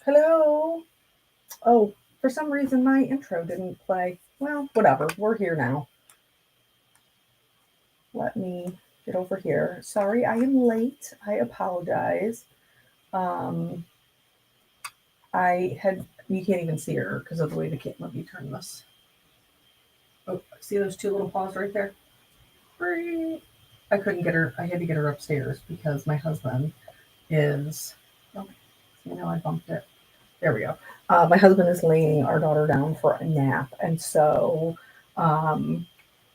Hello. Oh, for some reason my intro didn't play. Well, whatever. We're here now. Let me get over here. Sorry, I am late. I apologize. Um, I had you can't even see her because of the way the kit. Let me turn this. Oh, see those two little paws right there? I couldn't get her. I had to get her upstairs because my husband is. Oh, I bumped it. There we go. My husband is laying our daughter down for a nap, and so um,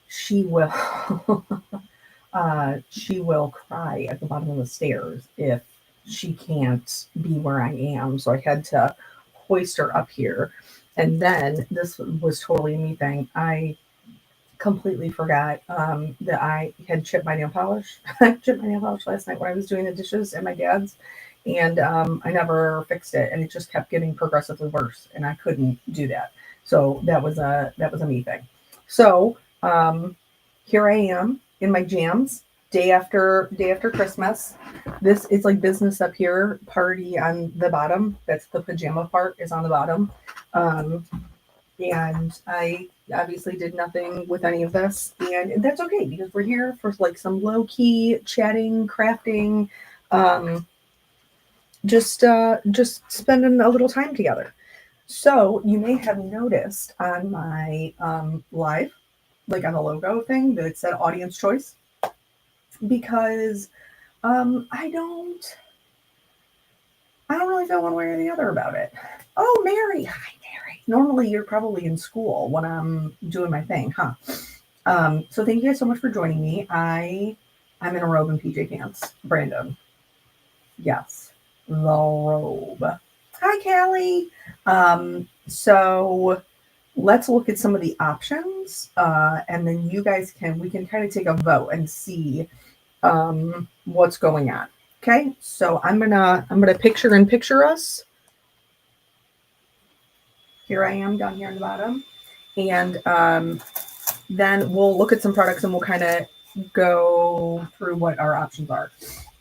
she will she will cry at the bottom of the stairs if she can't be where I am. So I had to hoist her up here. And then this was totally a me thing. I completely forgot that I had chipped my nail polish. I chipped my nail polish last night when I was doing the dishes at my dad's, and I never fixed it, and it just kept getting progressively worse, and I couldn't do that. So that was a me thing. So here I am in my jams, day after Christmas. This is like business up here, party on the bottom. That's the pajama part is on the bottom. Um, and I obviously did nothing with any of this, and that's okay because we're here for like some low key chatting, crafting, um, just spending a little time together. So you may have noticed on my live, like on the logo thing, that it said audience choice because I don't really feel one way or the other about it. Oh, Mary. Hi, Mary. Normally, you're probably in school when I'm doing my thing, huh? So thank you guys so much for joining me. I'm in a robe and PJ pants. Brandon. Yes. The robe. Hi, Callie. So let's look at some of the options, and then we can kind of take a vote and see what's going on. Okay, so I'm gonna picture us. Here I am down here on the bottom, and then we'll look at some products and we'll kind of go through what our options are.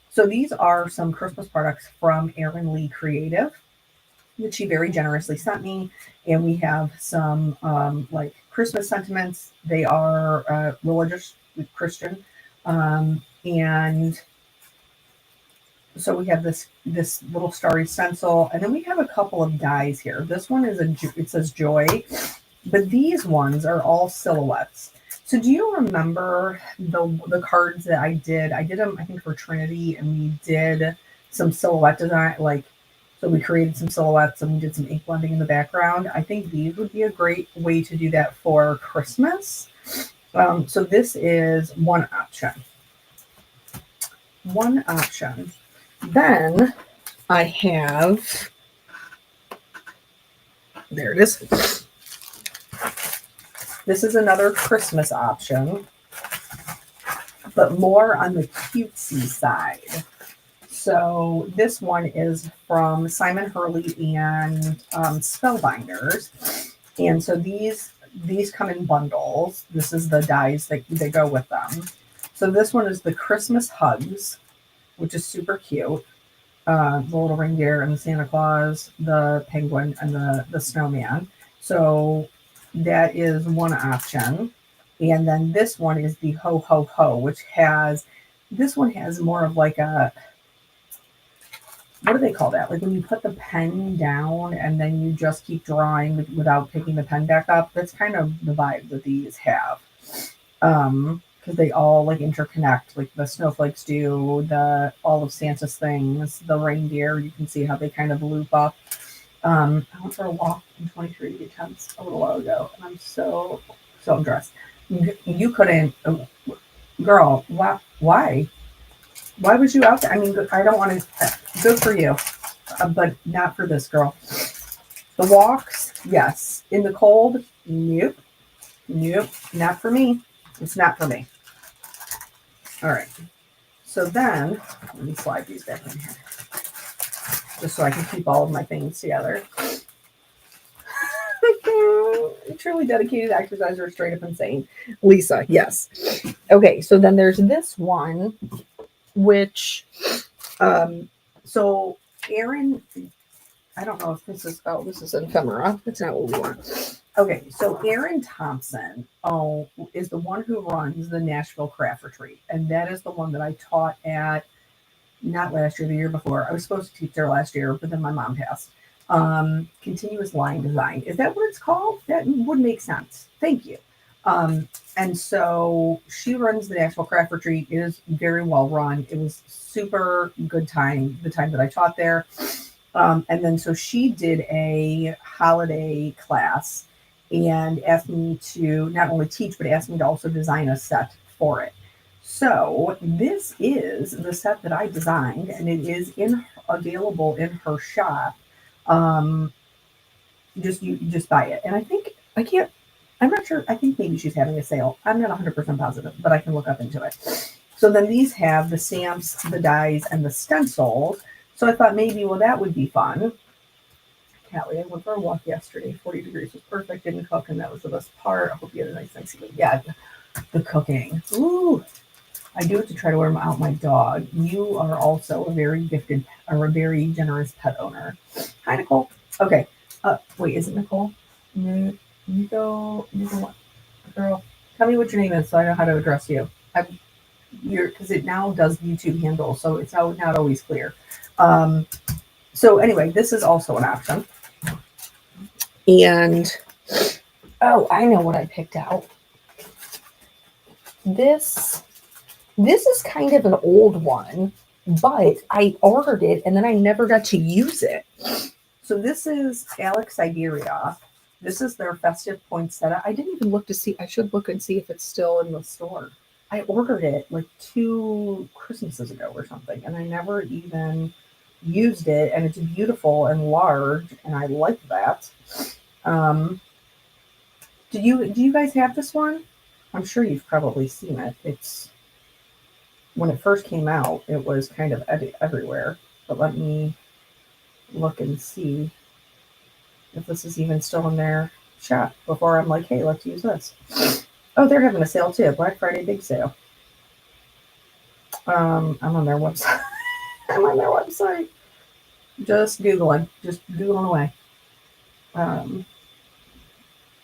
So these are some Christmas products from Erin Lee Creative, which she very generously sent me, and we have some like Christmas sentiments. They are religious, Christian, and so we have this little starry stencil, and then we have a couple of dies here. This one is it says joy, but these ones are all silhouettes. So do you remember the cards that I did? I did them I think for Trinity, and we did some silhouette design, like so we created some silhouettes and we did some ink blending in the background. I think these would be a great way to do that for Christmas. So this is one option. One option. Then I have, there it is. This is another Christmas option, but more on the cutesy side. So this one is from Simon Hurley and Spellbinders. And so these come in bundles. This is the dies that they go with them. So this one is the Christmas Hugs, which is super cute. The little reindeer and the Santa Claus, the penguin, and the snowman. So that is one option. And then this one is the Ho Ho Ho, which this one has more of like a, what do they call that? Like when you put the pen down and then you just keep drawing without picking the pen back up. That's kind of the vibe that these have. Because they all like interconnect, like the snowflakes do, all of Santa's things, the reindeer, you can see how they kind of loop up. I went for a walk in 23 degree temps a little while ago, and I'm so dressed. You couldn't, girl, why? Why was you out there? I mean, I don't want to, good for you, but not for this girl. The walks, yes. In the cold, nope, not for me. It's not for me. All right. So then, let me slide these back in here, just so I can keep all of my things together. Truly dedicated exerciser, straight up insane. Lisa, yes. Okay, so then there's this one, which, so Erin I don't know if this is, oh, this is ephemera. That's not what we want. Okay, so Erin Thompson is the one who runs the Nashville Craft Retreat. And that is the one that I taught at, not last year, the year before. I was supposed to teach there last year, but then my mom passed. Continuous line design. Is that what it's called? That would make sense. Thank you. And so she runs the Nashville Craft Retreat. It is very well run. It was super good time, the time that I taught there. And then so she did a holiday class and asked me to not only teach, but asked me to also design a set for it. So this is the set that I designed, and it is available in her shop. Just buy it. And I think I'm not sure. I think maybe she's having a sale. I'm not 100% positive, but I can look up into it. So then these have the stamps, the dies, and the stencils. So I thought maybe, well, that would be fun. Callie, I went for a walk yesterday. 40 degrees was perfect. Didn't cook, and that was the best part. I hope you had a nice Thanksgiving. Yeah, the cooking. Ooh, I do it to try to wear out my dog. You are also a very gifted or a very generous pet owner. Hi, Nicole. Okay. Wait, is it Nicole? Nico, what? Girl, tell me what your name is so I know how to address you. Because it now does YouTube handle, so it's not always clear. So anyway, this is also an option. And I know what I picked out. This is kind of an old one, but I ordered it and then I never got to use it. So this is Alex Siberia. This is their festive poinsettia. I didn't even look to see. I should look and see if it's still in the store. I ordered it like 2 Christmases ago or something, and I never even used it. And it's beautiful and large, and I like that. Do you guys have this one? I'm sure you've probably seen it. It's when it first came out, it was kind of everywhere. But let me look and see if this is even still in their shop before I'm like, hey, let's use this. Oh, they're having a sale too. Black Friday big sale. I'm on their website. I'm on their website. Just Googling. Just Googling away.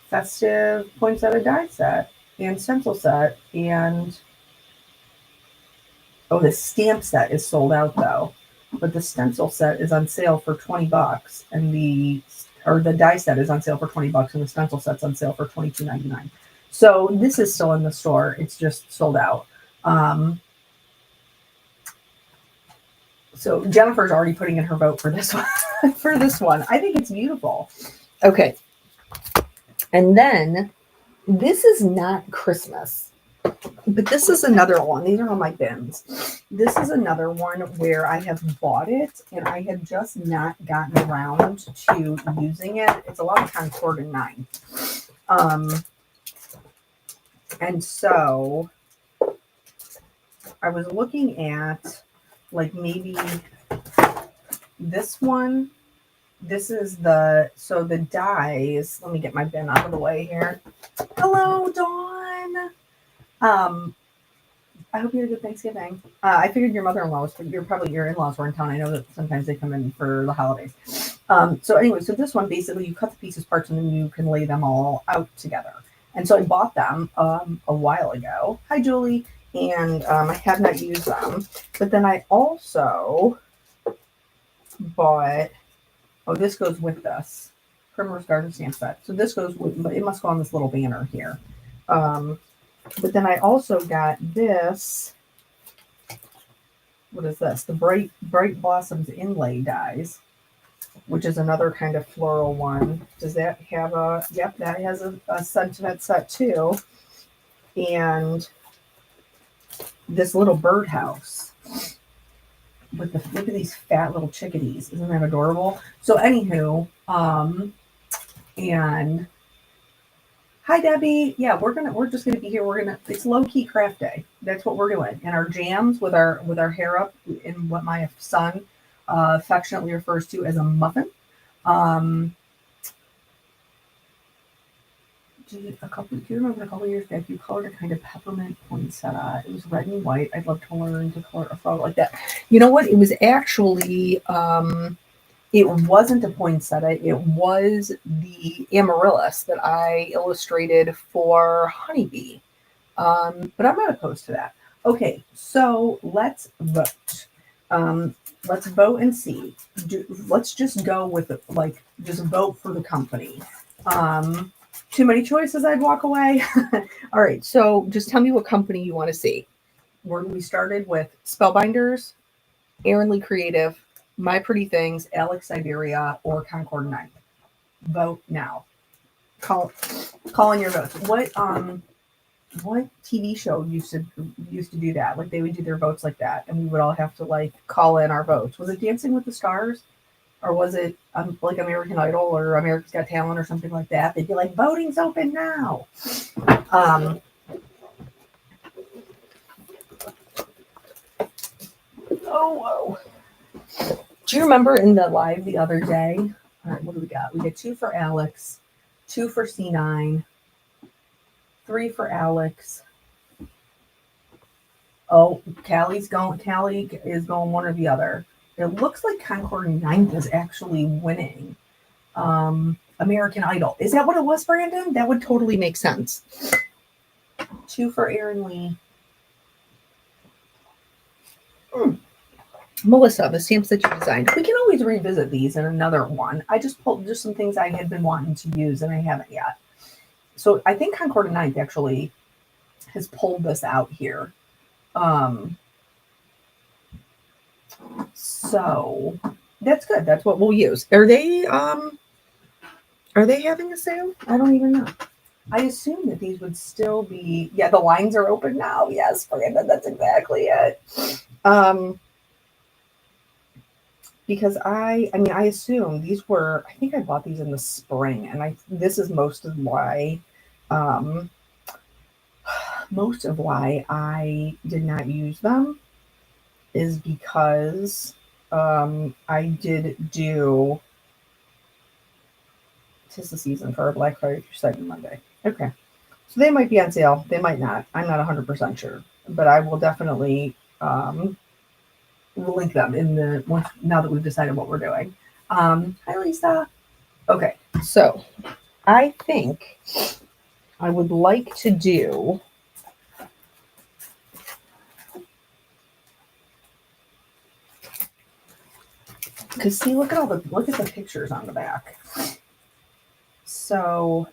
Festive poinsettia die set and stencil set and the stamp set is sold out though. But the stencil set is on sale for $20 and the die set is on sale for $20 and the stencil set's on sale for $22.99. So this is still in the store. It's just sold out. So Jennifer's already putting in her vote for this one. For this one. I think it's beautiful. Okay. And then this is not Christmas. But this is another one. These are on my bins. This is another one where I have bought it and I have just not gotten around to using it. It's a lot of Concord and 9. And so I was looking at like maybe this one. This is the dies. Let me get my bin out of the way here. Hello, Dawn. I hope you had a good Thanksgiving. I figured your mother-in-law was, your in-laws were in town. I know that sometimes they come in for the holidays. So anyway, so this one, basically you cut the pieces parts and then you can lay them all out together. And so I bought them a while ago. Hi, Julie. And I have not used them. But then I also bought, this goes with this. Primrose Garden stamp set. So this goes with, it must go on this little banner here. But then I also got this. What is this? The Bright Blossoms inlay dies, which is another kind of floral one. Does that have a? Yep, that has a sentiment set too. And this little birdhouse with look at these fat little chickadees. Isn't that adorable? So anywho, and. Hi, Debbie. Yeah, we're just gonna be here. It's low key craft day. That's what we're doing. And our jams with our hair up in what my son affectionately refers to as a muffin. Do you remember a couple years back you colored a kind of peppermint poinsettia? It was red and white. I'd love to learn to color a flower like that. You know what? It was actually It wasn't a poinsettia. It was the amaryllis that I illustrated for Honeybee. But I'm not opposed to that. Okay, so let's vote. Let's vote and see. Let's just go with it, like just vote for the company. Too many choices, I'd walk away. All right, so just tell me what company you want to see. We started with Spellbinders, Aaron Lee Creative, My Pretty Things, Alex Siberia, or Concord 9. Vote now. Call in your votes. What TV show used to do that? Like they would do their votes like that, and we would all have to like call in our votes. Was it Dancing with the Stars, or was it like American Idol or America's Got Talent or something like that? They'd be like, "Voting's open now." Oh, whoa! Do you remember in the live the other day? All right, what do we got? We get 2 for Alex, 2 for C9, 3 for Alex. Oh, Callie is going one or the other. It looks like Concord 9th is actually winning. American Idol. Is that what it was, Brandon? That would totally make sense. 2 for Aaron Lee. Melissa, the stamps that you designed. We can always revisit these in another one. I just pulled just some things I had been wanting to use and I haven't yet. So I think Concord 9th actually has pulled this out here. So that's good. That's what we'll use. Are they having a sale? I don't even know. I assume that these would still be, yeah, the lines are open now. Yes, Brandon, that's exactly it. Because I assume these were, I think I bought these in the spring, and this is most of why I did not use them is because I did do 'Tis the Season for Black Friday through Cyber Monday. Okay. So they might be on sale. They might not. I'm not 100% sure. But I will definitely link them now that we've decided what we're doing. Hi, Lisa. Okay. So I think I would like to do because see, look at the pictures on the back. So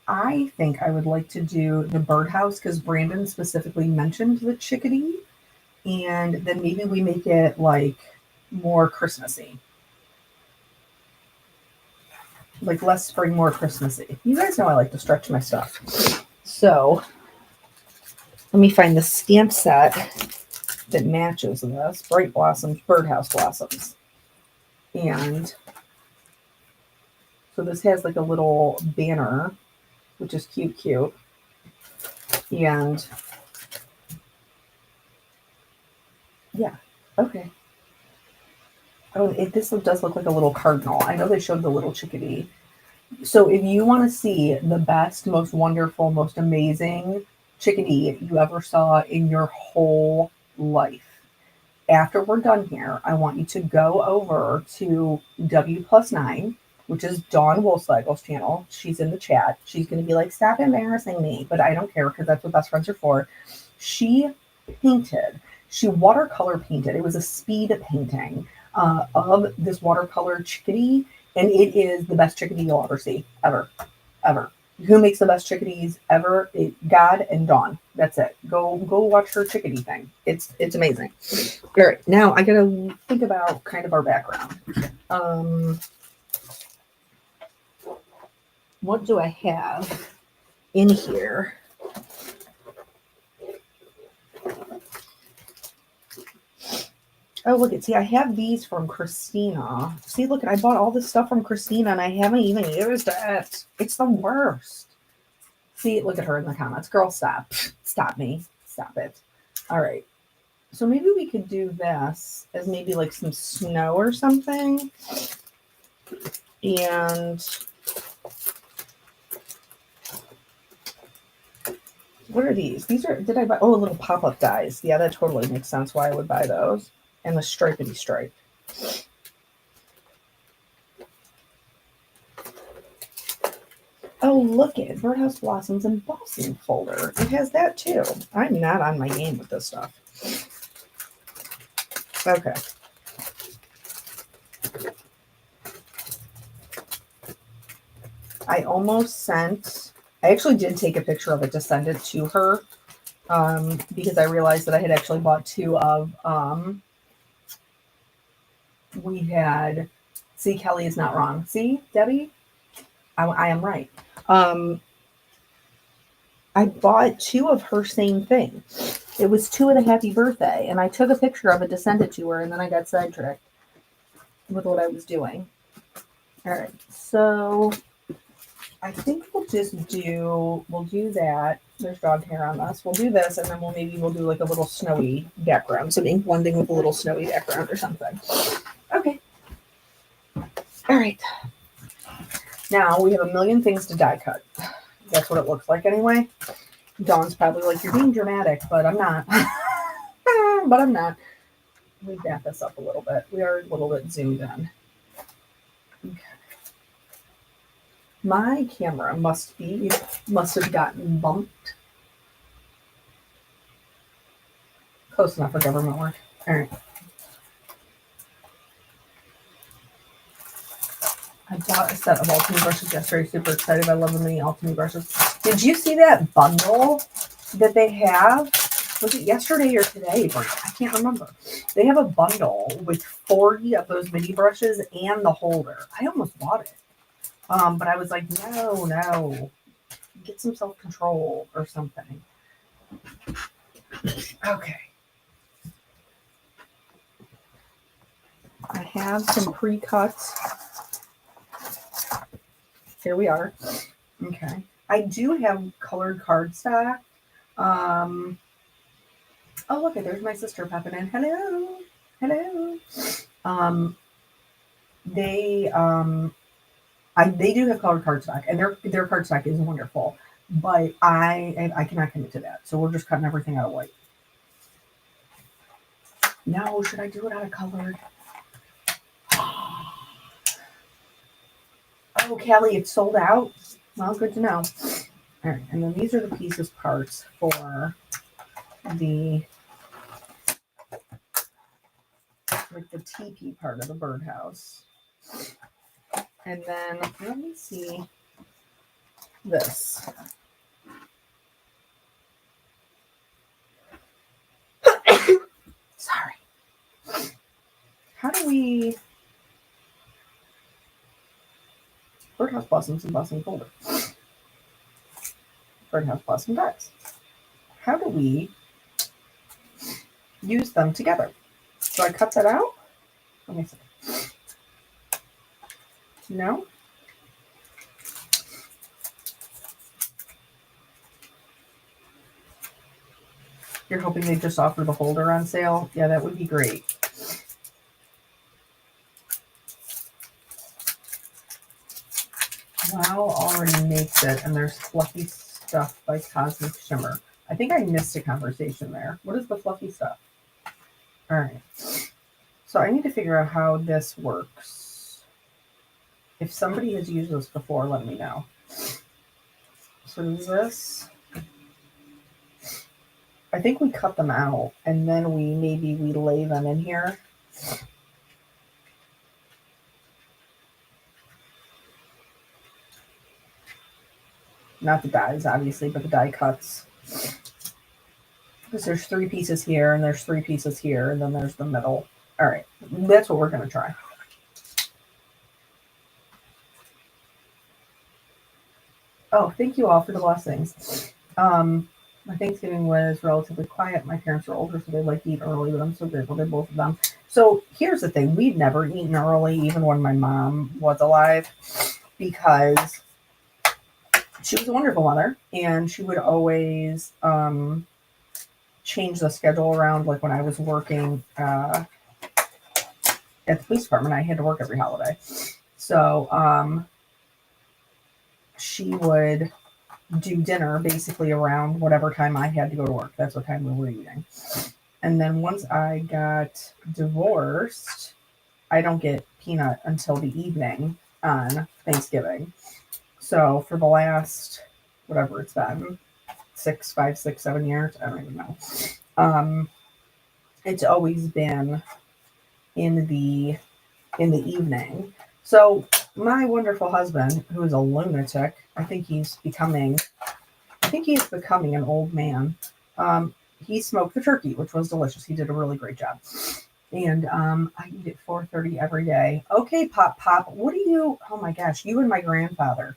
I think I would like to do the birdhouse because Brandon specifically mentioned the chickadee, and then maybe we make it like more Christmassy, like less spring, more Christmassy. You guys know I like to stretch my stuff. So let me find the stamp set that matches this. Bright Blossoms, Birdhouse Blossoms. And so this has like a little banner, which is cute. And yeah, okay. Oh, this does look like a little cardinal. I know they showed the little chickadee. So if you want to see the best, most wonderful, most amazing chickadee you ever saw in your whole life, after we're done here, I want you to go over to W+9, which is Dawn Wolfsleigel's channel. She's in the chat. She's going to be like, stop embarrassing me, but I don't care because that's what best friends are for. She watercolor painted. It was a speed painting of this watercolor chickadee, and it is the best chickadee you'll ever see, ever. Who makes the best chickadees ever? God and Dawn. That's it. Go watch her chickadee thing. It's amazing. All right, now I gotta think about kind of our background. What do I have in here? Oh, look at, see, I have these from Christina. See, look, I bought all this stuff from Christina and I haven't even used it. It's the worst. See, look at her in the comments. Girl, stop. Stop me. Stop it. All right. So maybe we could do this as maybe like some snow or something. And what are these? Did I buy? Oh, little pop-up dies. Yeah, that totally makes sense why I would buy those. And the stripity stripe. Oh, look at Birdhouse Blossoms Embossing folder. It has that too. I'm not on my game with this stuff. Okay. I actually did take a picture of it to send it to her because I realized that I had actually bought two of, see, Kelly is not wrong. See, Debbie? I am right. I bought two of her same thing. It was two of the happy birthday, and I took a picture of it to send it to her, and then I got sidetracked with what I was doing. All right, so I think we'll do that. There's dog hair on this. We'll do this, and then we'll do like a little snowy background, some ink blending with a little snowy background or something. Okay. All right. Now we have a million things to die cut. That's what it looks like anyway. Dawn's probably like, you're being dramatic, but I'm not. But I'm not. Let me back this up a little bit. We are a little bit zoomed in. Okay. My camera must have gotten bumped. Close enough for government work. All right. I bought a set of Ultimate brushes yesterday. Super excited. I love the mini Ultimate brushes. Did you see that bundle that they have? Was it yesterday or today? I can't remember. They have a bundle with 40 of those mini brushes and the holder. I almost bought it. But I was like, no. Get some self-control or something. Okay. I have some pre-cuts. Here we are. Okay. I do have colored cardstock. Oh, look, there's my sister popping in. Hello. They do have colored cardstock, and their cardstock is wonderful. But I cannot commit to that, so we're just cutting everything out of white. No, should I do it out of colored? Oh, Callie, it's sold out. Well, good to know. All right, and then these are the parts for the teepee part of the birdhouse. And then let me see this. Sorry. How do we Birdhouse Blossoms and Blossom folder? Birdhouse Blossom dies. How do we use them together? Do I cut that out? Let me see. No? You're hoping they just offer the holder on sale? Yeah, that would be great. Wow already makes it, and there's fluffy stuff by Cosmic Shimmer. I think I missed a conversation there. What is the fluffy stuff? All right. So I need to figure out how this works. If somebody has used this before, let me know. So this, I think we cut them out, and then we lay them in here. Not the dies, obviously, but the die cuts. Because there's 3 pieces here, and there's 3 pieces here, and then there's the middle. All right, that's what we're going to try. Oh, thank you all for the blessings. My Thanksgiving was relatively quiet. My parents are older, so they like to eat early, but I'm so grateful to both of them. So here's the thing. We've never eaten early, even when my mom was alive, because she was a wonderful mother, and she would always change the schedule around. Like when I was working at the police department, I had to work every holiday. So she would do dinner basically around whatever time I had to go to work. That's what time we were eating. And then once I got divorced, I don't get peanut until the evening on Thanksgiving. So for the last, whatever it's been, 5, 6, 7 years, I don't even know. It's always been in the evening. So my wonderful husband, who is a lunatic, I think he's becoming an old man. He smoked the turkey, which was delicious. He did a really great job. And I eat at 4:30 every day. Okay, Pop, what do you? Oh my gosh, you and my grandfather.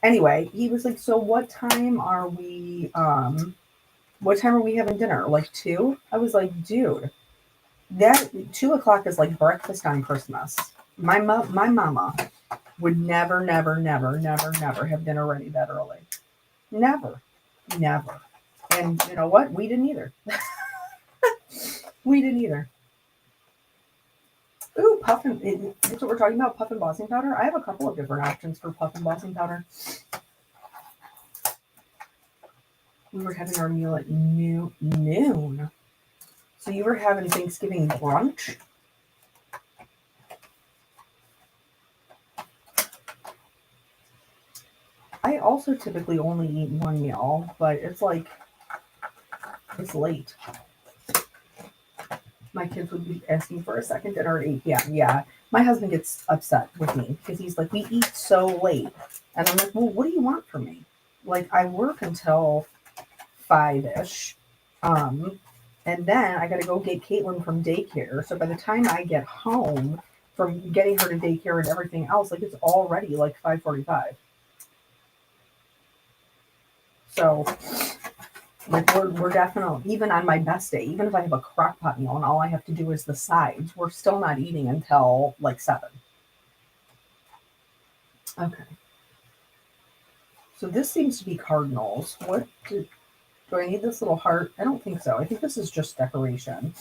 Anyway, he was like, so what time are we? What time are we having dinner? Like 2? I was like, dude, that 2 o'clock is like breakfast on Christmas. My mama would never have dinner ready that early. Never. And you know what? We didn't either. Ooh, that's what we're talking about, puff embossing powder. I have a couple of different options for puff embossing powder. We were having our meal at noon. So you were having Thanksgiving brunch? I also typically only eat one meal, but it's like, it's late. My kids would be asking for a second dinner at 8 p.m. Yeah, my husband gets upset with me because he's like, we eat so late. And I'm like, well, what do you want from me? Like, I work until 5-ish. And then I got to go get Caitlin from daycare. So by the time I get home from getting her to daycare and everything else, like, it's already like 5:45. So, like, we're definitely, even on my best day, even if I have a crock pot meal and all I have to do is the sides, we're still not eating until like 7. Okay. So this seems to be cardinals. Do I need this little heart? I don't think so. I think this is just decoration.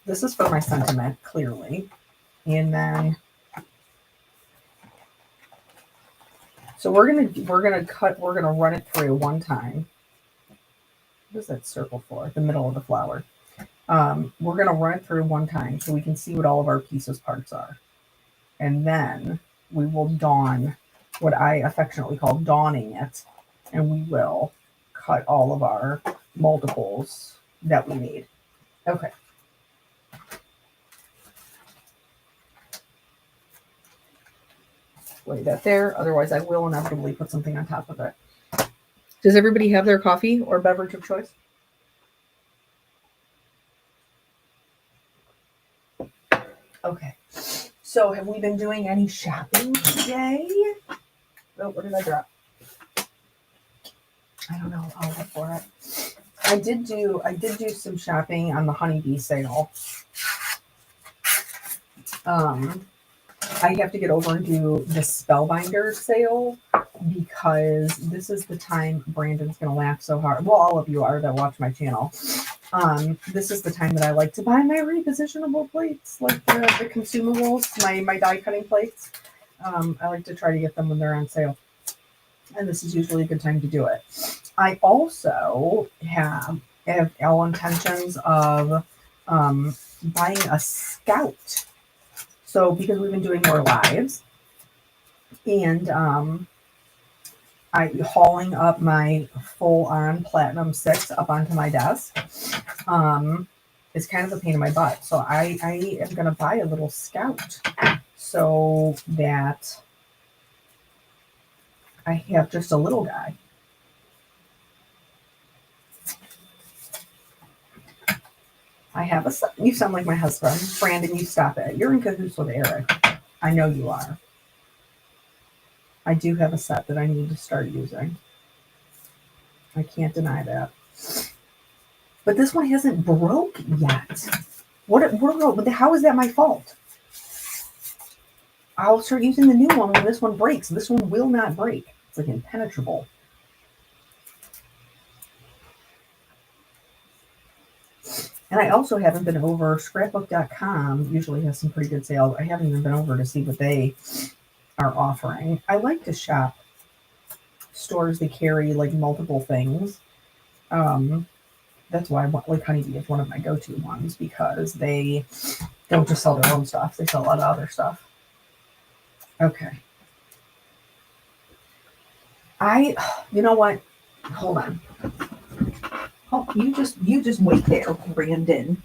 This is for my sentiment, clearly. And then, so we're gonna run it through one time. What is that circle for? The middle of the flower. We're gonna run it through one time so we can see what all of our pieces parts are. And then we will dawn, what I affectionately call dawning it, and we will cut all of our multiples that we need. Okay. Lay that there, otherwise I will inevitably put something on top of it. Does everybody have their coffee or beverage of choice? Okay. So have we been doing any shopping today? Oh, what did I drop? I don't know. I'll look for it. I did do some shopping on the honeybee sale. I have to get over and do the Spellbinder sale because this is the time Brandon's going to laugh so hard. Well, all of you are that watch my channel. This is the time that I like to buy my repositionable plates, like the consumables, my die cutting plates. I like to try to get them when they're on sale. And this is usually a good time to do it. I also have all intentions of buying a Scout. So because we've been doing more lives, and I hauling up my full-on Platinum 6 up onto my desk is kind of a pain in my butt. So I am going to buy a little Scout so that I have just a little guy. I have a son. You sound like my husband. Brandon, you stop it. You're in cahoots with Eric. I know you are. I do have a set that I need to start using. I can't deny that. But this one hasn't broke yet. How is that my fault? I'll start using the new one when this one breaks. This one will not break. It's like impenetrable. And I also haven't been over. Scrapbook.com usually has some pretty good sales. I haven't even been over to see what they are offering. I like to shop stores that carry like multiple things. That's why like Honeybee is one of my go-to ones because they don't just sell their own stuff. They sell a lot of other stuff. Okay. You know what? Hold on. Oh, you just wait there, Brandon.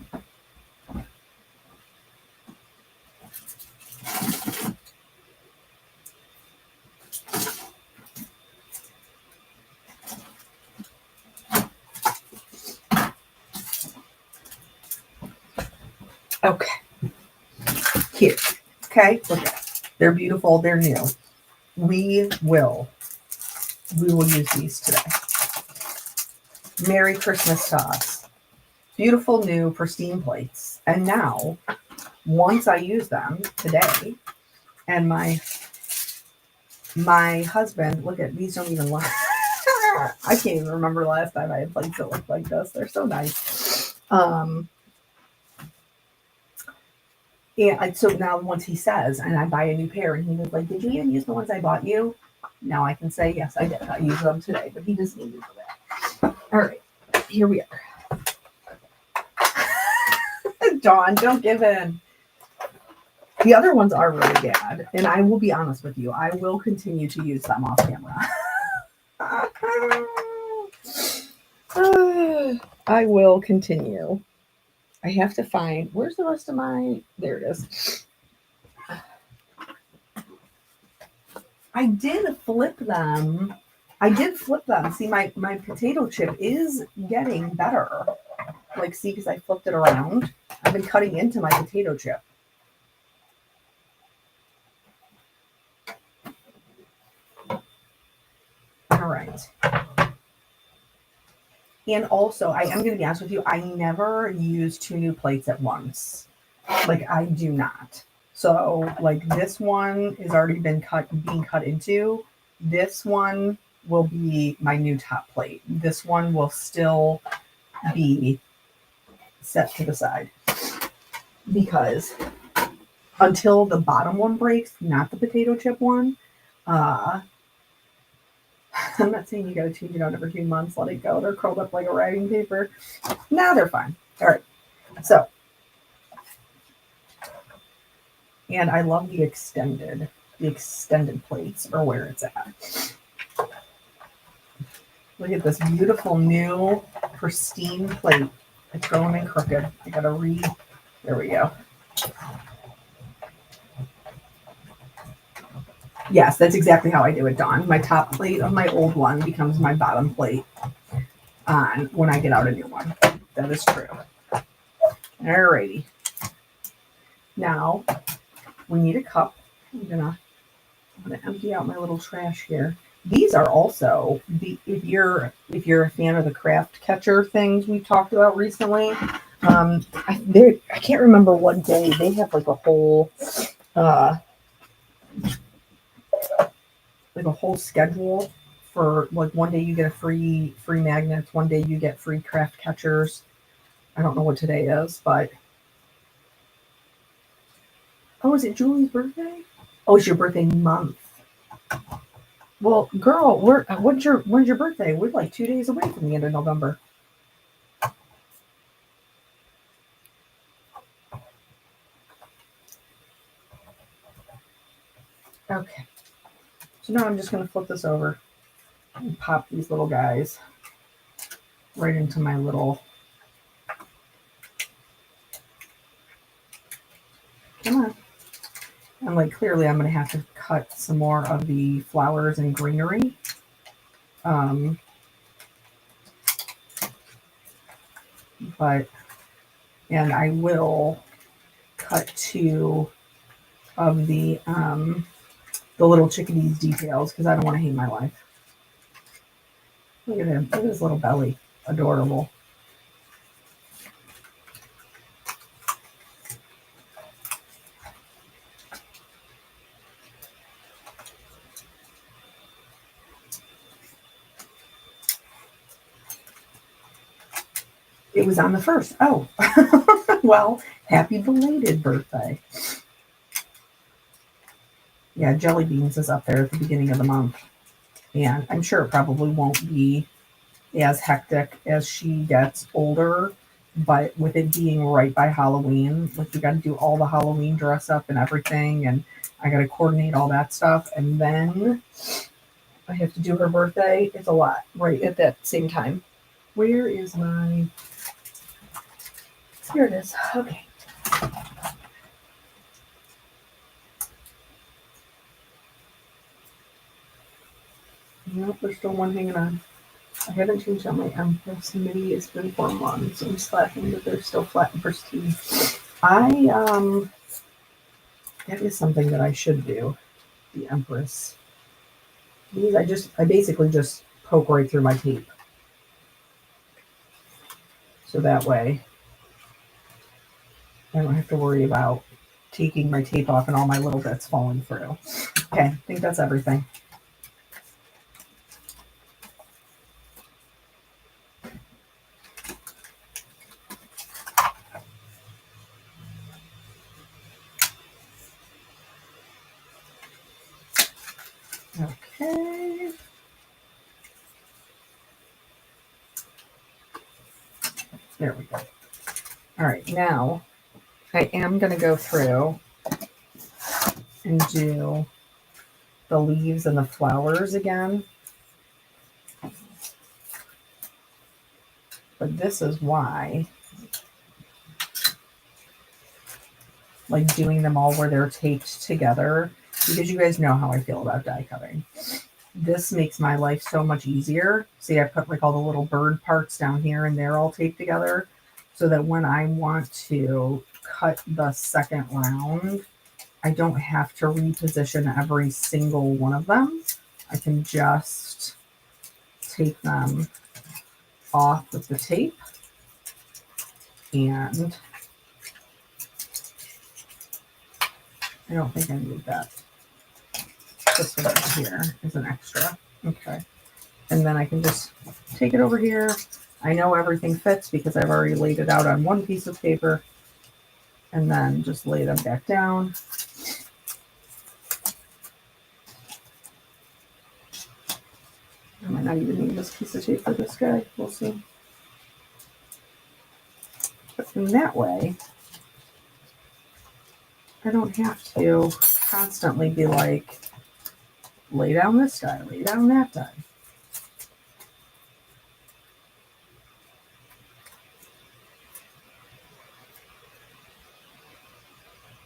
Okay. Here. Okay. Look at it. They're beautiful. They're new. We will use these today. Merry Christmas to us. Beautiful new pristine plates. And now, once I use them today, and my husband, look at these, don't even look. I can't even remember last time I had plates that looked like this. They're so nice. And so now once he says, and I buy a new pair, and he was like, "Did you even use the ones I bought you?" Now I can say, yes, I did. I used them today, but he doesn't need to know that. All right, here we are. Dawn, don't give in. The other ones are really bad, and I will be honest with you. I will continue to use them off camera. I will continue. I have to find, where's the rest of my, there it is. I did flip them. See, my potato chip is getting better. Like, see, because I flipped it around. I've been cutting into my potato chip. All right. And also, I am going to be honest with you, I never use 2 new plates at once. Like, I do not. So, like, this one has already been being cut into. This one will be my new top plate. This one will still be set to the side. Because until the bottom one breaks, not the potato chip one, I'm not saying you got to change it out every few months, let it go. They're curled up like a writing paper. No, they're fine. All right. So, and I love the extended plates are where it's at. Look at this beautiful new pristine plate. It's going in crooked. I gotta there we go. Yes, that's exactly how I do it, Dawn. My top plate of my old one becomes my bottom plate on when I get out a new one. That is true. Alrighty. Now we need a cup. I'm gonna empty out my little trash here. These are also if you're a fan of the craft catcher things we've talked about recently. I can't remember what day they have like a whole schedule for, like, one day you get a free magnets, one day you get free craft catchers. I don't know what today is, but oh, is it Julie's birthday? Oh, it's your birthday month. Well, girl, when's your birthday? We're like 2 days away from the end of November. Okay. So now I'm just going to flip this over and pop these little guys right into my little. Come on. And like, clearly I'm going to have to cut some more of the flowers and greenery. And I will cut 2 of the little chickadees details because I don't want to hate my life. Look at him. Look at his little belly. Adorable. It was on the 1st. Oh, well, happy belated birthday. Yeah, Jelly Beans is up there at the beginning of the month. And I'm sure it probably won't be as hectic as she gets older but with it being right by Halloween, like we got to do all the Halloween dress up and everything, and I got to coordinate all that stuff, and then I have to do her birthday. It's a lot right at that same time. Where is my... Here it is. Okay. Nope, there's still one hanging on. I haven't changed out my Empress midi. It's been 4 months. I'm slacking, but they're still flat and pristine. That is something that I should do. The Empress. These I basically just poke right through my tape. So that way I don't have to worry about taking my tape off and all my little bits falling through. Okay, I think that's everything. Okay. There we go. All right, now I am going to go through and do the leaves and the flowers again. But this is why, like doing them all where they're taped together, because you guys know how I feel about die cutting. This makes my life so much easier. See, I put like all the little bird parts down here and they're all taped together so that when I want to cut the second round, I don't have to reposition every single one of them. I can just take them off with the tape and I don't think I need that. This one right here is an extra. Okay. And then I can just take it over here. I know everything fits because I've already laid it out on one piece of paper. And then just lay them back down. I might not even need this piece of tape for this guy. We'll see. But in that way, I don't have to constantly be like, lay down this die, lay down that die.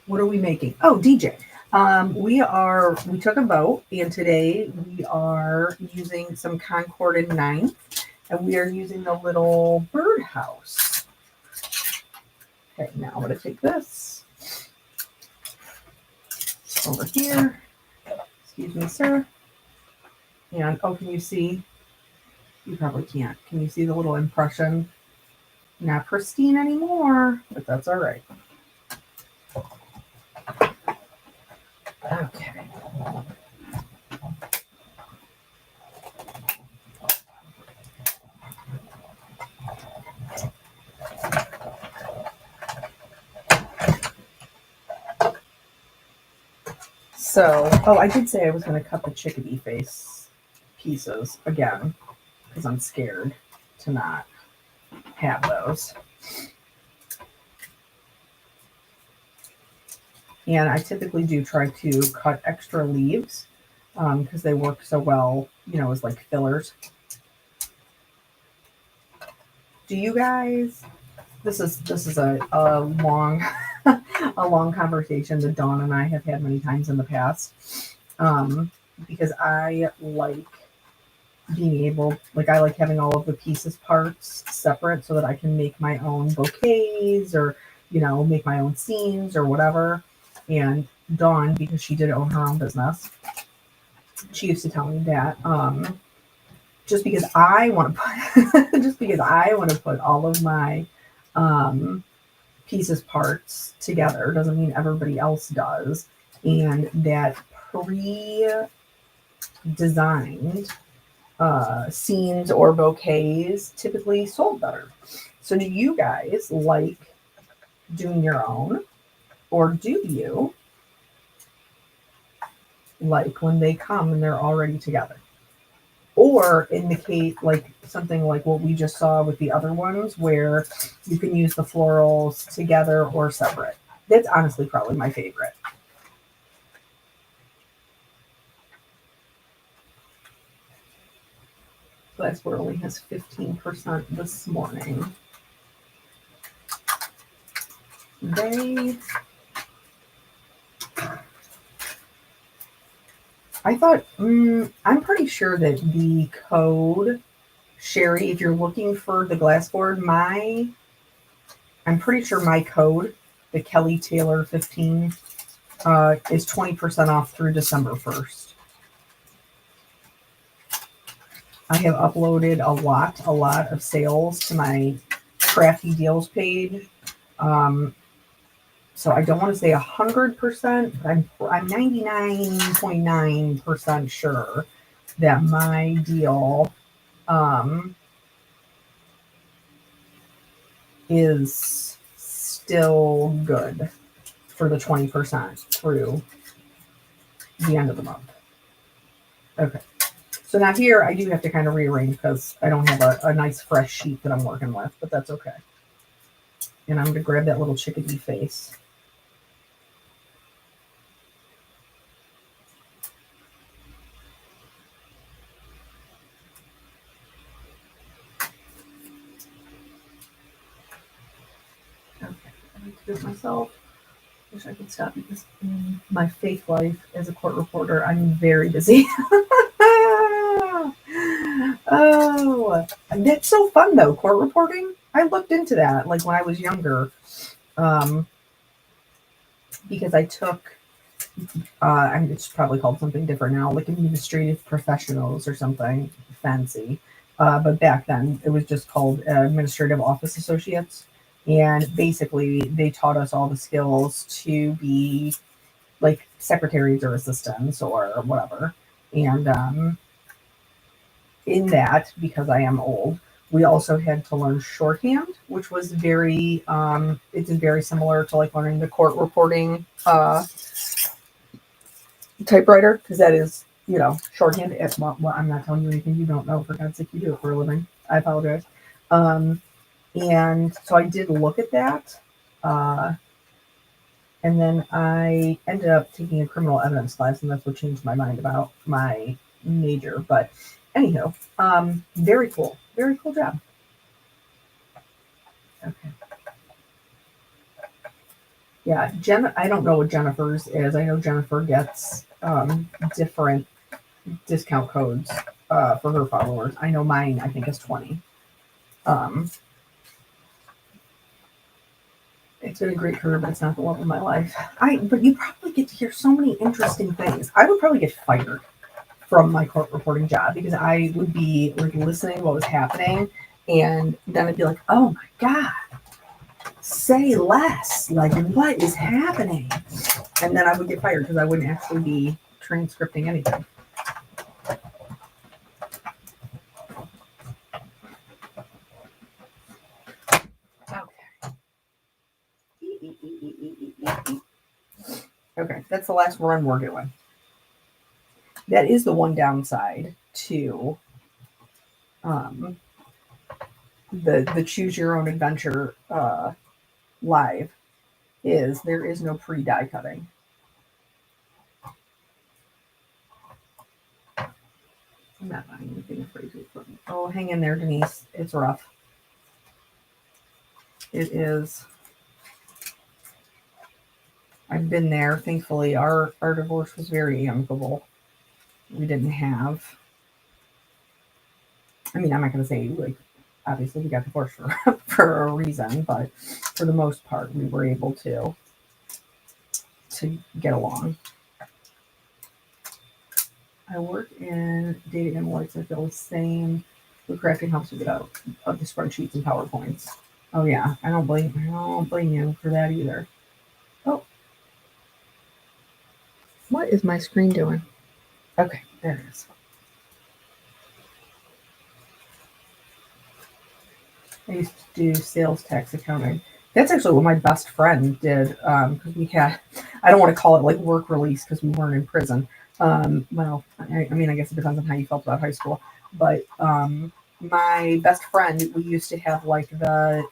What are we making? Oh, DJ. We took a vote, and today we are using some Concord and 9th, and we are using the little birdhouse. Okay, now I'm going to take this over here. Excuse me, sir. And, oh, can you see? You probably can't. Can you see the little impression? Not pristine anymore, but that's all right. Okay. So, oh, I did say I was going to cut the chickadee face pieces again because I'm scared to not have those. And I typically do try to cut extra leaves because they work so well, you know, as like fillers. Do you guys? This is a long a long conversation that Dawn and I have had many times in the past because I like being able, like I like having all of the pieces parts separate so that I can make my own bouquets or, you know, make my own scenes or whatever. And Dawn, because she did own her own business, she used to tell me that just because I want to put all of my pieces parts together doesn't mean everybody else does, and that pre-designed scenes or bouquets typically sold better. So do you guys like doing your own? Or do you like when they come and they're already together? Or in the case, like something like what we just saw with the other ones, where you can use the florals together or separate. That's honestly probably my favorite. Glassware only has 15% this morning. I thought, I'm pretty sure that the code, Sherry, if you're looking for the glassboard, I'm pretty sure my code, the Kelly Taylor 15, is 20% off through December 1st. I have uploaded a lot of sales to my crafty deals page. So I don't want to say 100%, but I'm 99.9% sure that my deal is still good for the 20% through the end of the month. Okay. So now here I do have to kind of rearrange because I don't have a nice fresh sheet that I'm working with, but that's okay. And I'm going to grab that little chickadee face. Okay, I need to do it myself. Wish I could stop because in my fake life as a court reporter, I'm very busy. Oh, that's so fun though, court reporting. I looked into that like when I was younger, because I took, I mean, it's probably called something different now, like administrative professionals or something fancy. But back then it was just called administrative office associates. And basically they taught us all the skills to be like secretaries or assistants or whatever. And in that, because I am old, we also had to learn shorthand, which was very, it's very similar to like learning the court reporting typewriter, because that is, shorthand. Well, I'm not telling you anything you don't know. For God's sake, you do it for a living. I apologize. And so I did look at that. And then I ended up taking a criminal evidence class, and that's what changed my mind about my major. But anyhow, very cool. Very cool job. Okay. Yeah, I don't know what Jennifer's is. I know Jennifer gets different discount codes for her followers. I know mine, I think, is 20. It's been a great career, but it's not the love of my life. But you probably get to hear so many interesting things. I would probably get fired from my court reporting job because I would be like listening to what was happening, and then I'd be like, "Oh my God, say less! Like, what is happening?" And then I would get fired because I wouldn't actually be transcripting anything. Okay, that's the last run we're doing. That is the one downside to the Choose Your Own Adventure live is there is no pre-die cutting. I'm not buying anything afraid to put. Oh, hang in there, Denise. It's rough. It is. I've been there. Thankfully, our divorce was very amicable. We didn't have. I mean, I'm not going to say like. Obviously, we got divorced for a reason, but for the most part, we were able to get along. I work in data analytics. I feel the same. Crafting helps me get out of the spreadsheets and PowerPoints. Oh yeah, I don't blame you for that either. Oh, what is my screen doing? Okay, there it is. I used to do sales tax accounting. That's actually what my best friend did because we had, I don't want to call it like work release because we weren't in prison. Well, I mean, I guess it depends on how you felt about high school. But my best friend, we used to have like the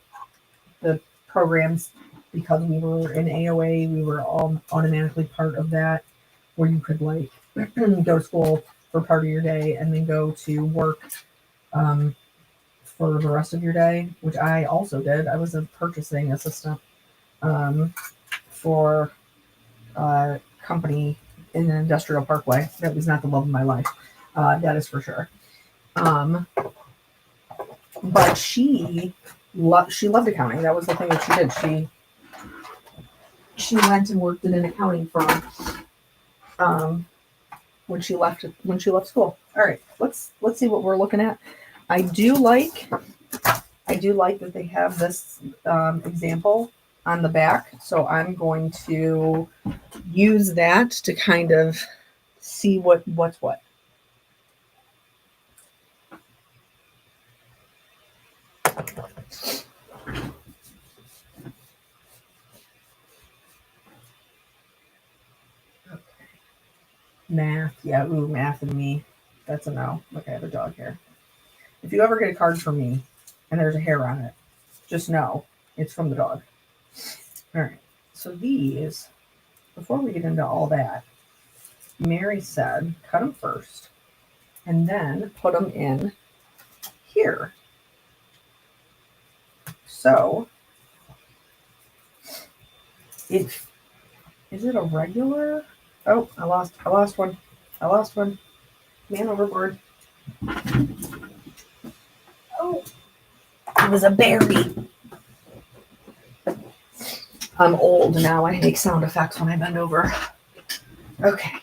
programs because we were in AOA, we were all automatically part of that, where you could like go to school for part of your day and then go to work um, for the rest of your day, which I also did. I was a purchasing assistant um, for a company in an industrial parkway. That was not the love of my life. That is for sure. Um, but she loved accounting. That was the thing that she did. She went and worked in an accounting firm um, when she left school. All right, let's see what we're looking at. I do like that they have this example on the back, so I'm going to use that to kind of see what's what. Okay. Math, yeah, ooh, math and me. That's a no. Look, I have a dog here. If you ever get a card from me and there's a hair on it, just know it's from the dog. All right. So these, before we get into all that, Mary said cut them first and then put them in here. So it is it a regular? Oh, I lost one. I lost one. Man overboard. Oh, it was a berry. I'm old now. I make sound effects when I bend over. Okay.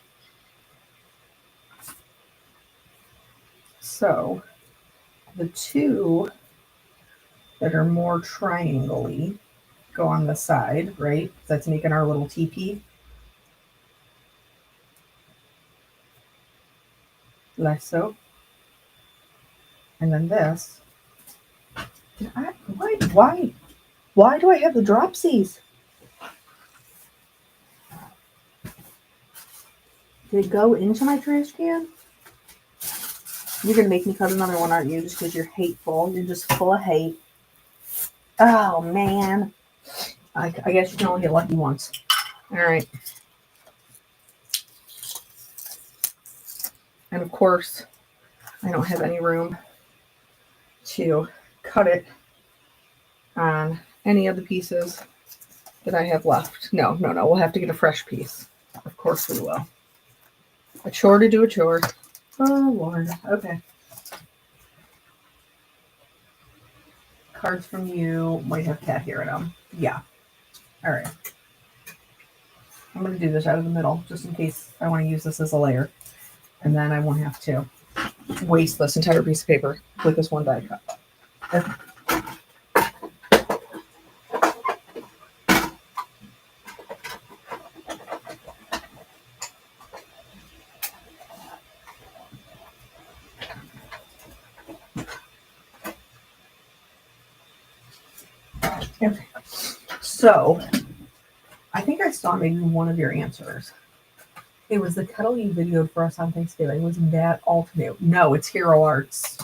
So the two that are more triangle-y go on the side, right? That's making our little teepee. Like so. And then this. Why do I have the dropsies? Did it go into my trash can? You're going to make me cut another one, aren't you? Just because you're hateful. You're just full of hate. Oh, man. I guess you can only get lucky once. All right. And of course, I don't have any room to cut it on any of the pieces that I have left. No. We'll have to get a fresh piece. Of course we will. A chore to do a chore. Oh, Lord. Okay. Cards from you might have cat hair in them. Yeah. All right. I'm going to do this out of the middle just in case I want to use this as a layer. And then I won't have to waste this entire piece of paper with this one die cut. Okay. Okay. So I think I saw maybe one of your answers. It was the kettle you videoed for us on Thanksgiving. Was that alternate? No, it's Hero Arts.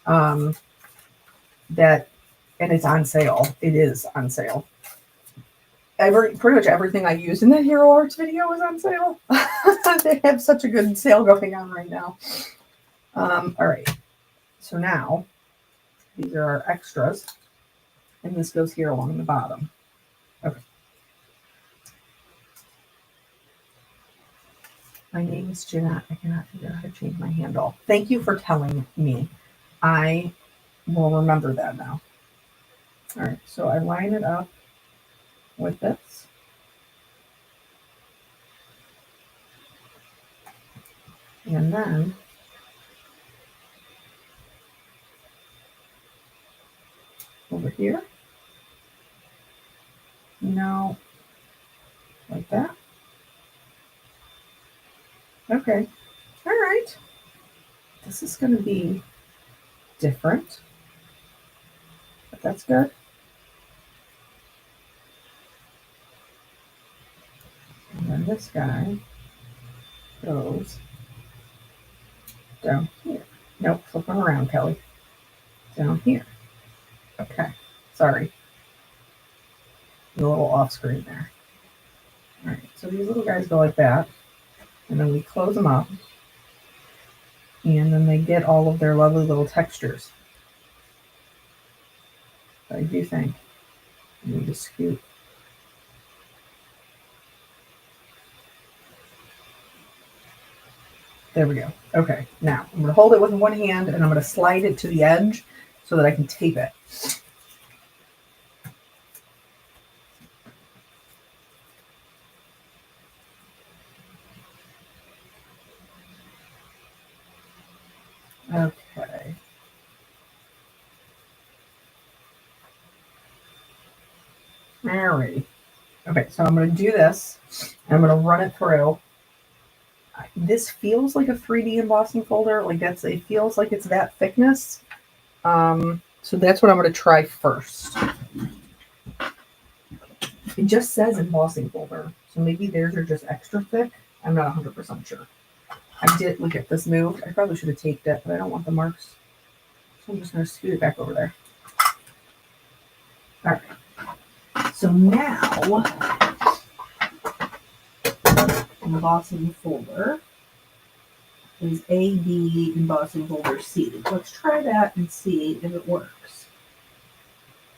That and it's on sale. It is on sale. Pretty much everything I used in that Hero Arts video is on sale. They have such a good sale going on right now. All right. So now these are our extras, and this goes here along the bottom. Okay. My name is Jeanette. I cannot figure out how to change my handle. Thank you for telling me. I will remember that now. All right, so I line it up with this. And then over here. No, like that. Okay. All right. This is going to be different, but that's good. And then this guy goes down here. Nope, flip them around, Kelly. Down here. Okay, sorry. A little off screen there. All right, so these little guys go like that, and then we close them up, and then they get all of their lovely little textures. I do think I need to scoot. There we go. Okay, now I'm going to hold it with one hand, and I'm going to slide it to the edge so that I can tape it. Okay. Alrighty. Okay, so I'm going to do this, and I'm going to run it through. This feels like a 3D embossing folder. Like it feels like it's that thickness. So that's what I'm going to try first. It just says embossing folder, so maybe theirs are just extra thick. I'm not 100% sure. I did look at this moved. I probably should have taped it, but I don't want the marks. So I'm just going to scoot it back over there. All right. So now, embossing folder is AB embossing folder C. Let's try that and see if it works.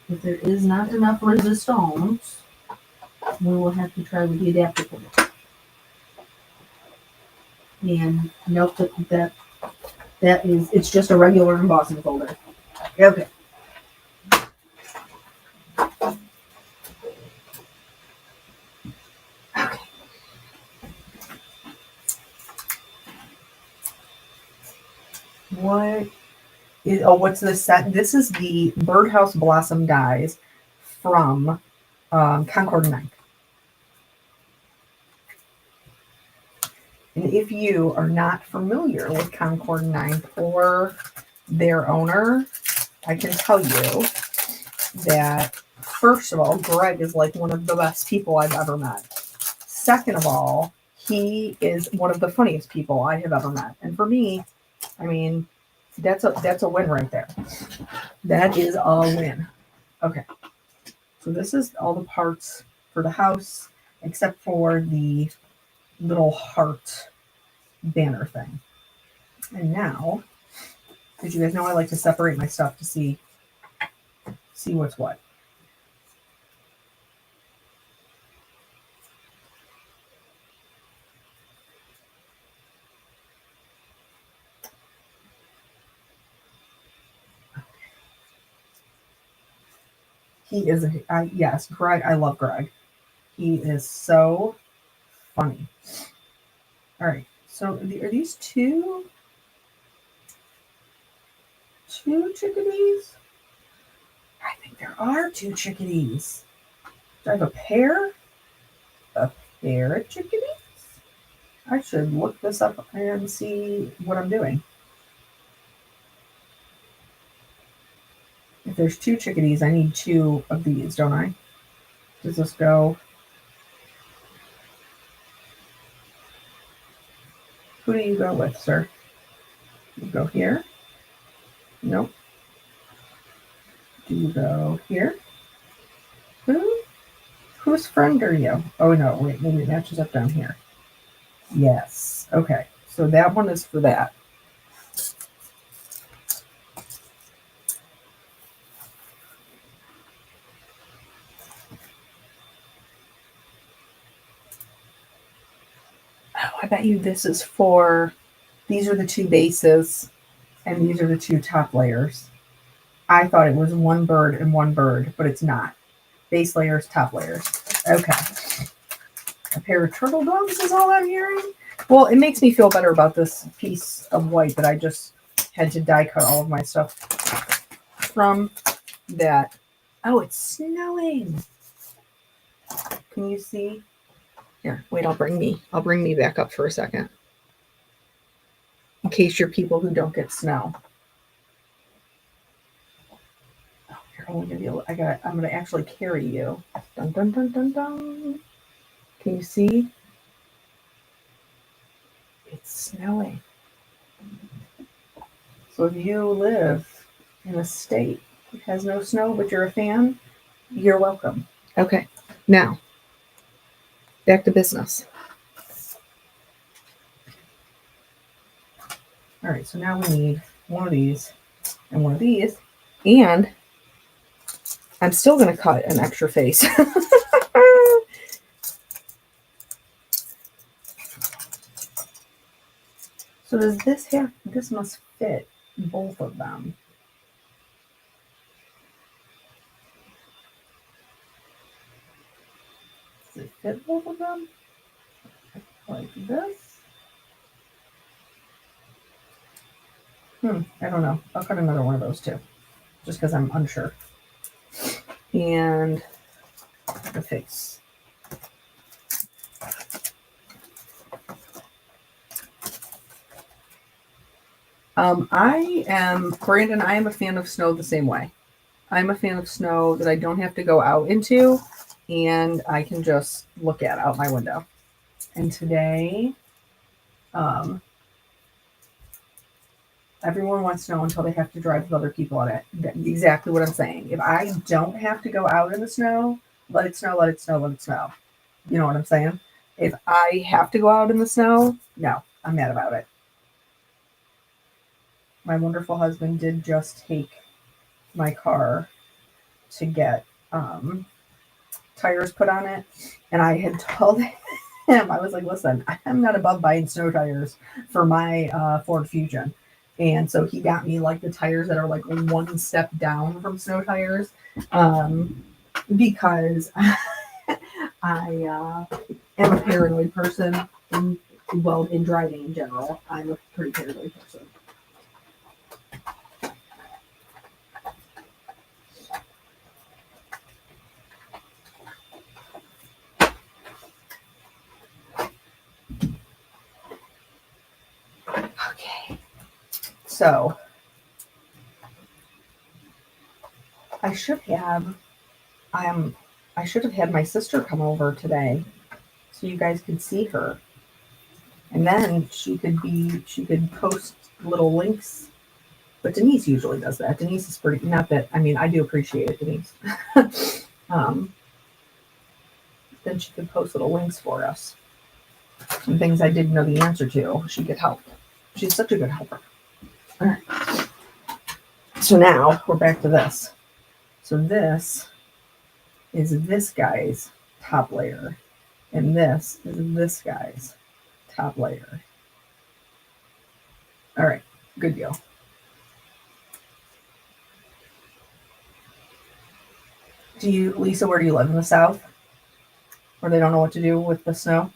If there is not enough resistance, we will have to try with the adapter folder. And note that it's just a regular embossing folder. Okay. What's this set? This is the Birdhouse Blossom dies from Concord 9. And if you are not familiar with Concord 9 or their owner, I can tell you that, first of all, Greg is like one of the best people I've ever met. Second of all, he is one of the funniest people I have ever met. And for me, I mean, that's a win right there. That is a win. Okay. So this is all the parts for the house, except for the little heart banner thing. And now, because you guys know I like to separate my stuff to see what's what. He is, yes, Greg, I love Greg. He is so funny. All right, so are these two chickadees? I think there are two chickadees. Do I have a pair? A pair of chickadees? I should look this up and see what I'm doing. If there's two chickadees, I need two of these, don't I? Does this go? Who do you go with, sir? You go here? Nope. Do you go here? Whose friend are you? Oh no, wait, maybe it matches up down here. Yes. Okay. So that one is for that. Oh, I bet you this is for, these are the two bases and these are the two top layers. I thought it was one bird and one bird, but it's not. Base layers, top layers. Okay. A pair of turtle doves is all I'm hearing. Well, it makes me feel better about this piece of white that I just had to die cut all of my stuff from. That. Oh, it's snowing. Can you see? Here, wait, I'll bring me back up for a second. In case you're people who don't get snow. Oh, here, I'm gonna actually carry you. Dun dun dun dun dun. Can you see? It's snowing. So if you live in a state that has no snow, but you're a fan, you're welcome. Okay, now back to business. All right, so now we need one of these and one of these, and I'm still going to cut an extra face. So does this must fit both of them. Does it fit both of them? Like this? I don't know. I'll cut another one of those too, just because I'm unsure. And the face. Brandon, I am a fan of snow the same way. I'm a fan of snow that I don't have to go out into and I can just look at out my window. And today, everyone wants snow until they have to drive with other people on it. That's exactly what I'm saying. If I don't have to go out in the snow, let it snow, let it snow, let it snow. You know what I'm saying? If I have to go out in the snow, no, I'm mad about it. My wonderful husband did just take my car to get tires put on it. And I had told him, I was like, listen, I'm not above buying snow tires for my Ford Fusion. And so he got me like the tires that are like one step down from snow tires, because I am a paranoid person. In driving in general, I'm a pretty paranoid person. Okay. So I should have had my sister come over today so you guys could see her. And then she could post little links. But Denise usually does that. Denise is pretty, not that, I mean, I do appreciate it, Denise. Then she could post little links for us. Some things I didn't know the answer to. She could help. She's such a good helper. All right. So now we're back to this. So this is this guy's top layer. And this is this guy's top layer. All right. Good deal. Lisa, where do you live? In the South? Where they don't know what to do with the snow?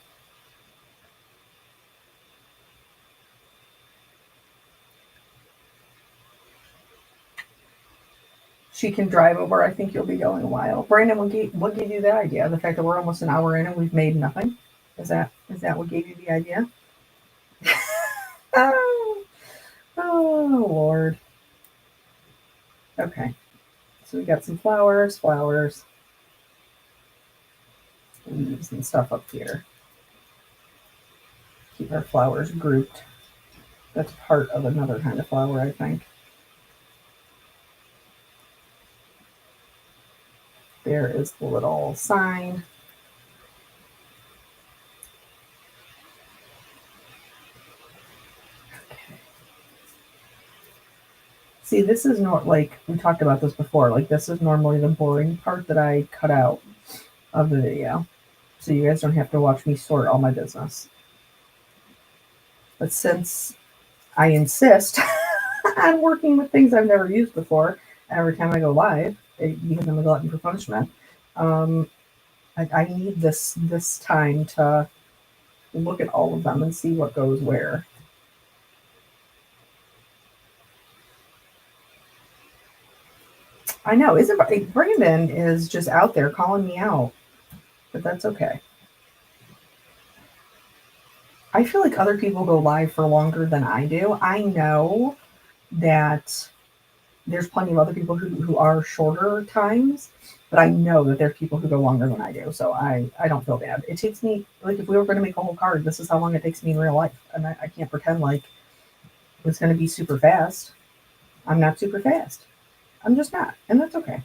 She can drive over. I think you'll be going a while. Brandon, what gave you that idea? The fact that we're almost an hour in and we've made nothing? Is that what gave you the idea? Oh, Lord. Okay. So we got some flowers, leaves and stuff up here. Keep our flowers grouped. That's part of another kind of flower, I think. There is the little sign. Okay. See, this is not like we talked about this before. Like, this is normally the boring part that I cut out of the video, so you guys don't have to watch me sort all my business. But since I insist on working with things I've never used before every time I go live, because I'm a glutton for punishment, I need this time to look at all of them and see what goes where. I know, Brandon is just out there calling me out, but that's okay. I feel like other people go live for longer than I do. I know that there's plenty of other people who are shorter times, but I know that there's people who go longer than I do. So I don't feel bad. It takes me, like, if we were going to make a whole card, this is how long it takes me in real life. And I can't pretend like it's going to be super fast. I'm not super fast. I'm just not, and that's okay.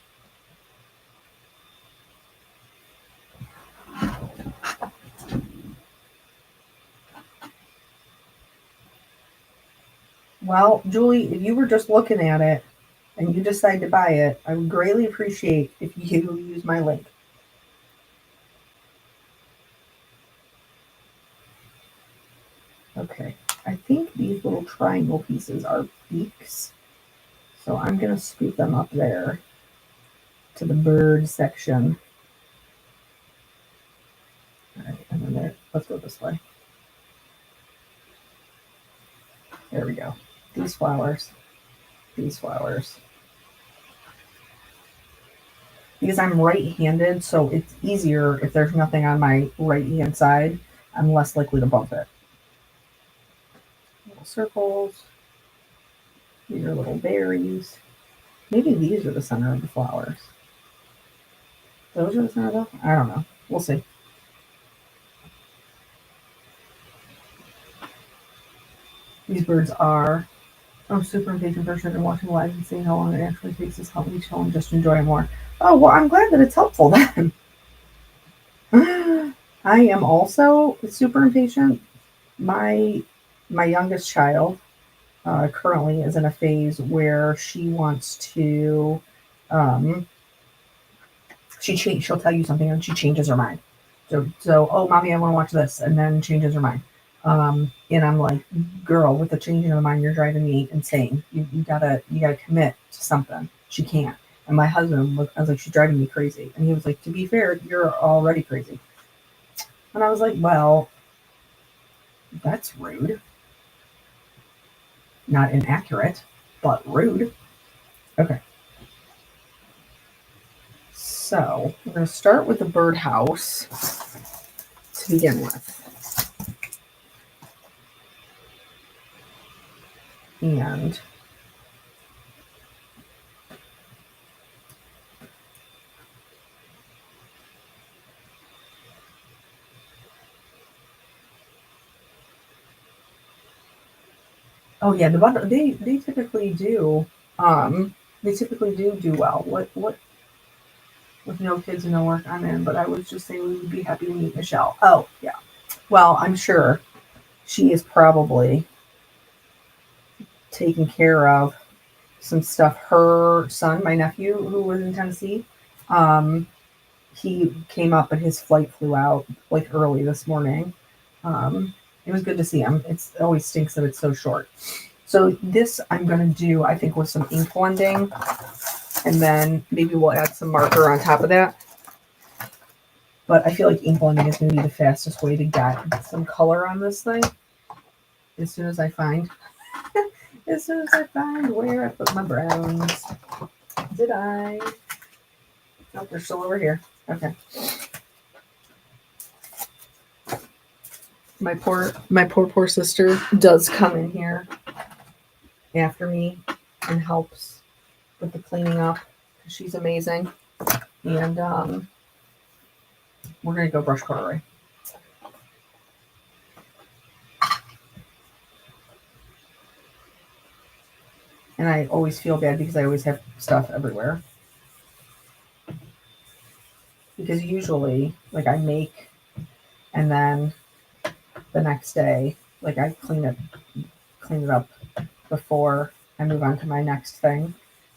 Well, Julie, if you were just looking at it and you decide to buy it, I would greatly appreciate if you use my link. Okay, I think these little triangle pieces are beaks, so I'm going to scoop them up there to the bird section. All right, and then there, let's go this way. There we go. These flowers, these flowers. Because I'm right-handed, so it's easier if there's nothing on my right-hand side. I'm less likely to bump it. Little circles. These are little berries. Maybe these are the center of the flowers. Those are the center of the, I don't know. We'll see. These birds are, I'm super impatient person. I've been watching live and seeing how long it actually takes us help each one just enjoy it more. Oh, well, I'm glad that it's helpful then. I am also super impatient. My youngest child currently is in a phase where she wants to um, she'll tell you something and she changes her mind. So oh mommy, I want to watch this, and then changes her mind. And I'm like, girl, with the changing of the mind, you're driving me insane. You gotta commit to something. She can't. And my husband was, I was like, she's driving me crazy. And he was like, to be fair, you're already crazy. And I was like, well, that's rude. Not inaccurate, but rude. Okay. So we're going to start with the birdhouse to begin with. And oh yeah, the bundle they typically do do well. What with no kids and no work I'm in, but I was just saying we would be happy to meet Michelle. Oh yeah. Well, I'm sure she is probably taking care of some stuff. Her son, my nephew, who was in Tennessee, um, he came up, but his flight flew out like early this morning. It was good to see him. It always stinks that it's so short. So this I'm going to do, I think, with some ink blending, and then maybe we'll add some marker on top of that. But I feel like ink blending is going to be the fastest way to get some color on this thing. As soon as I find where I put my browns. Did I? Nope, they're still over here. Okay. My poor sister does come in here after me and helps with the cleaning up. She's amazing. And we're gonna go brush corduroy. And I always feel bad because I always have stuff everywhere. Because usually, like, I make, and then the next day, like, I clean it up before I move on to my next thing.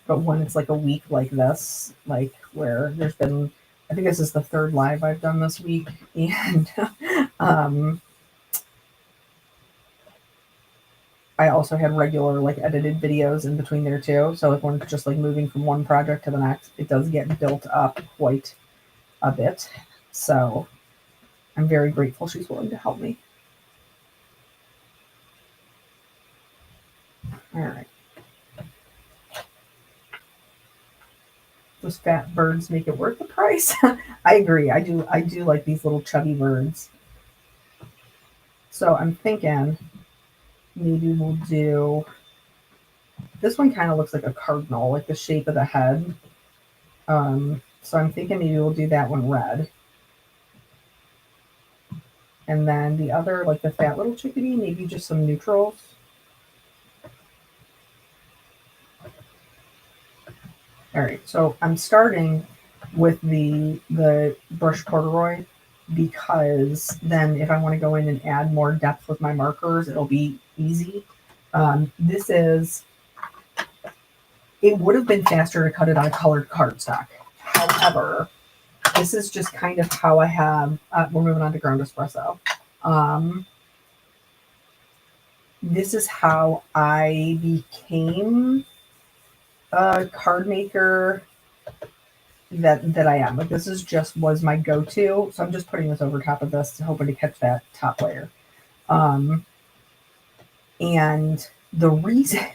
But when it's like a week like this, like where there's been, I think this is the third live I've done this week, and I also had regular like edited videos in between there too. So if one's just like moving from one project to the next, it does get built up quite a bit. So I'm very grateful she's willing to help me. All right. Those fat birds make it worth the price. I agree. I do like these little chubby birds. So I'm thinking maybe we'll do, this one kind of looks like a cardinal, like the shape of the head. So I'm thinking maybe we'll do that one red. And then the other, like the fat little chickadee, maybe just some neutrals. All right, so I'm starting with the brush corduroy because then if I want to go in and add more depth with my markers, it'll be easy. This is, it would have been faster to cut it on colored cardstock. However, this is just kind of how I have, we're moving on to ground espresso. This is how I became a card maker that I am. Like this is just was my go-to. So I'm just putting this over top of this, hoping to catch that top layer. And the reason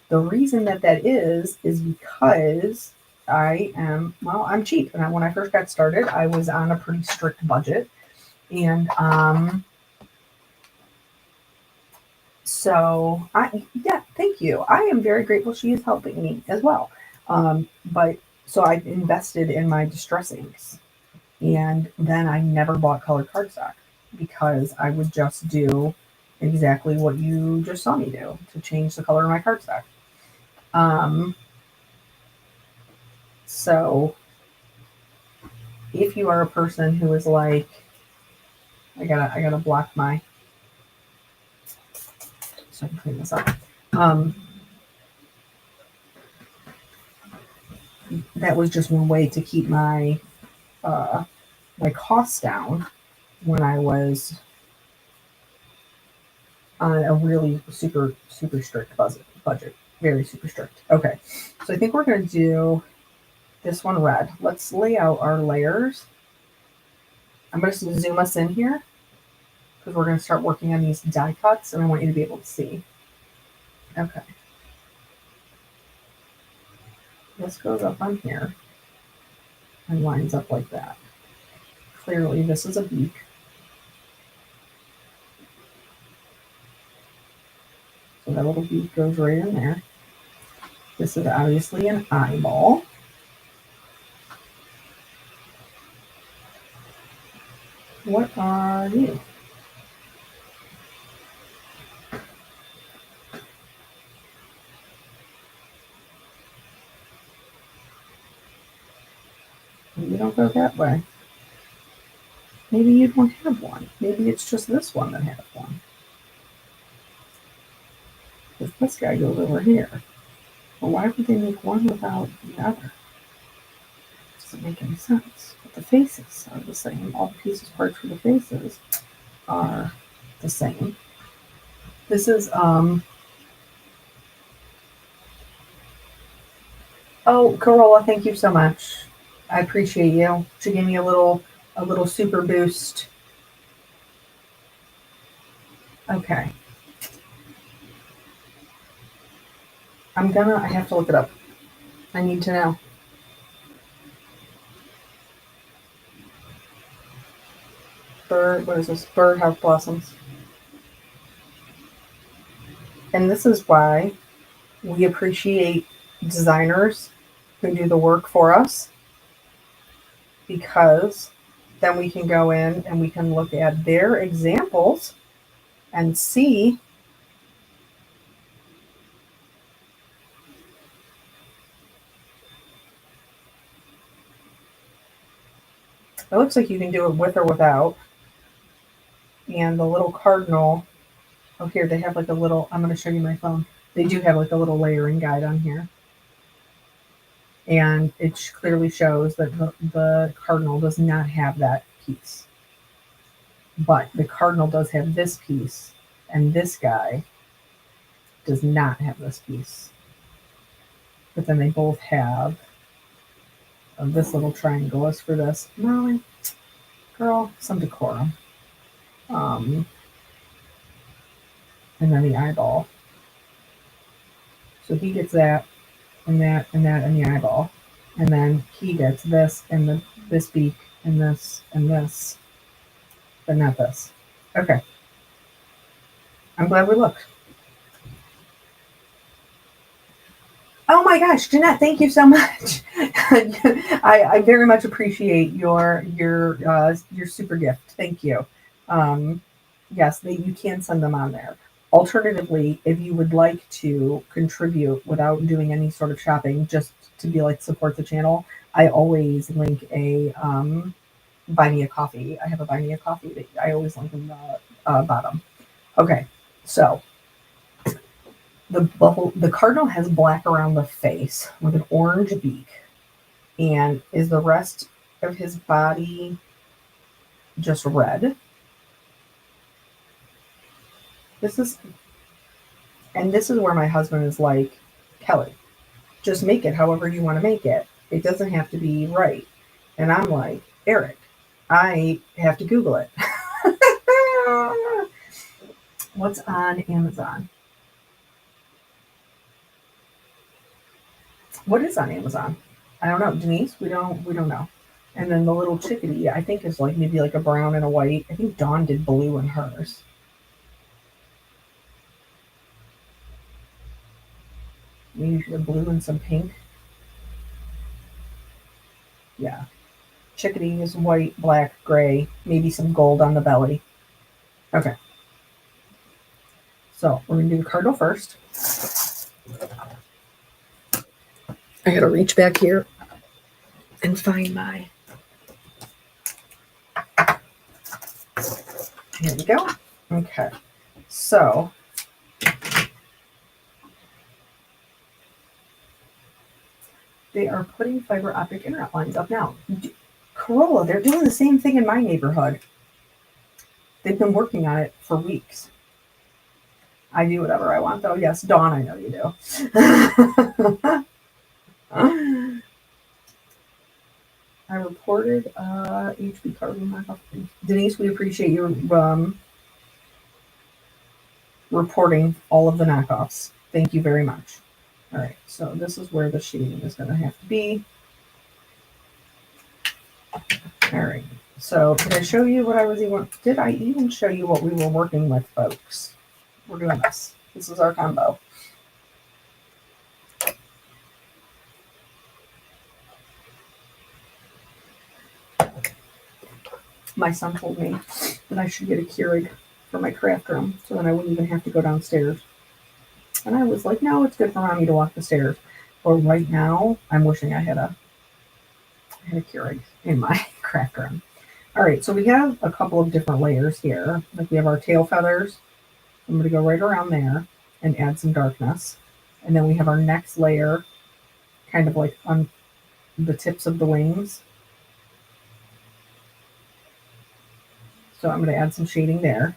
that is because I'm cheap. And when I first got started, I was on a pretty strict budget. And so thank you. I am very grateful she is helping me as well. But so I invested in my distress inks, and then I never bought colored cardstock because I would just do exactly what you just saw me do to change the color of my cardstock. So if you are a person who is like, I gotta block my, so I can clean this up. That was just one way to keep my my costs down when I was on a really super strict budget, very super strict. Okay, so I think we're gonna do this one red. Let's lay out our layers. I'm going to zoom us in here because we're going to start working on these die cuts, and I want you to be able to see. Okay. This goes up on here and lines up like that. Clearly, this is a beak. So that little beak goes right in there. This is obviously an eyeball. What are you? Maybe don't go that way. Maybe you don't have one. Maybe it's just this one that has one. Because this guy goes over here. Well, why would they make one without the other? Doesn't make any sense. But the faces are the same. All the pieces, parts for the faces are the same. This is oh, Corolla, thank you so much. I appreciate you. She gave me a little super boost. Okay. I have to look it up. I need to know. What is this? Birdhouse Blossoms. And this is why we appreciate designers who do the work for us, because then we can go in and we can look at their examples and see it looks like you can do it with or without. And the little cardinal, oh here, they have like a little, I'm going to show you my phone. They do have like a little layering guide on here. And it clearly shows that the cardinal does not have that piece. But the cardinal does have this piece, and this guy does not have this piece. But then they both have this little triangle is for this. Molly, girl, some decorum. And then the eyeball. So he gets that, and that, and that, and the eyeball. And then he gets this, and this beak, and this, but not this. Okay. I'm glad we looked. Oh my gosh, Jeanette, thank you so much. I very much appreciate your super gift. Thank you. Yes, you can send them on there. Alternatively, if you would like to contribute without doing any sort of shopping, just to be like support the channel, I always link a buy me a coffee. I have a buy me a coffee that I always link in the bottom. Okay, so the cardinal has black around the face with an orange beak, and is the rest of his body just red? This is where my husband is like, Kelly, just make it however you want to make it. It doesn't have to be right. And I'm like, Eric, I have to Google it. What's on Amazon? What is on Amazon? I don't know. Denise, we don't know. And then the little chickadee, I think, is like maybe like a brown and a white. I think Dawn did blue in hers. Maybe the blue and some pink. Yeah. Chickadee is white, black, gray, maybe some gold on the belly. Okay. So we're going to do the cardinal first. I got to reach back here and find my... Here we go. Okay. So they are putting fiber optic internet lines up now. Corolla, they're doing the same thing in my neighborhood. They've been working on it for weeks. I do whatever I want, though. Yes, Dawn, I know you do. I reported HB carbon knockoff. Denise, we appreciate you reporting all of the knockoffs. Thank you very much. All right, so this is where the shading is going to have to be. All right, so did I show you what I was even? Did I even show you what we were working with, folks? We're doing this. This is our combo. My son told me that I should get a Keurig for my craft room so then I wouldn't even have to go downstairs. And I was like, no, it's good for mommy to walk the stairs. But right now, I'm wishing I had a Keurig in my craft room. All right, so we have a couple of different layers here. Like we have our tail feathers. I'm going to go right around there and add some darkness. And then we have our next layer kind of like on the tips of the wings. So I'm going to add some shading there.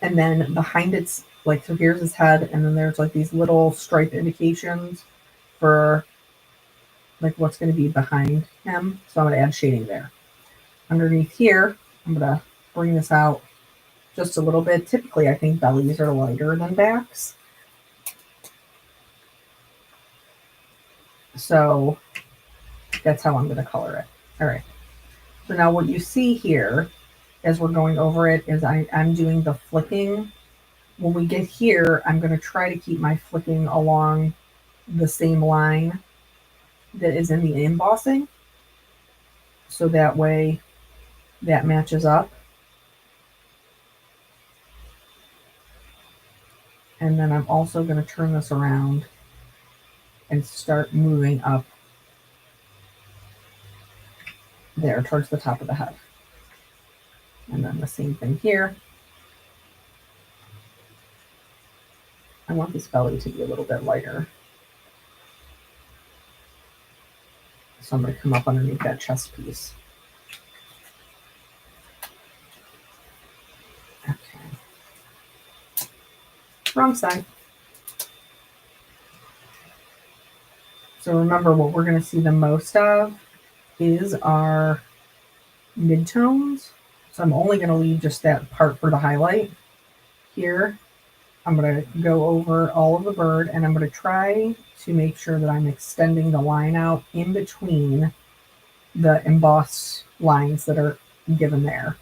And then behind it's like, so here's his head, and then there's like these little stripe indications for like what's going to be behind him. So I'm going to add shading there. Underneath here, I'm going to bring this out just a little bit. Typically, I think bellies are lighter than backs. So that's how I'm going to color it. All right. So now what you see here as we're going over it is I'm doing the flicking. When we get here, I'm going to try to keep my flicking along the same line that is in the embossing. So that way that matches up. And then I'm also going to turn this around and start moving up there towards the top of the head. And then the same thing here. I want this belly to be a little bit lighter. So I'm going to come up underneath that chest piece. Okay. Wrong side. So remember, what we're going to see the most of is our midtones. So I'm only going to leave just that part for the highlight. Here, I'm going to go over all of the bird, and I'm going to try to make sure that I'm extending the line out in between the embossed lines that are given there.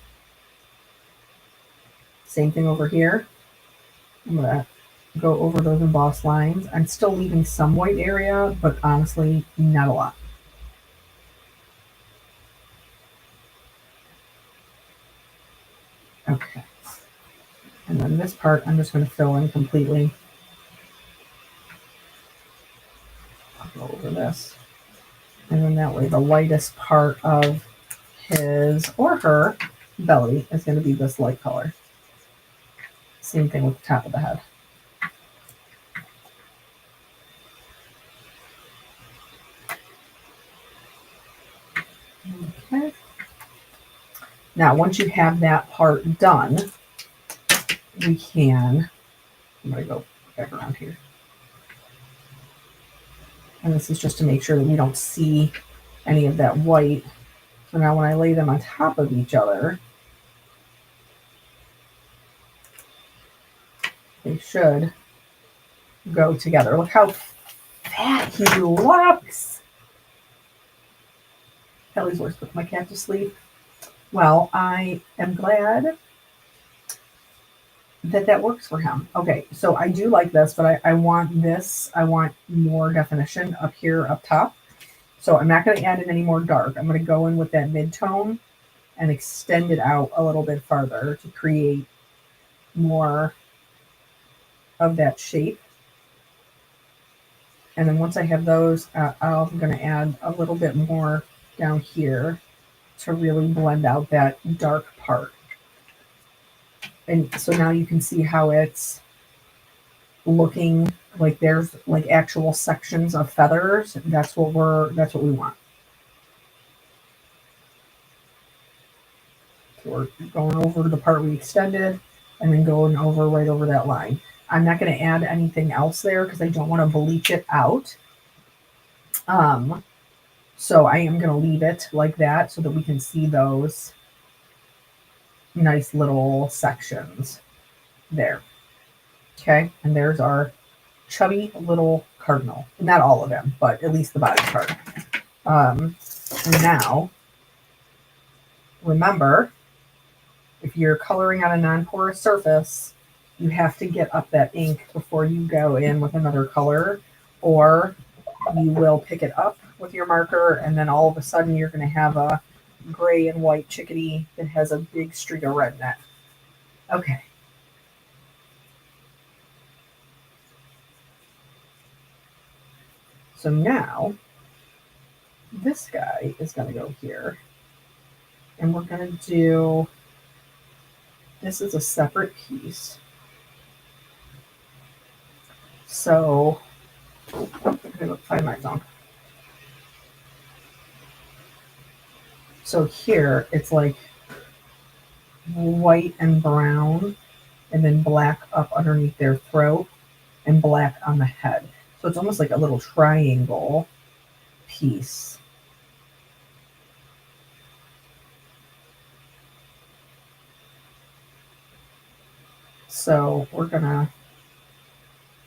Same thing over here. I'm going to go over those embossed lines. I'm still leaving some white area, but honestly, not a lot. Okay. And then this part, I'm just going to fill in completely. I'll go over this. And then that way the lightest part of his or her belly is going to be this light color. Same thing with the top of the head. Okay. Now, once you have that part done, we can, I'm going to go back around here. And this is just to make sure that we don't see any of that white. So now when I lay them on top of each other, they should go together. Look how fat he looks. Kelly's worst put my cat to sleep. Well, I am glad that works for him. Okay, so I do like this, but I want this. I want more definition up here, up top. So I'm not going to add in any more dark. I'm going to go in with that mid-tone and extend it out a little bit farther to create more of that shape. And then once I have those, I'm going to add a little bit more down here to really blend out that dark part. And so now you can see how it's looking like there's like actual sections of feathers. That's what we want. So we're going over the part we extended and then going over right over that line. I'm not going to add anything else there because I don't want to bleach it out. So I am going to leave it like that so that we can see those nice little sections there. Okay, and there's our chubby little cardinal. Not all of them, but at least the body part. And now, remember, if you're coloring on a non-porous surface, you have to get up that ink before you go in with another color, or you will pick it up with your marker, and then all of a sudden you're going to have a gray and white chickadee that has a big streak of red in it. Okay. So now, this guy is going to go here, and we're going to do, this is a separate piece. So, I'm going to find my phone. So here, it's like white and brown, and then black up underneath their throat, and black on the head. So it's almost like a little triangle piece. So we're gonna,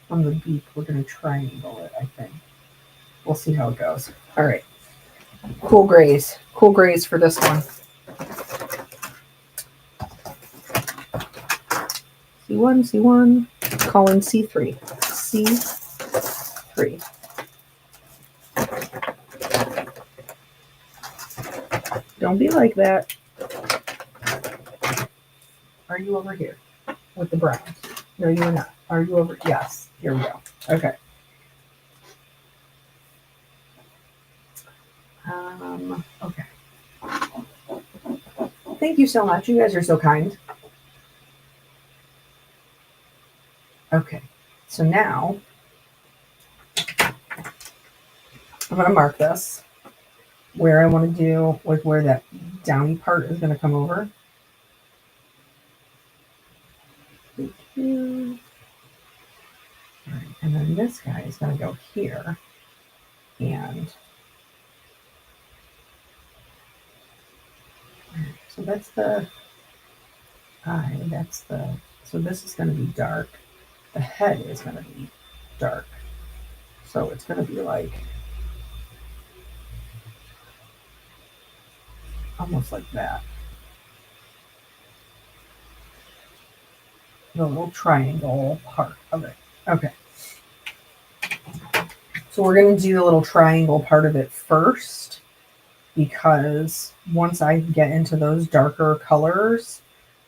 from the beak, we're gonna triangle it, I think. We'll see how it goes. All right. Cool grays for this one. C1, calling C3. C3. Don't be like that. Are you over here with the browns? No, you are not. Are you over? Yes. Here we go. Okay. Okay. Thank you so much. You guys are so kind. Okay. So now I'm going to mark this where I want to do, like where that downy part is going to come over. Thank you. All right. And then this guy is going to go here. And so that's the eye. That's the, so this is going to be dark. The head is going to be dark. So it's going to be like almost like that. The little triangle part of it. Okay. So we're going to do the little triangle part of it first, because once I get into those darker colors,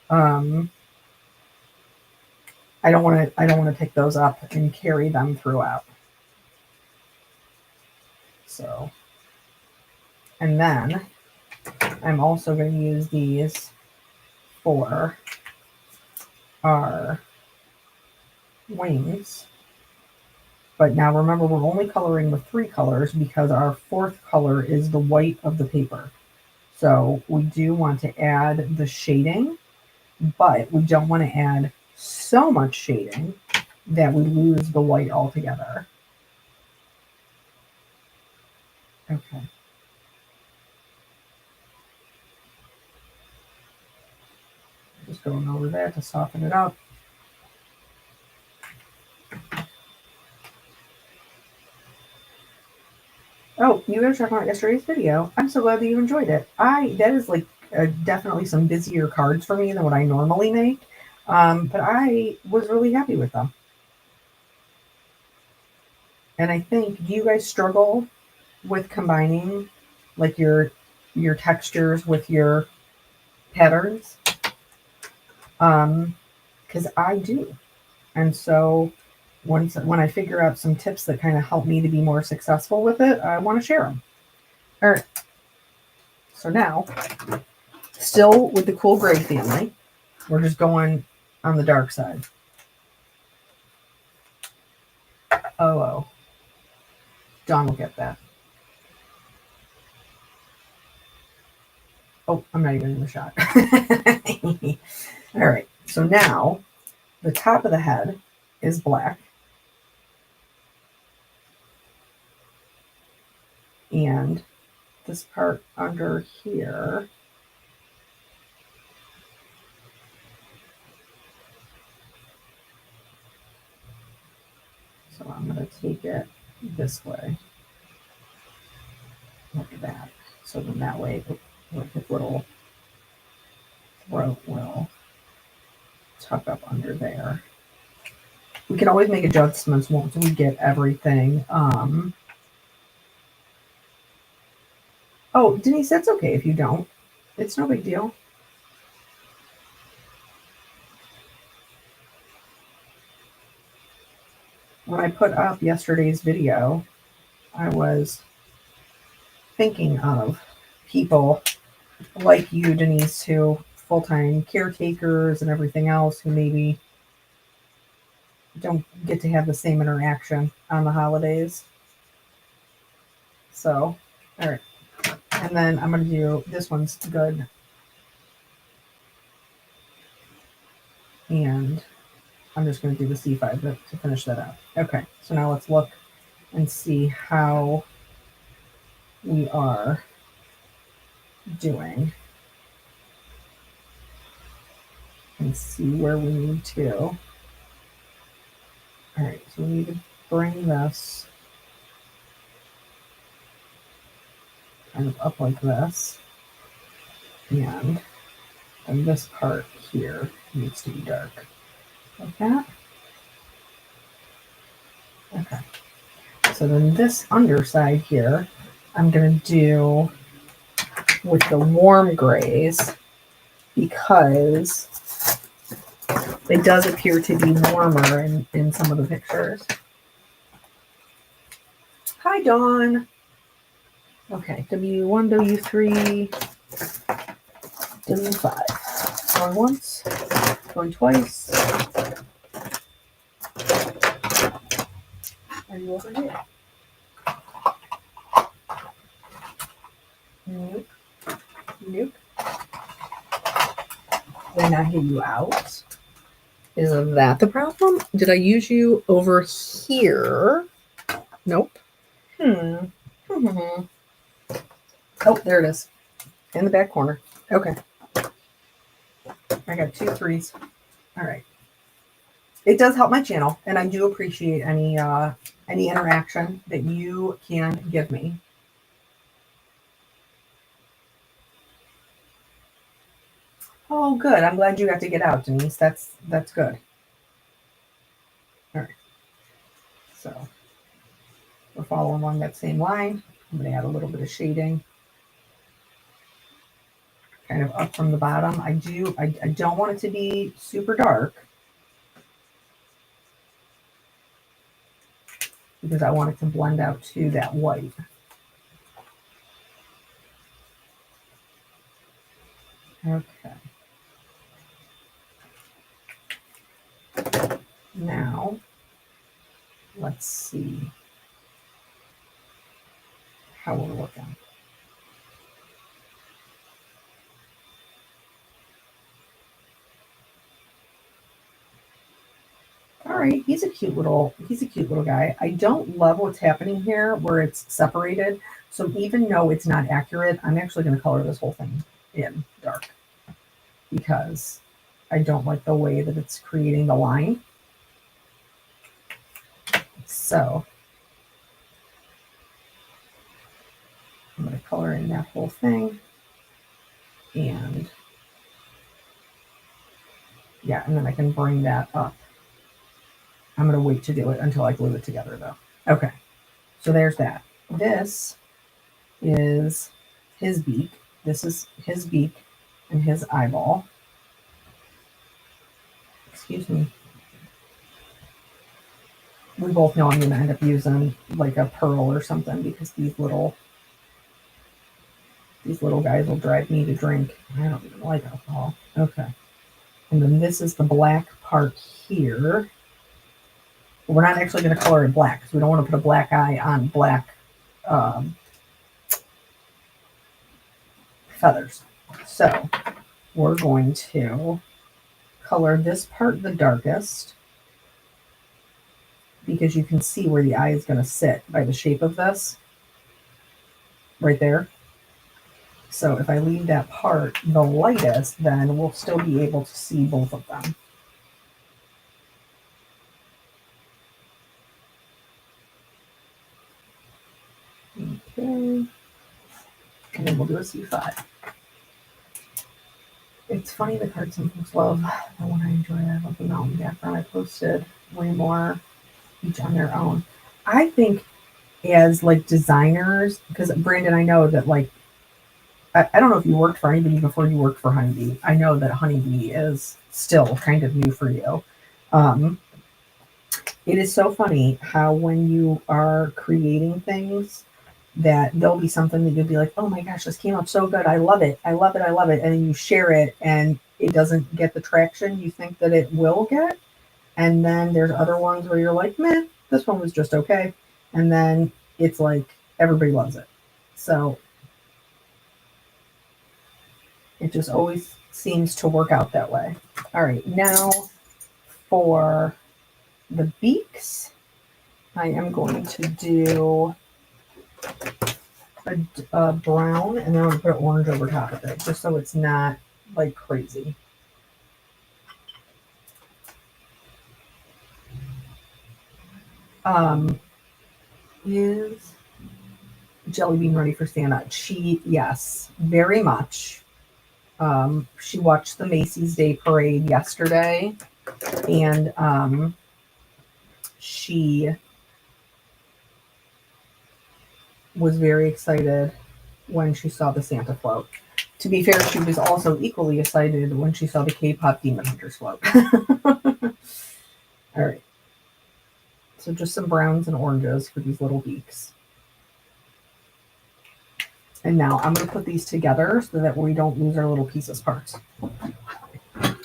I don't want to pick those up and carry them throughout. So, and then I'm also going to use these for our wings. But now remember, we're only coloring with 3 colors because our 4th color is the white of the paper. So we do want to add the shading, but we don't want to add so much shading that we lose the white altogether. Okay. Just going over that to soften it up. Oh, you guys checked out yesterday's video. I'm so glad that you enjoyed it. That is like definitely some busier cards for me than what I normally make. But I was really happy with them. And I think, do you guys struggle with combining like your textures with your patterns? Because I do. And so when I figure out some tips that kind of help me to be more successful with it, I want to share them. All right. So now, still with the cool gray family, we're just going on the dark side. Oh. Dawn will get that. Oh, I'm not even in the shot. All right. So now the top of the head is black. And this part under here so I'm going to take it this way. Look at that. So then that way the little throat will tuck up under there. We can always make adjustments once we get everything. Oh, Denise, that's okay if you don't. It's no big deal. When I put up yesterday's video, I was thinking of people like you, Denise, who full-time caretakers and everything else who maybe don't get to have the same interaction on the holidays. So, all right. And then I'm going to do, this one's good. And I'm just going to do the C5 to finish that up. Okay, so now let's look and see how we are doing. And see where we need to. All right, so we need to bring this kind of up like this. And this part here needs to be dark. Like that. Okay. So then this underside here, I'm going to do with the warm grays because it does appear to be warmer in some of the pictures. Hi, Dawn. Okay, W1, W3, W5. Going once, going twice. Are you over here? Nope. Nope. Did I not get you out? Is that the problem? Did I use you over here? Nope. Oh, there it is. In the back corner. Okay. I got 2 3s. All right. It does help my channel, and I do appreciate any interaction that you can give me. Oh, good. I'm glad you got to get out, Denise. That's good. All right. So we're following along that same line. I'm going to add a little bit of shading, kind of up from the bottom. I don't want it to be super dark because I want it to blend out to that white. Okay. Now, let's see how we're looking. All right, he's a cute little guy. I don't love what's happening here where it's separated. So even though it's not accurate, I'm actually going to color this whole thing in dark because I don't like the way that it's creating the line. So I'm going to color in that whole thing. And yeah, and then I can bring that up. I'm going to wait to do it until I glue it together though. Okay, so there's that. This is his beak. This is his beak and his eyeball. Excuse me. We both know I'm going to end up using like a pearl or something because these little guys will drive me to drink. I don't even like alcohol. Okay. And then this is the black part here. We're not actually going to color it black because we don't want to put a black eye on black feathers. So we're going to color this part the darkest because you can see where the eye is going to sit by the shape of this right there. So if I leave that part the lightest, then we'll still be able to see both of them. Okay. And then we'll do a C5. It's funny the card some folks love the one I enjoy. I love the mountain background. I posted way more each on their own. I think as like designers, because Brandon, I know that like I don't know if you worked for anybody before you worked for Honeybee. I know that Honeybee is still kind of new for you. It is so funny how when you are creating things that there'll be something that you'll be like, oh my gosh, this came out so good. I love it. I love it. I love it. And then you share it and it doesn't get the traction you think that it will get. And then there's other ones where you're like, meh, this one was just okay. And then it's like everybody loves it. So it just always seems to work out that way. All right, now for the beaks, I am going to do a brown and then I'm going to put orange over top of it just so it's not like crazy. Is Jelly Bean ready for Santa? Yes, very much. She watched the Macy's Day Parade yesterday, and she was very excited when she saw the Santa float. To be fair, she was also equally excited when she saw the K-pop Demon Hunters float. All right. So just some browns and oranges for these little beaks. And now I'm going to put these together so that we don't lose our little pieces parts. All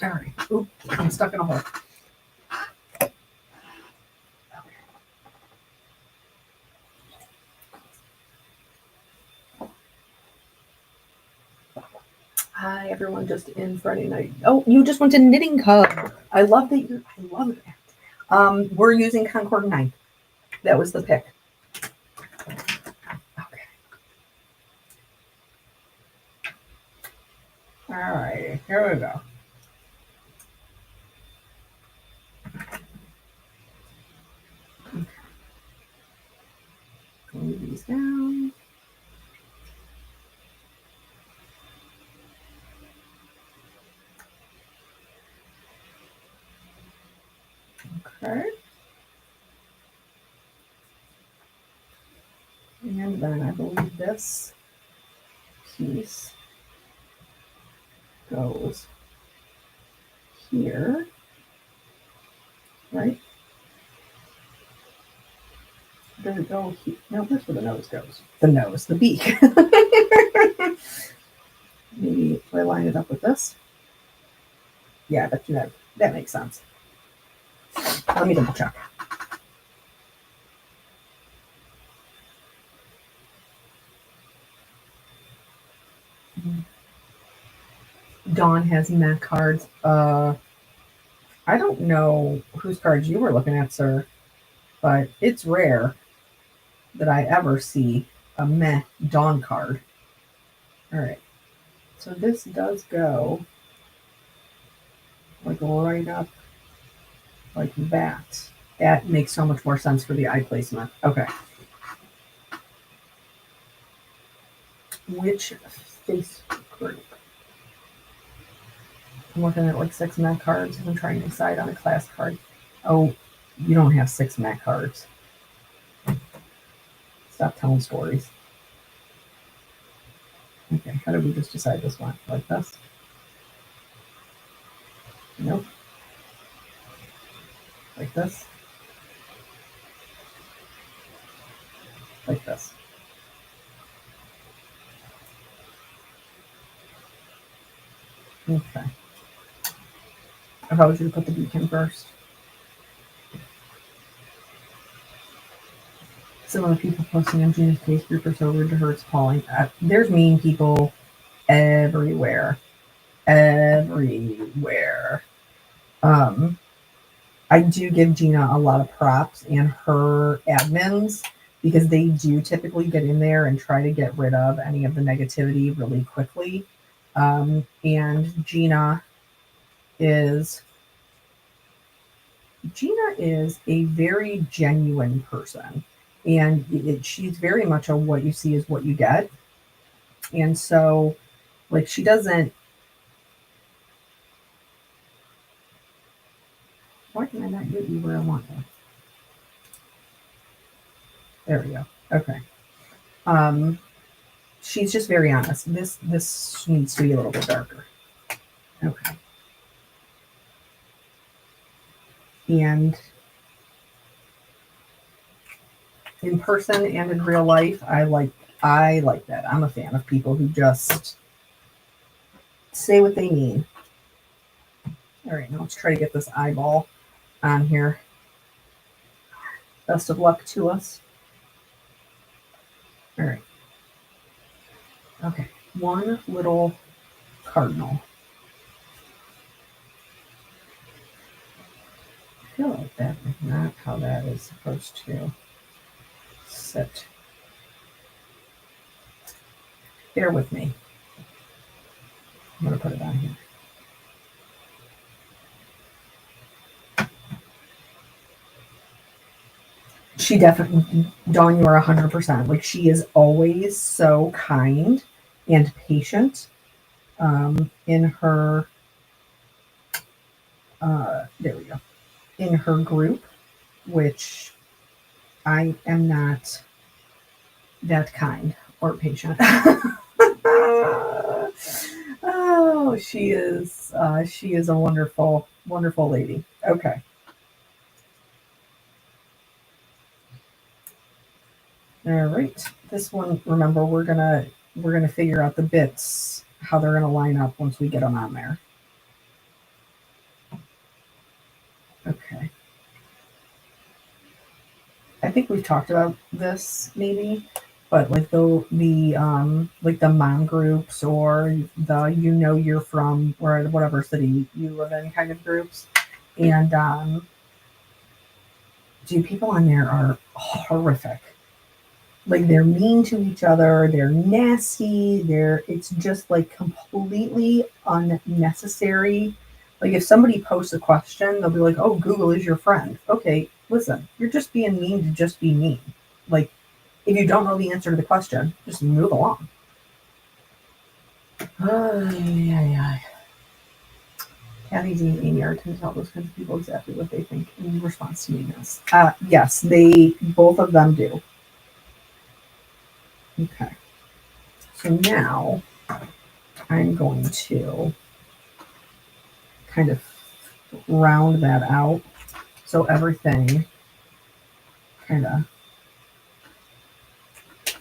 right. Oop, I'm stuck in a hole. Hi, everyone, just in Friday night. Oh, you just went to Knitting Cub. I love that. I love that. We're using Concord 9. That was the pick. Okay. All right, here we go. Okay. Move these down. Okay. And then I believe this piece goes here, right? Does it go here? No, that's where the nose goes. The nose, the beak. Maybe I line it up with this. Yeah, that makes sense. Let me double check. Dawn has MAC cards. I don't know whose cards you were looking at, sir, but it's rare that I ever see a meh Dawn card. All right. So this does go like right up like that. That makes so much more sense for the eye placement. Okay. Which Facebook group? I'm looking at like 6 MAC cards and I'm trying to decide on a class card. Oh, you don't have 6 MAC cards. Stop telling stories. Okay, how did we just decide this one? Like this? Nope. Like this? Like this. Okay. I probably should have put the beacon first. Some of the people posting on Gina's case group are so rude to her, it's appalling. There's mean people everywhere. Everywhere. I do give Gina a lot of props and her admins because they do typically get in there and try to get rid of any of the negativity really quickly. And Gina is a very genuine person, and she's very much a what you see is what you get. And so, like, she doesn't. Why can I not get you where I want you? There we go. Okay. She's just very honest. This needs to be a little bit darker. Okay. And in person and in real life, I like that. I'm a fan of people who just say what they mean. All right, now let's try to get this eyeball on here. Best of luck to us. All right. Okay, one little cardinal. I feel like that is not how that is supposed to sit. Bear with me. I'm going to put it on here. She definitely, Dawn, you are 100%. Like, she is always so kind and patient in her, there we go, in her group, which I am not that kind or patient. Oh, she is a wonderful, wonderful lady. Okay. All right. This one, remember, we're gonna figure out the bits, how they're gonna line up once we get them on there. Okay. I think we've talked about this maybe, but like the like the mom groups or the you're from or whatever city you live in kind of groups, and dude, people on there are horrific. Like, they're mean to each other, they're nasty, it's just like completely unnecessary. Like, if somebody posts a question, they'll be like, oh, Google is your friend. Okay, listen, you're just being mean to just be mean. Like, if you don't know the answer to the question, just move along. Kathy's and Amy are to tell those kinds of people exactly what they think in response to meanness. Yes, both of them do. Okay. So now I'm going to kind of round that out so everything kind of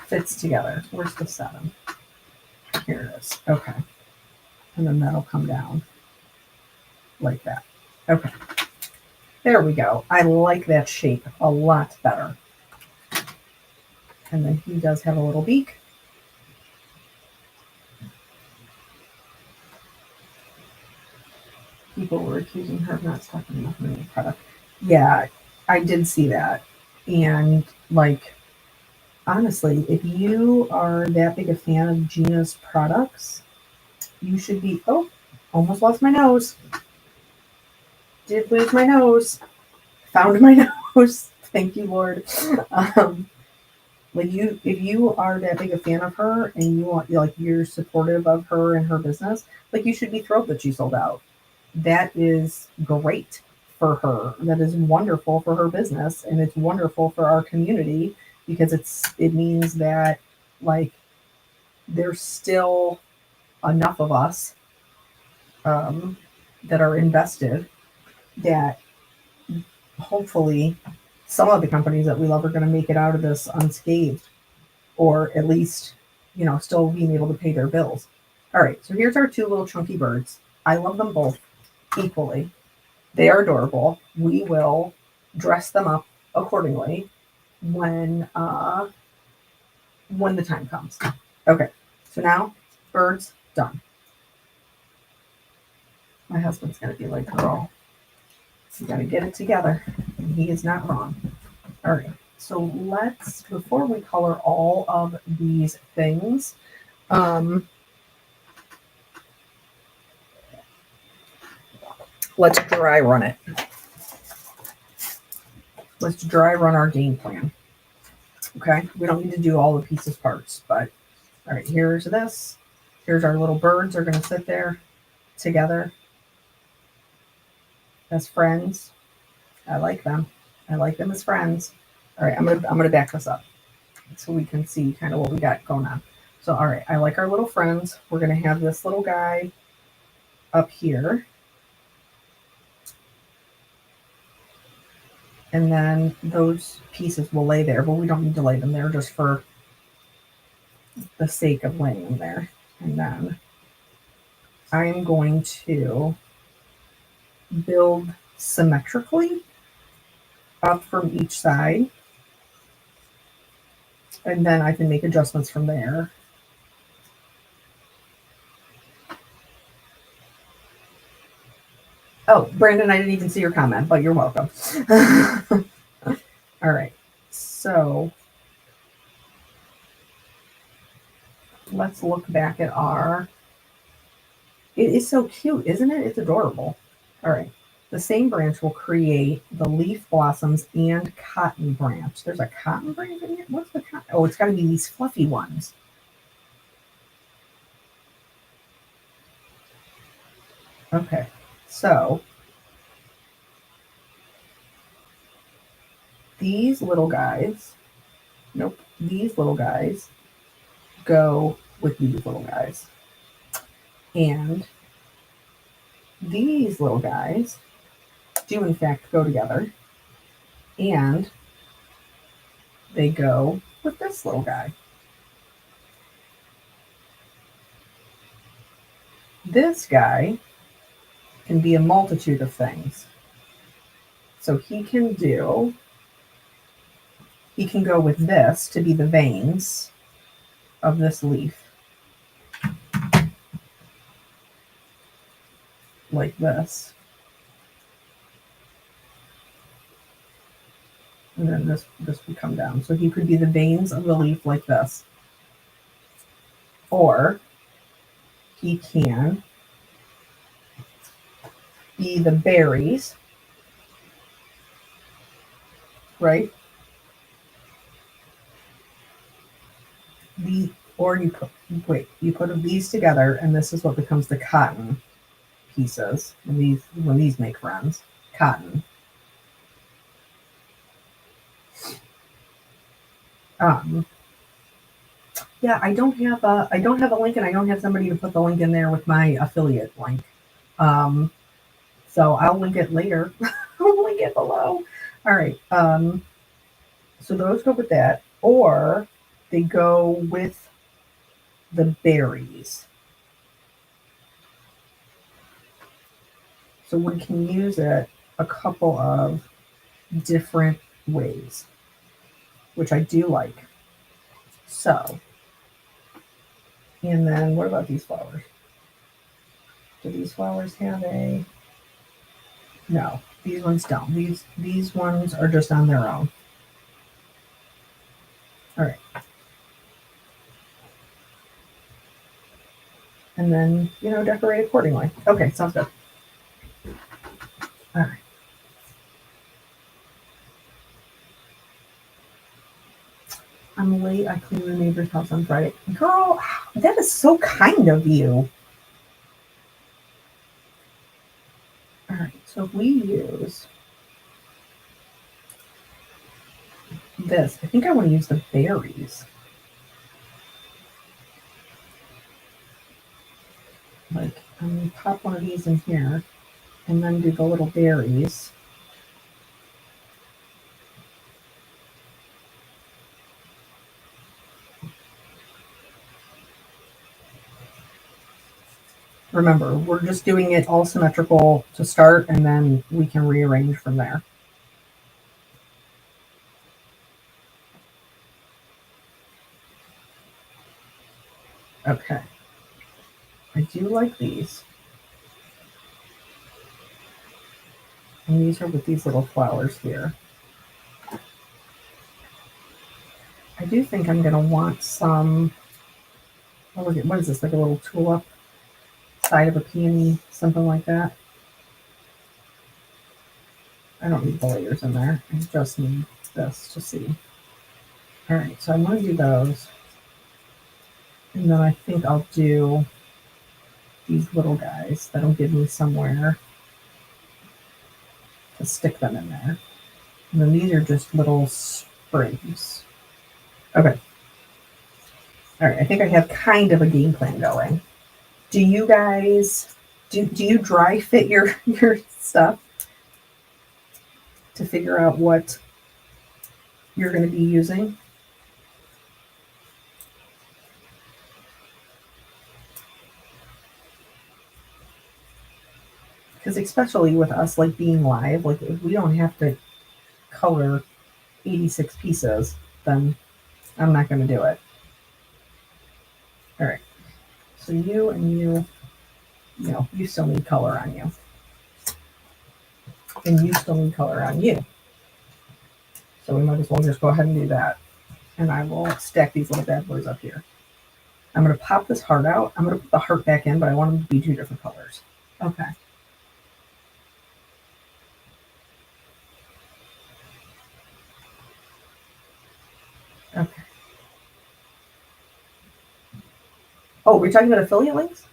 fits together. Where's the 7? Here it is. Okay. And then that'll come down like that. Okay. There we go. I like that shape a lot better. And then he does have a little beak. People were accusing her of not stocking enough of the product. Yeah, I did see that. And like, honestly, if you are that big a fan of Gina's products, you should be. Oh, almost lost my nose. Did lose my nose. Found my nose. Thank you, Lord. Like if you are that big a fan of her and you want, like, you're supportive of her and her business, like, you should be thrilled that she sold out. That is great for her. That is wonderful for her business, and it's wonderful for our community because it means that, like, there's still enough of us that are invested that hopefully some of the companies that we love are going to make it out of this unscathed, or at least, still being able to pay their bills. All right, so here's our two little chunky birds. I love them both equally. They are adorable. We will dress them up accordingly when the time comes. Okay, so now birds done. My husband's gonna be like, girl, you gotta get it together. And he is not wrong. All right, so before we color all of these things, let's dry run it. Let's dry run our game plan. Okay, we don't need to do all the pieces parts, but all right, here's this. Here's our little birds are going to sit there together as friends. I like them. I like them as friends. All right, I'm gonna back this up so we can see kind of what we got going on. So, all right, I like our little friends. We're going to have this little guy up here. And then those pieces will lay there, but we don't need to lay them there just for the sake of laying them there. And then I am going to build symmetrically up from each side. And then I can make adjustments from there. Oh, Brandon, I didn't even see your comment, but you're welcome. All right, so let's look back at it is so cute, isn't it? It's adorable. All right, the same branch will create the leaf blossoms and cotton branch. There's a cotton branch in here? What's the cotton? Oh, it's got to be these fluffy ones. Okay, so these little guys go with these little guys. And these little guys do in fact go together. And they go with this little guy. This guy can be a multitude of things. So he can go with this to be the veins of this leaf. Like this. And then this would come down. So he could be the veins of the leaf like this. Or he can be the berries, right? You put these together, and this is what becomes the cotton pieces. When these make friends, cotton. Yeah, I don't have a link, and I don't have somebody to put the link in there with my affiliate link. So I'll link it later. I'll link it below. All right. So those go with that, or they go with the berries. So we can use it a couple of different ways, which I do like. So, and then what about these flowers? Do these flowers have a, no, these ones don't. These ones are just on their own. All right. And then, decorate accordingly. Okay, sounds good. All right. I'm late. I cleaned the neighbor's house on Friday. Girl, that is so kind of you. All right, so if we use this, I think I want to use the berries. Like, I'm going to pop one of these in here and then do the little berries. Remember, we're just doing it all symmetrical to start, and then we can rearrange from there. Okay. I do like these. And these are with these little flowers here. I do think I'm going to want some, what is this, like a little tulip? Side of a peony, something like that. I don't need the layers in there. I just need this to see. All right, so I'm going to do those. And then I think I'll do these little guys. That'll give me somewhere to stick them in there. And then these are just little sprigs. Okay. All right, I think I have kind of a game plan going. Do you guys, do you dry fit your stuff to figure out what you're going to be using? Because especially with us like being live, like if we don't have to color 86 pieces, then I'm not going to do it. All right. So you and you still need color on you. And you still need color on you. So we might as well just go ahead and do that. And I will stack these little bad boys up here. I'm going to pop this heart out. I'm going to put the heart back in, but I want them to be 2 different colors. Okay. Okay. Oh, we're talking about affiliate links?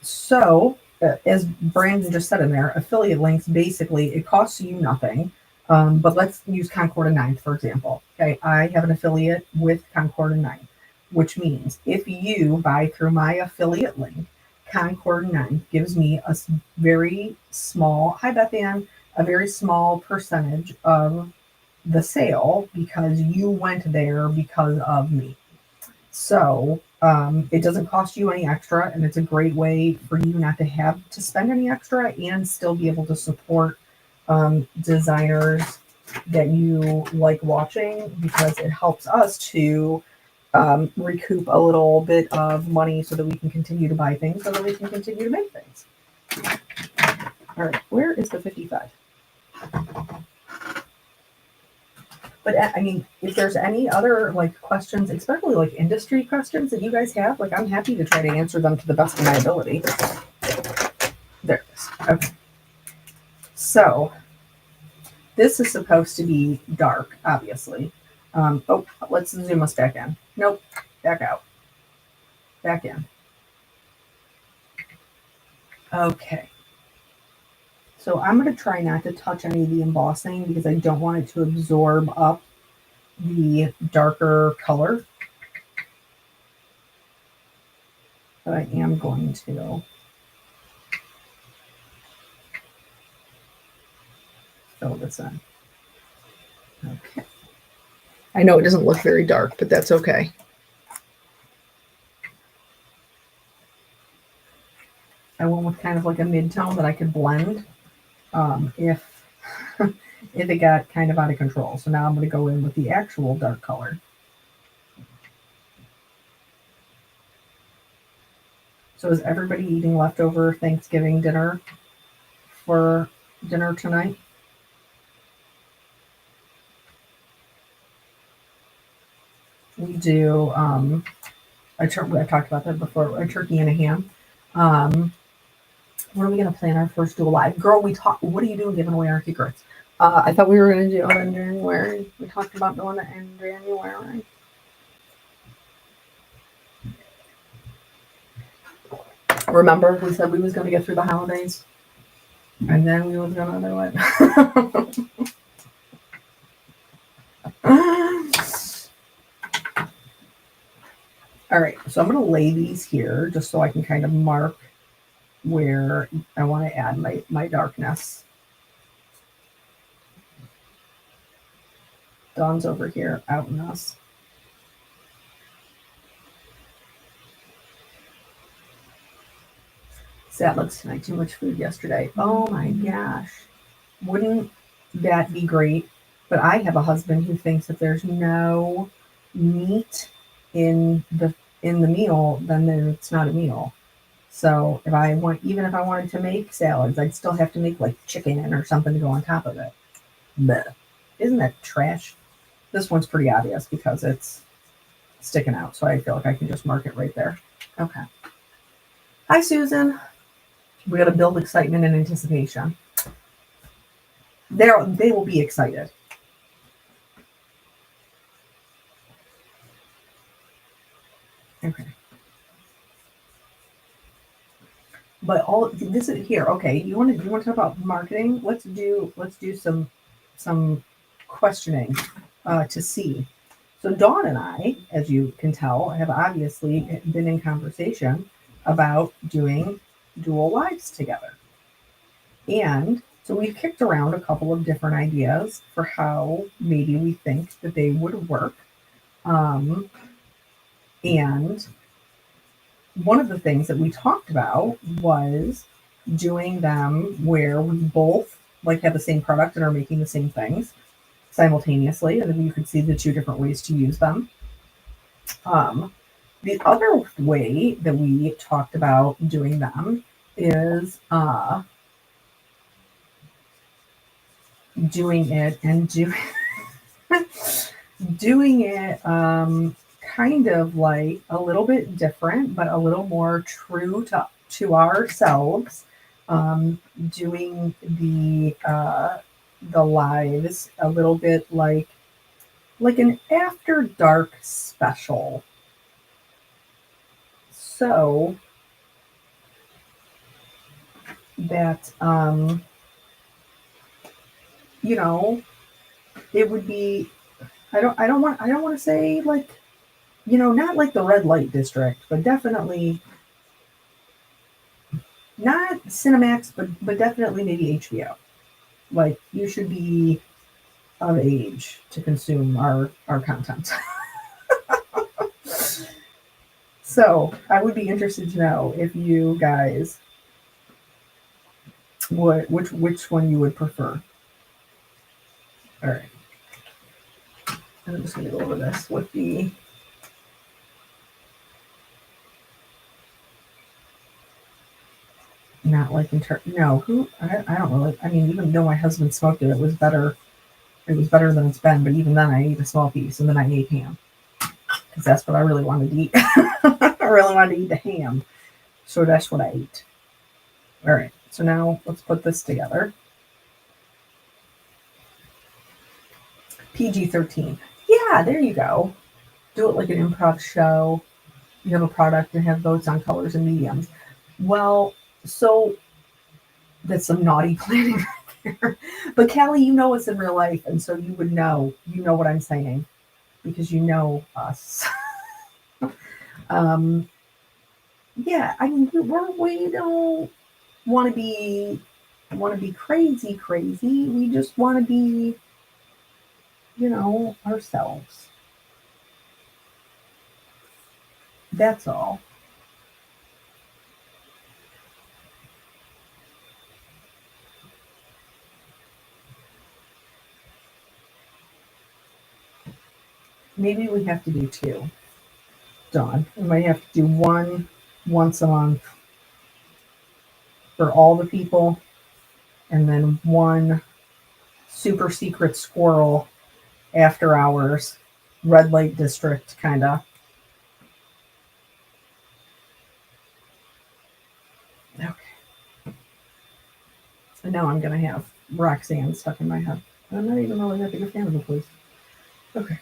So, as Brandon just said in there, affiliate links, basically, it costs you nothing. But let's use Concord and Ninth, for example. Okay, I have an affiliate with Concord and Ninth, which means if you buy through my affiliate link, Concord and Ninth gives me a very small, hi Beth Ann, a very small percentage of the sale because you went there because of me. So it doesn't cost you any extra, and it's a great way for you not to have to spend any extra and still be able to support designers that you like watching, because it helps us to recoup a little bit of money so that we can continue to buy things, so that we can continue to make things. All right, where is the 55? But I mean, if there's any other like questions, especially like industry questions that you guys have, like I'm happy to try to answer them to the best of my ability. There it is. Okay. So this is supposed to be dark, obviously. Oh, let's zoom us back in. Nope, back out. Back in. Okay. So I'm going to try not to touch any of the embossing because I don't want it to absorb up the darker color. But I am going to fill this in. Okay. I know it doesn't look very dark, but that's okay. I went with kind of of like a mid-tone that I could blend if if it got kind of out of control. So now I'm going to go in with the actual dark color. So is everybody eating leftover Thanksgiving dinner for dinner tonight? We do I talked about that before, a turkey and a ham. When are we going to plan our first dual live? Girl, what are you doing giving away our secrets? I thought we were going to do it in January. We talked about doing it in January. Remember, we said we was going to get through the holidays, and then we was going to do it. All right, so I'm going to lay these here just so I can kind of mark where I want to add my darkness. Dawn's over here out in us. Salads tonight, too much food yesterday. Oh my gosh. Wouldn't that be great? But I have a husband who thinks if there's no meat in the meal, then it's not a meal. So even if I wanted to make salads, I'd still have to make like chicken or something to go on top of it. Blech. Isn't that trash? This one's pretty obvious because it's sticking out, so I feel like I can just mark it right there. Okay. Hi, Susan. We got to build excitement and anticipation. They will be excited. Okay. But all this is here. Okay, you want to talk about marketing? Let's do some questioning to see. So Dawn and I, as you can tell, have obviously been in conversation about doing dual lives together. And so we've kicked around a couple of different ideas for how maybe we think that they would work. And one of the things that we talked about was doing them where we both like have the same product and are making the same things simultaneously, and then you could see the two different ways to use them. The other way that we talked about doing them is doing it kind of like a little bit different, but a little more true to ourselves. Doing the lives a little bit like an after dark special. So that it would be I don't want to say like not like the red light district, but definitely not Cinemax, but definitely maybe HBO. Like you should be of age to consume our content. So I would be interested to know if you guys which one you would prefer. All right. I'm just going to go over this with the not like I don't really. I mean, even though my husband smoked it was better. It was better than it's been, but even then I ate a small piece and then I ate ham because that's what I really wanted to eat. I really wanted to eat the ham, so that's what I ate. All right, so now let's put this together. PG-13. Yeah, there you go. Do it like an improv show. You have a product and have votes on colors and mediums. Well, so that's some naughty planning right there. But Callie, you know us in real life, and so you would know. You know what I'm saying because you know us. Yeah, I mean, we don't want to be crazy. We just want to be, ourselves. That's all. maybe we have to do 2. Dawn. We might have to do one once a month for all the people, and then one super secret squirrel after hours, red light district kind of. Okay. And now I'm going to have Roxanne stuck in my head. I'm not even really that big a fan of the place. Okay.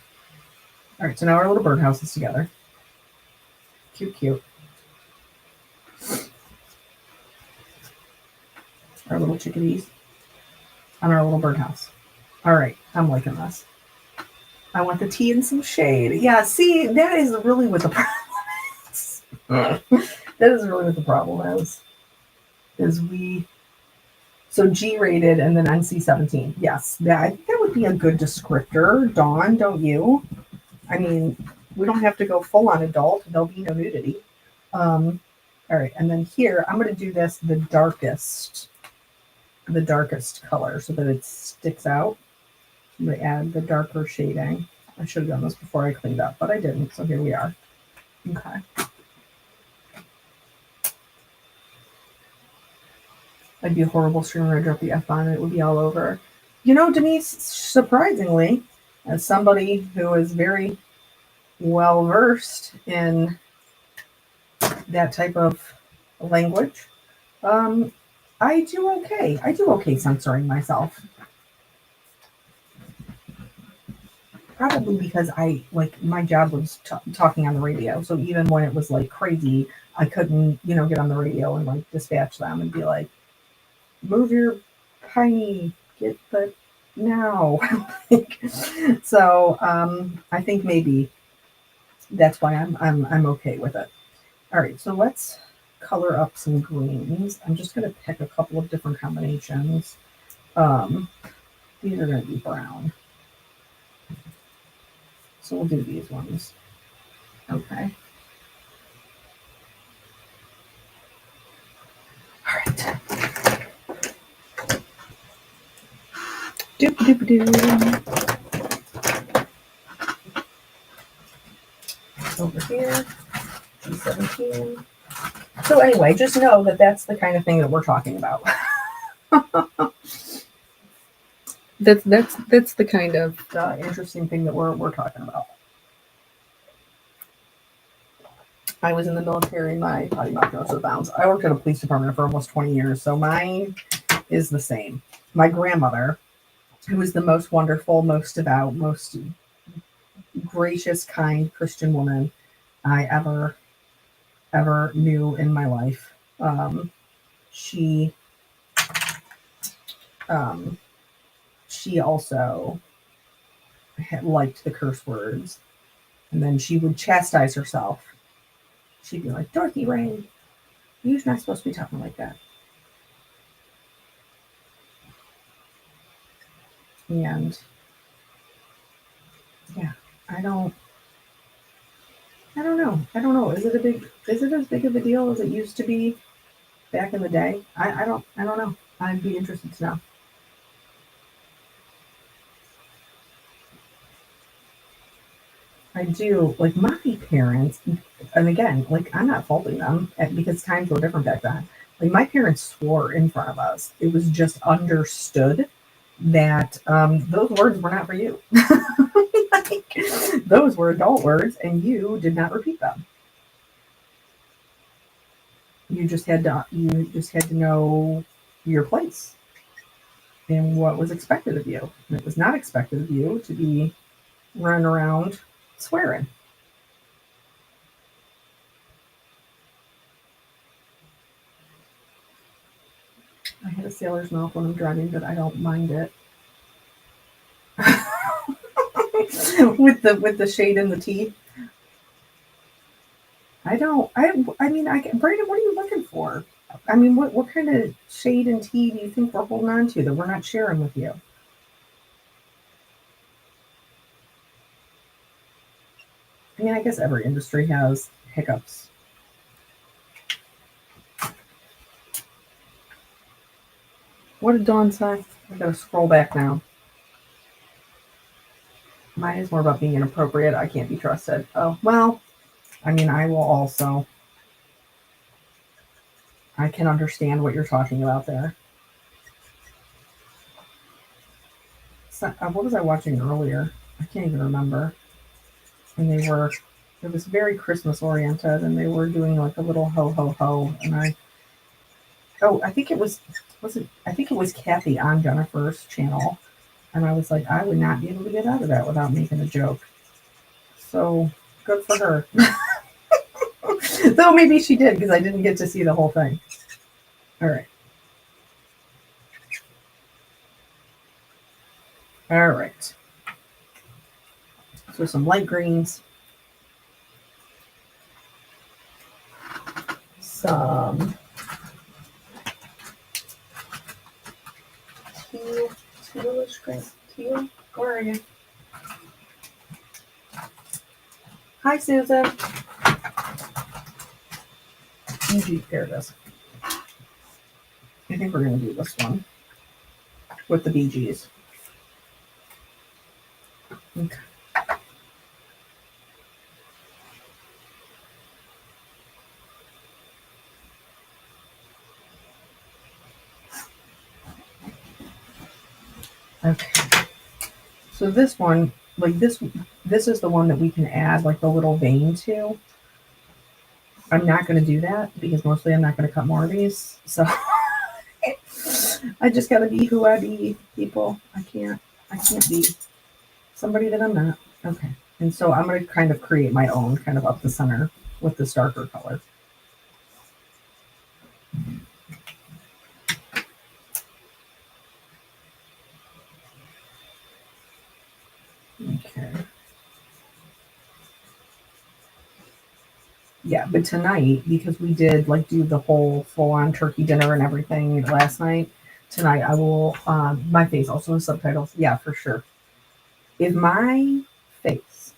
All right, so now our little birdhouse is together. Cute, cute. Our little chickadees on our little birdhouse. All right, I'm liking this. I want the tea and some shade. Yeah, see, that is really what the problem is. That is really what the problem is. So G-rated and then NC-17. Yes, I think that would be a good descriptor. Dawn, don't you? I mean, we don't have to go full on adult. There'll be no nudity. All right, and then here I'm going to do this the darkest color so that it sticks out. I'm going to add the darker shading. I should have done this before I cleaned up, but I didn't. So here we are. Okay. I'd be a horrible streamer. I'd drop the F on it. It would be all over. You know, Denise, surprisingly, as somebody who is very well versed in that type of language, I do okay. I do okay censoring myself. Probably because my job was talking on the radio. So even when it was like crazy, I couldn't, get on the radio and like dispatch them and be like, move your piney, get the now. So I think maybe that's why I'm okay with it. All right, so let's color up some greens. I'm just going to pick a couple of different combinations. These are going to be brown. So we'll do these ones. Okay. All right. Doop doop doo. Over here, G17. So anyway, just know that that's the kind of thing that we're talking about. That's the kind of interesting thing that we're talking about. I was in the military. My body mouth knows the bounds. I worked at a police department for almost 20 years, so mine is the same. My grandmother, who was the most wonderful, most devout, most gracious, kind Christian woman I ever knew in my life. She also liked the curse words, and then she would chastise herself. She'd be like, Dorothy Ray, you're not supposed to be talking like that. And yeah, I don't know. Is it as big of a deal as it used to be back in the day? I don't know. I'd be interested to know. I do, like my parents, and again, like I'm not faulting them because times were different back then. Like my parents swore in front of us. It was just understood that those words were not for you. Like, those were adult words, and you did not repeat them. You just had to know your place and what was expected of you. And it was not expected of you to be running around swearing. I had a sailor's mouth when I'm driving, but I don't mind it. with the shade in the teeth. Brandon, what are you looking for? I mean, what kind of shade and tea do you think we're holding on to that we're not sharing with you? I mean, I guess every industry has hiccups. What did Dawn say? I gotta scroll back now. Mine is more about being inappropriate. I can't be trusted. Oh, well, I mean, I will also. I can understand what you're talking about there. So, what was I watching earlier? I can't even remember. And it was very Christmas oriented, and they were doing like a little ho ho ho. And I think I think it was Kathy on Jennifer's channel. And I was like, I would not be able to get out of that without making a joke. So good for her. Though maybe she did because I didn't get to see the whole thing. All right. All right. So some light greens. Some tealish green. Teal? Where are you? Hi, Susan. There it is. I think we're going to do this one with the BGs. Okay. Okay. So this one, like this is the one that we can add like the little vein to. I'm not going to do that because mostly I'm not going to cut more of these. So I just got to be who I be, people. I can't be somebody that I'm not. Okay. And so I'm going to kind of create my own kind of up the center with this darker color. Okay. Yeah, but tonight, because we did like do the whole full-on turkey dinner and everything last night, tonight I will, my face also in subtitles. Yeah, for sure. If my face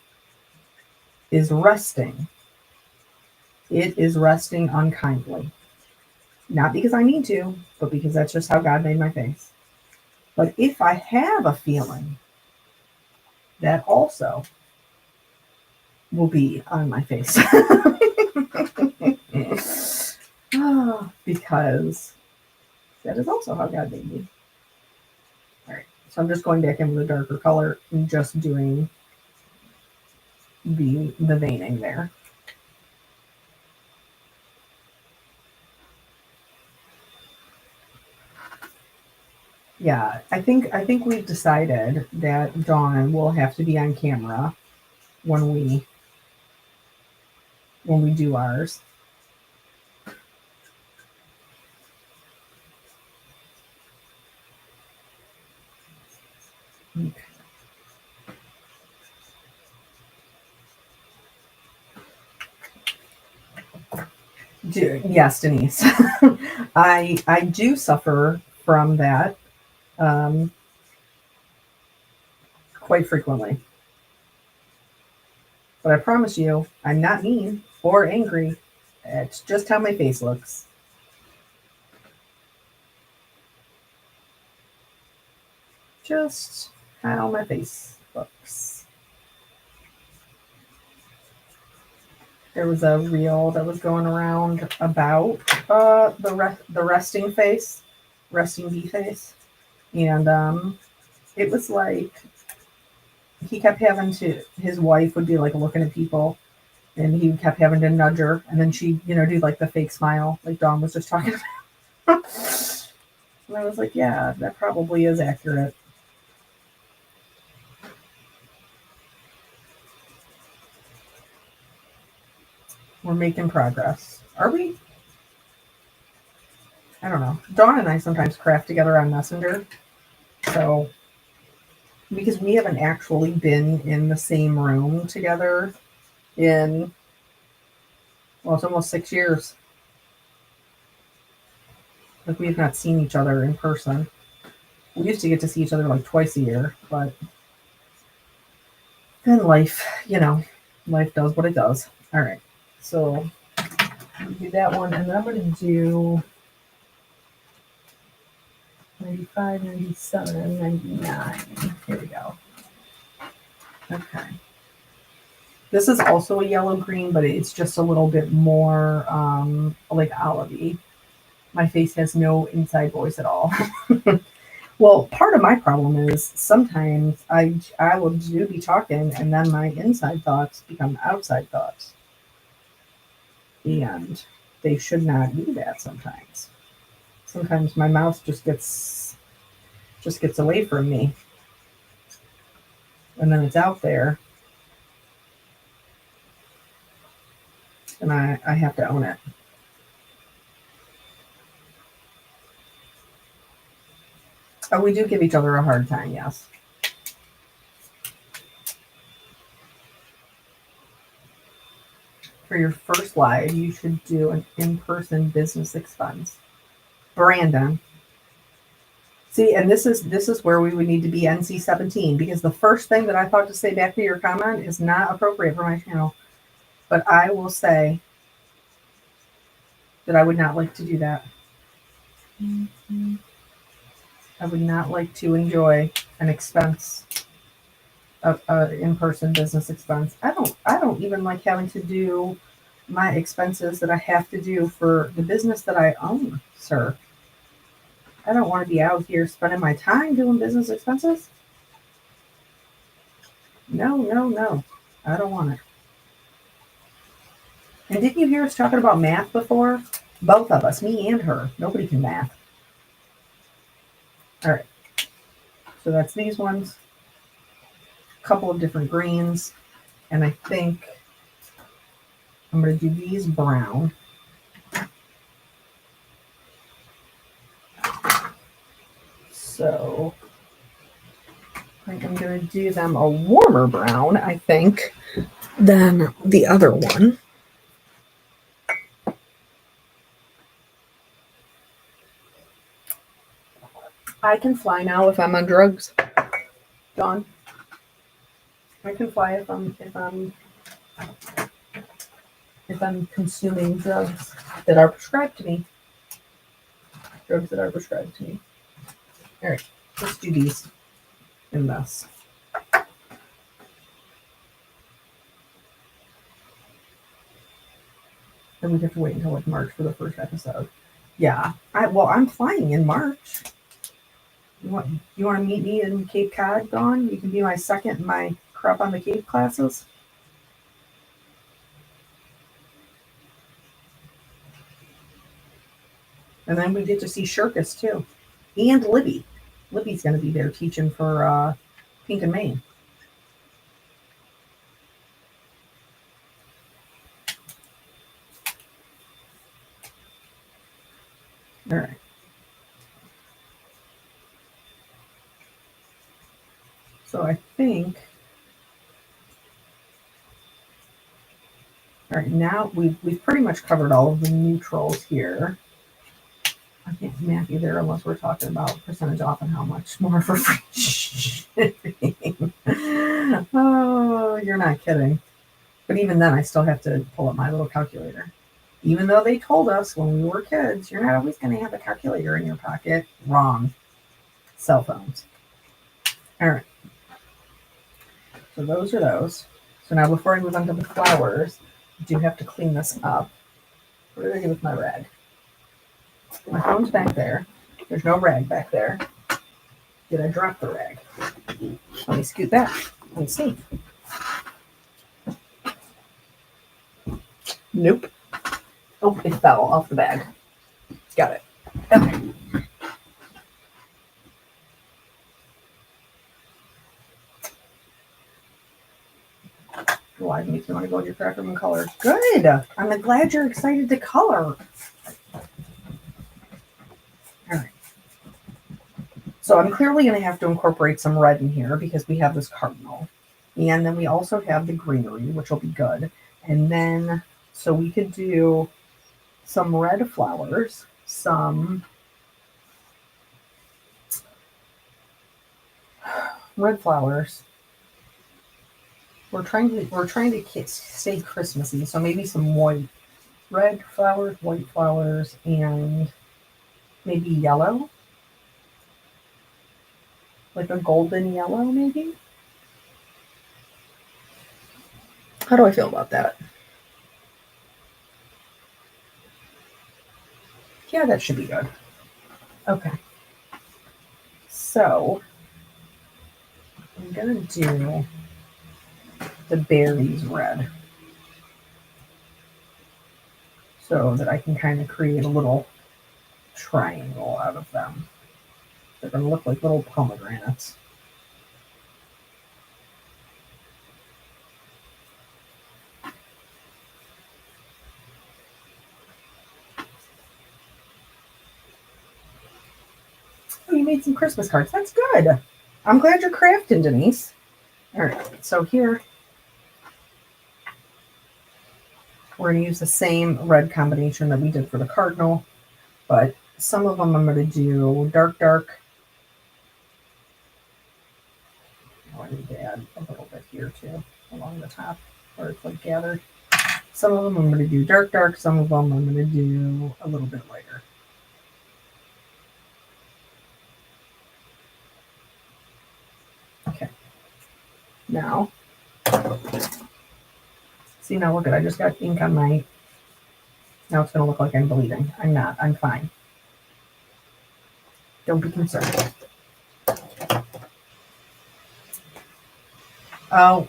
is resting, it is resting unkindly. Not because I need to, but because that's just how God made my face. But if I have a feeling, that also will be on my face. Because that is also how God made me. All right, so I'm just going back in with a darker color and just doing the veining there. Yeah, I think we've decided that Dawn will have to be on camera when we do ours. Okay. Yes, Denise. I do suffer from that quite frequently. But I promise you, I'm not mean or angry. It's just how my face looks. Just how my face looks. There was a reel that was going around about the resting face, resting bee face, and it was like he kept having to. His wife would be like looking at people, and he kept having to nudge her, and then she, do like the fake smile, like Dawn was just talking about. And I was like, yeah, that probably is accurate. We're making progress. Are we? I don't know. Dawn and I sometimes craft together on Messenger. So, because we haven't actually been in the same room together in, well, it's almost 6 years. Like, we have not seen each other in person. We used to get to see each other like twice a year, but then life, life does what it does. All right. So, do that one, and then I'm going to do 95, 97, 99. Here we go. Okay. This is also a yellow green, but it's just a little bit more like olivey. My face has no inside voice at all. Well, part of my problem is sometimes I will do be talking and then my inside thoughts become outside thoughts. And they should not do that sometimes. Sometimes my mouth just gets away from me and then it's out there and I have to own it. Oh, we do give each other a hard time, yes. For your first live, you should do an in-person business expense. Brandon. See, and this is where we would need to be NC-17 because the first thing that I thought to say back to your comment is not appropriate for my channel. But I will say that I would not like to do that. I would not like to enjoy an expense, in-person business expense. I don't even like having to do my expenses that I have to do for the business that I own, sir. I don't want to be out here spending my time doing business expenses. No, no, no. I don't want it. And didn't you hear us talking about math before? Both of us, me and her. Nobody can math. All right. So that's these ones. A couple of different greens. And I think I'm going to do these brown. So I am going to do them a warmer brown, I think, than the other one. I can fly now if I'm on drugs. Dawn. I can fly if I'm consuming drugs that are prescribed to me. Drugs that are prescribed to me. All right, let's do these in this. Then we have to wait until like March for the first episode. Yeah. I'm flying in March. You want to meet me in Cape Cod, Dawn? You can be my second in my Crop on the Cape classes. And then we get to see Shirkus too. And Libby. Libby's going to be there teaching for Pink and Maine. All right. So I think, all right, now we've pretty much covered all of the neutrals here. I can't math either unless we're talking about percentage off and how much more for free shipping. Oh, you're not kidding. But even then, I still have to pull up my little calculator. Even though they told us when we were kids, you're not always going to have a calculator in your pocket. Wrong. Cell phones. All right. So those are those. So now before I move on to the flowers, I do have to clean this up. What did I do with my rag? My phone's back there. There's no rag back there. Did I drop the rag? Let me scoot back and see. Nope. Oh, it fell off the bag. Got it. Okay. Why makes me want to go with your cracker room color? Good. I'm glad you're excited to color. All right. So I'm clearly going to have to incorporate some red in here because we have this cardinal. And then we also have the greenery, which will be good. And then, so we could do some red flowers, some red flowers. We're trying to stay Christmassy, so maybe some white, red flowers, white flowers, and maybe yellow, like a golden yellow, maybe. How do I feel about that? Yeah, that should be good. Okay. So I'm gonna do the berries red so that I can kind of create a little triangle out of them. They're gonna look like little pomegranates. Oh, you made some Christmas cards. That's good. I'm glad you're crafting, Denise. All right, so here we're going to use the same red combination that we did for the cardinal, but some of them I'm going to do dark, dark. Oh, I need to add a little bit here too, along the top where it's like gathered. Some of them I'm going to do dark, dark. Some of them I'm going to do a little bit lighter. Okay. Now, see, now look at, I just got ink on my, now it's going to look like I'm bleeding. I'm not. I'm fine. Don't be concerned. Oh,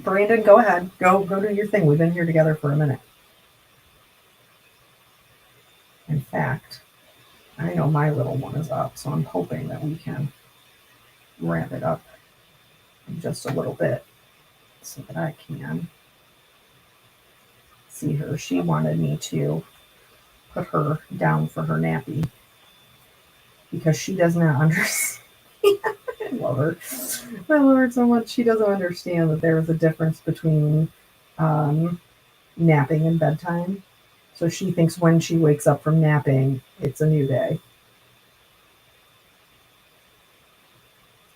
Brandon, go ahead. Go do your thing. We've been here together for a minute. In fact, I know my little one is up, so I'm hoping that we can wrap it up in just a little bit so that I can see her. She wanted me to put her down for her nappy because she does not understand. I love her. I love her so much. She doesn't understand that there is a difference between napping and bedtime. So she thinks when she wakes up from napping, it's a new day.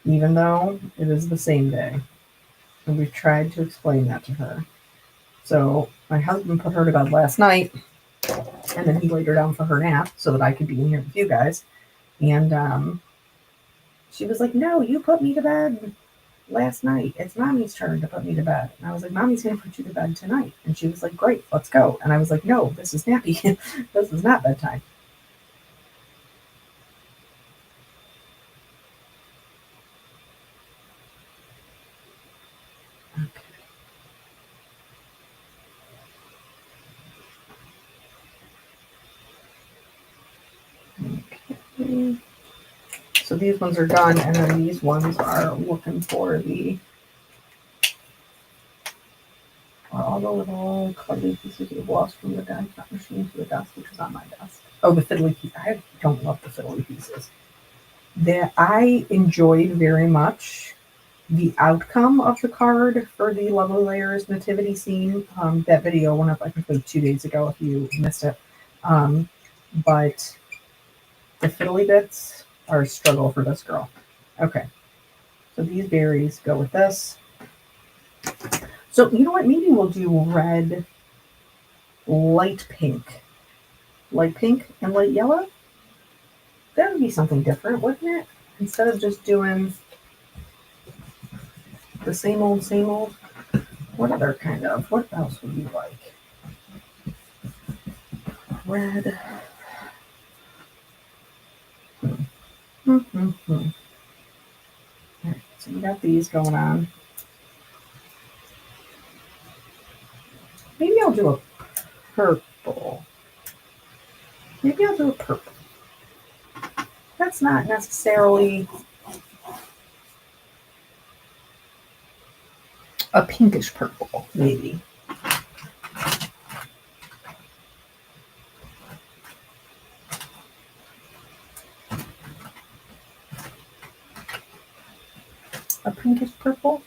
Even though it is the same day. And we've tried to explain that to her. So my husband put her to bed last night, and then he laid her down for her nap so that I could be in here with you guys. And she was like, "No, you put me to bed last night. It's Mommy's turn to put me to bed." And I was like, "Mommy's going to put you to bed tonight." And she was like, "Great, let's go." And I was like, "No, this is nappy. This is not bedtime." Okay. So these ones are done, and then these ones are looking for the all the little cuddly pieces of gloss from the die cut machine to the desk, which is on my desk. Oh, the fiddly piece. I don't love the fiddly pieces. That I enjoyed very much the outcome of the card for the Lovely Layers nativity scene. That video went up, I think, like 2 days ago if you missed it. But the fiddly bits are a struggle for this girl. Okay. So these berries go with this. So you know what? Maybe we'll do red, light pink and light yellow. That would be something different, wouldn't it? Instead of just doing the same old, same old. What other kind of? What else would you like? Red. All right, so we got these going on. Maybe I'll do a purple. Maybe I'll do a purple. That's not necessarily a pinkish purple, maybe. A pinkish purple.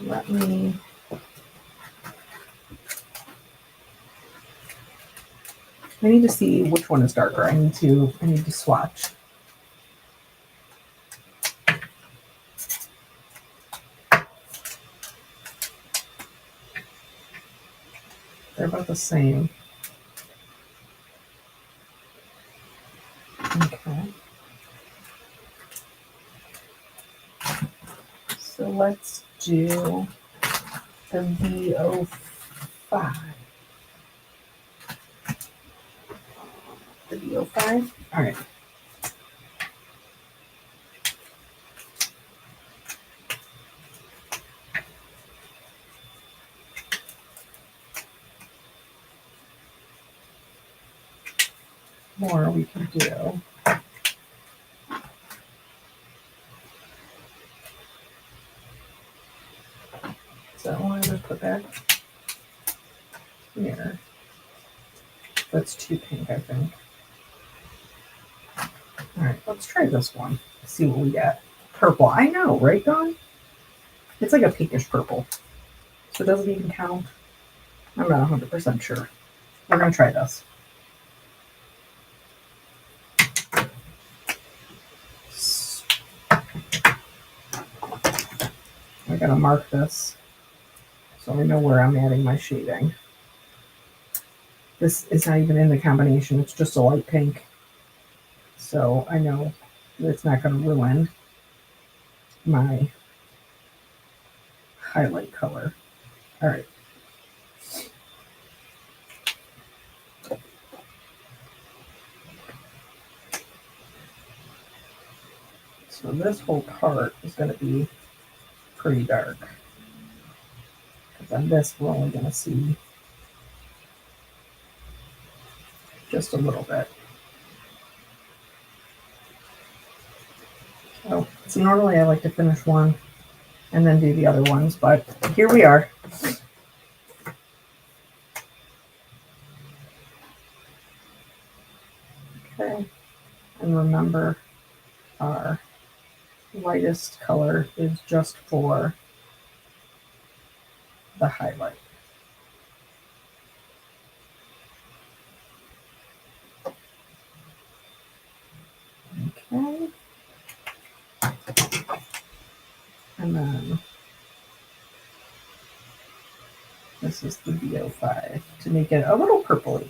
Let me. I need to see which one is darker. I need to swatch. They're about the same. Okay. So So let's do the VO5. The VO5? All right. More we can do. So I want to put that here. That's too pink, I think. All right, let's try this one. See what we get. Purple. I know, right, Dawn? It's like a pinkish purple. So it doesn't even count. I'm not 100% sure. We're going to try this. I got to mark this so I know where I'm adding my shading. This is not even in the combination. It's just a light pink. So I know that it's not going to ruin my highlight color. All right. So this whole part is going to be pretty dark. Because on this, we're only going to see just a little bit. So normally I like to finish one and then do the other ones, but here we are. Okay, and remember our lightest color is just for the highlight. Okay. And then this is the VO5 to make it a little purpley.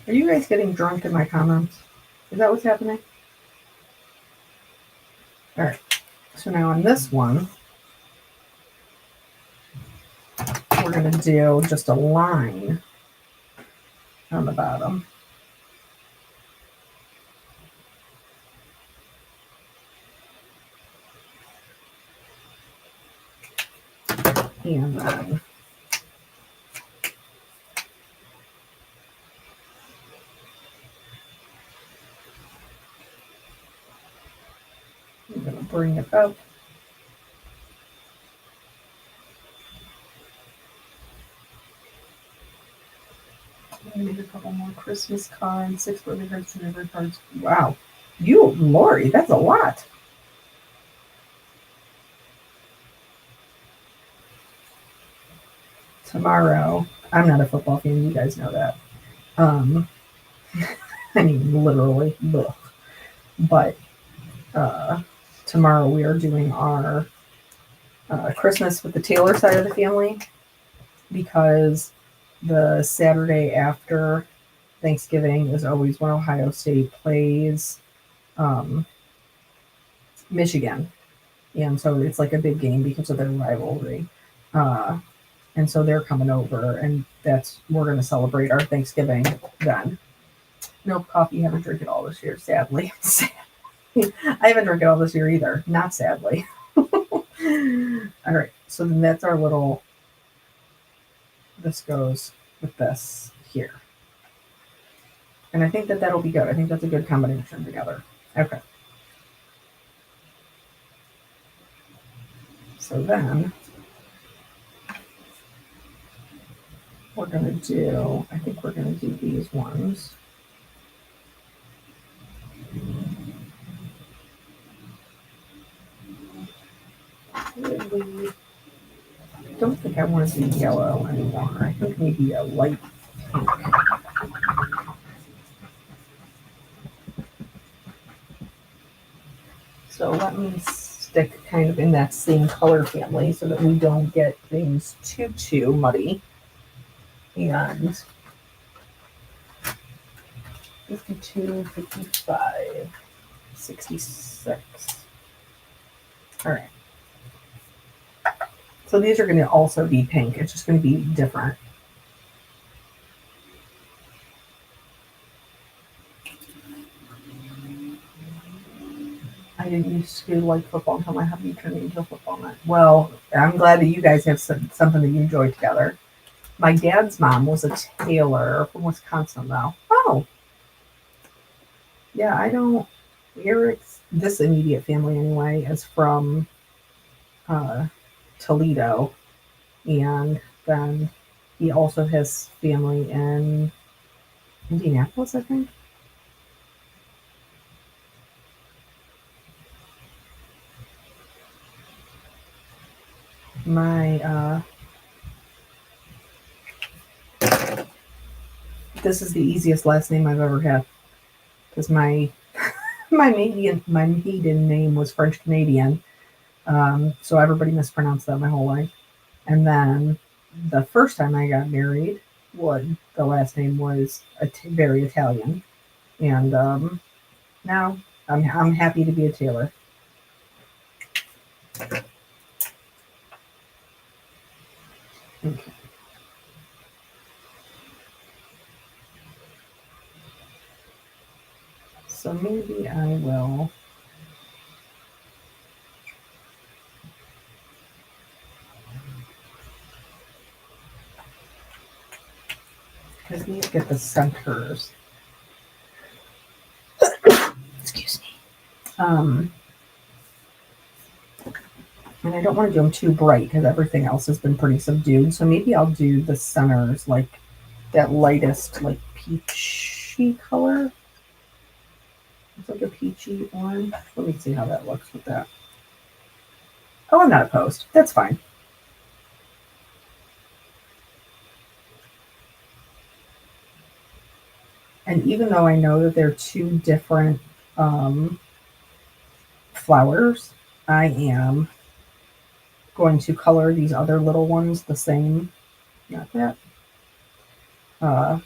Are you guys getting drunk in my comments? Is that what's happening? All right. So now on this one, we're going to do just a line on the bottom. And then I'm going to bring it up. I made a couple more Christmas cards, 6 birthday cards, 2 neighbor cards. Wow. You, Lori, that's a lot. Tomorrow, I'm not a football fan, you guys know that. I mean, literally, ugh. But tomorrow we are doing our Christmas with the Taylor side of the family, because the Saturday after Thanksgiving is always when Ohio State plays Michigan. And so it's like a big game because of their rivalry. And so they're coming over, and we're going to celebrate our Thanksgiving then. No coffee, haven't drank it all this year, sadly. I haven't drank it all this year either, not sadly. All right, so then that's our little, this goes with this here. And I think that that'll be good. I think that's a good combination together. Okay. So then we're going to do, I think we're going to do these ones. I don't think I want to do yellow anymore. I think maybe a light pink. So let me stick kind of in that same color family so that we don't get things too muddy. And 52, 55, 66. All right. So these are going to also be pink. It's just going to be different. I didn't used to like football until my hubby turned me into a football nut. Well, I'm glad that you guys have something that you enjoy together. My dad's mom was a tailor from Wisconsin, though. Oh, yeah, I don't. Eric's, this immediate family anyway, is from uh, Toledo. And then he also has family in Indianapolis, I think. My this is the easiest last name I've ever had because my maiden name was French Canadian, so everybody mispronounced that my whole life. And then the first time I got married, the last name was very Italian, and now I'm happy to be a Taylor. Okay. So maybe I will. Because these get the centers. Excuse me. And I don't want to do them too bright because everything else has been pretty subdued. So maybe I'll do the centers like that lightest, like peachy color. It's like a peachy one. Let me see how that looks with that. Oh, I'm not opposed. That's fine. And even though I know that they're two different flowers, I am going to color these other little ones the same. Not that. Uh,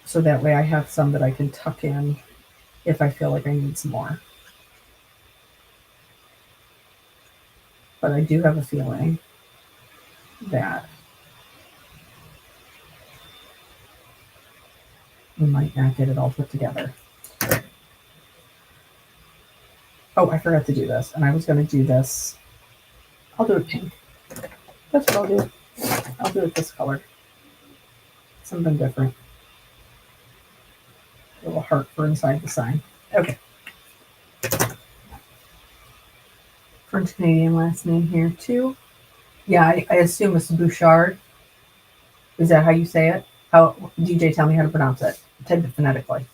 so that way I have some that I can tuck in if I feel like I need some more. But I do have a feeling that we might not get it all put together. Oh, I forgot to do this, and I was going to do this. I'll do it pink. That's what I'll do. I'll do it this color. Something different. A little heart for inside the sign. Okay. French Canadian last name here too. Yeah, I assume it's Bouchard. Is that how you say it? How DJ, tell me how to pronounce it. Type it phonetically.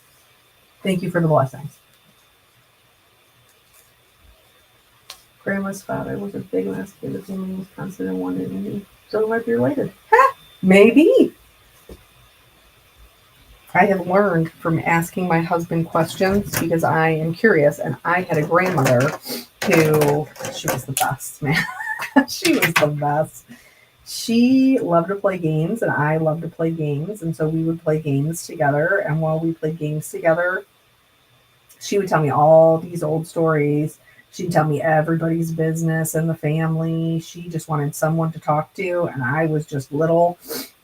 Thank you for the blessings. Grandma's father was a big landscaper in Wisconsin and one in Indy. So it might be related. Ha! Maybe. I have learned from asking my husband questions because I am curious, and I had a grandmother who, she was the best, man. She was the best. She loved to play games, and I loved to play games, and so we would play games together, and while we played games together, she would tell me all these old stories. She'd tell me everybody's business in the family. She just wanted someone to talk to, and I was just little,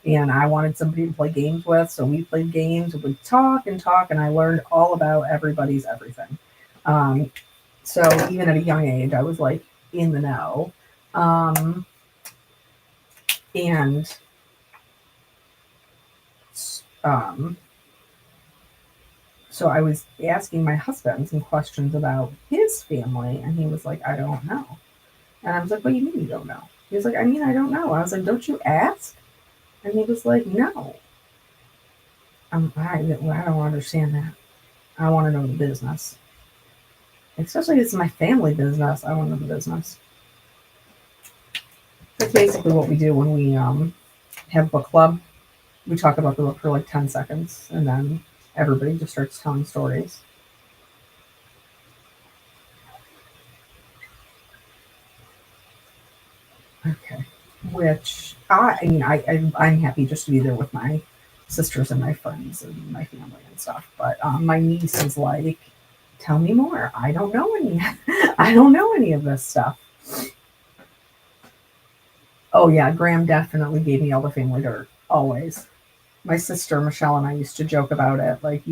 and I wanted somebody to play games with. So we played games, we'd talk, and I learned all about everybody's everything. Um, so even at a young age, I was like in the know. And um, so I was asking my husband some questions about his family, and he was like, I don't know. And I was like, what do you mean you don't know? He was like, I mean, I don't know. I was like, don't you ask? And he was like, no. I don't understand that. I want to know the business. Especially if it's my family business. I want to know the business. That's basically what we do when we have book club. We talk about the book for like 10 seconds, and then everybody just starts telling stories. Okay. Which I'm happy just to be there with my sisters and my friends and my family and stuff. But my niece is like, tell me more. I don't know any. I don't know any of this stuff. Oh yeah, Graham definitely gave me all the family dirt. Always. My sister Michelle and I used to joke about it. Like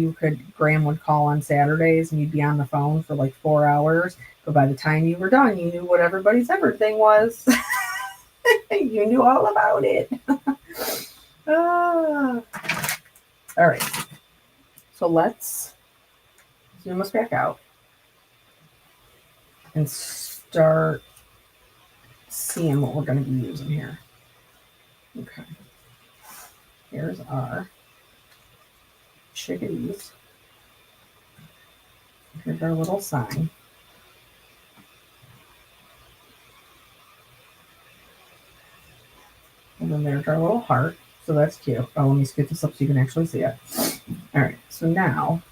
Graham would call on Saturdays and you'd be on the phone for like 4 hours. But by the time you were done, you knew what everybody's everything was. You knew all about it. All right. So let's zoom us back out and start seeing what we're going to be using here. Okay. Here's our chickadees. Here's our little sign. And then there's our little heart. So that's cute. Oh, let me scoot this up so you can actually see it. All right. So now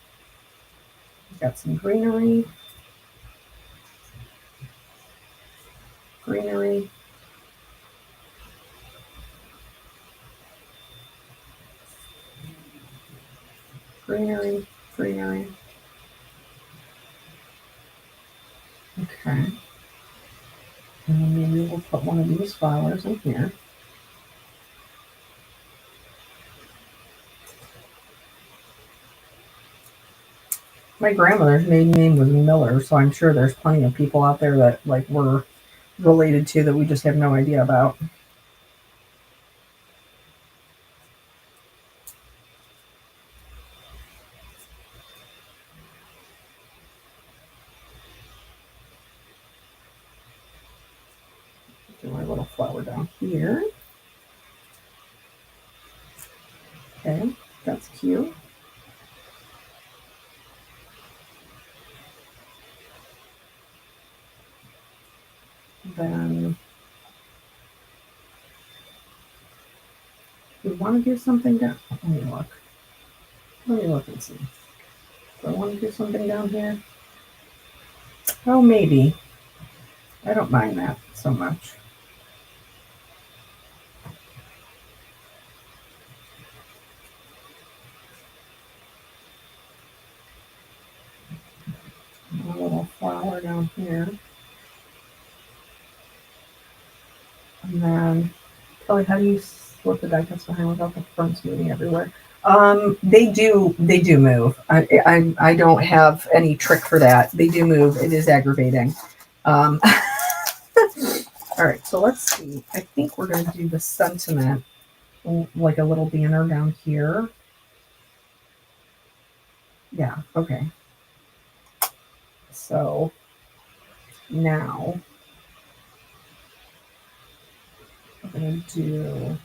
we've got some greenery. Greenery. Greenery. Greenery. Okay. And then maybe we'll put one of these flowers in here. My grandmother's maiden name was Miller, so I'm sure there's plenty of people out there that like we're related to that we just have no idea about. Do my little flower down here. Okay, that's cute. Then we want to do something down. Let me look. Let me look and see. Do I want to do something down here? Oh, maybe. I don't mind that so much. A little flower down here. And then, Kelly, how do you slip the die cuts behind without the fronts moving everywhere? They do move. I don't have any trick for that. They do move. It is aggravating. All right, so let's see. I think we're going to do the sentiment, like a little banner down here. Yeah, okay. So now I'm going to do,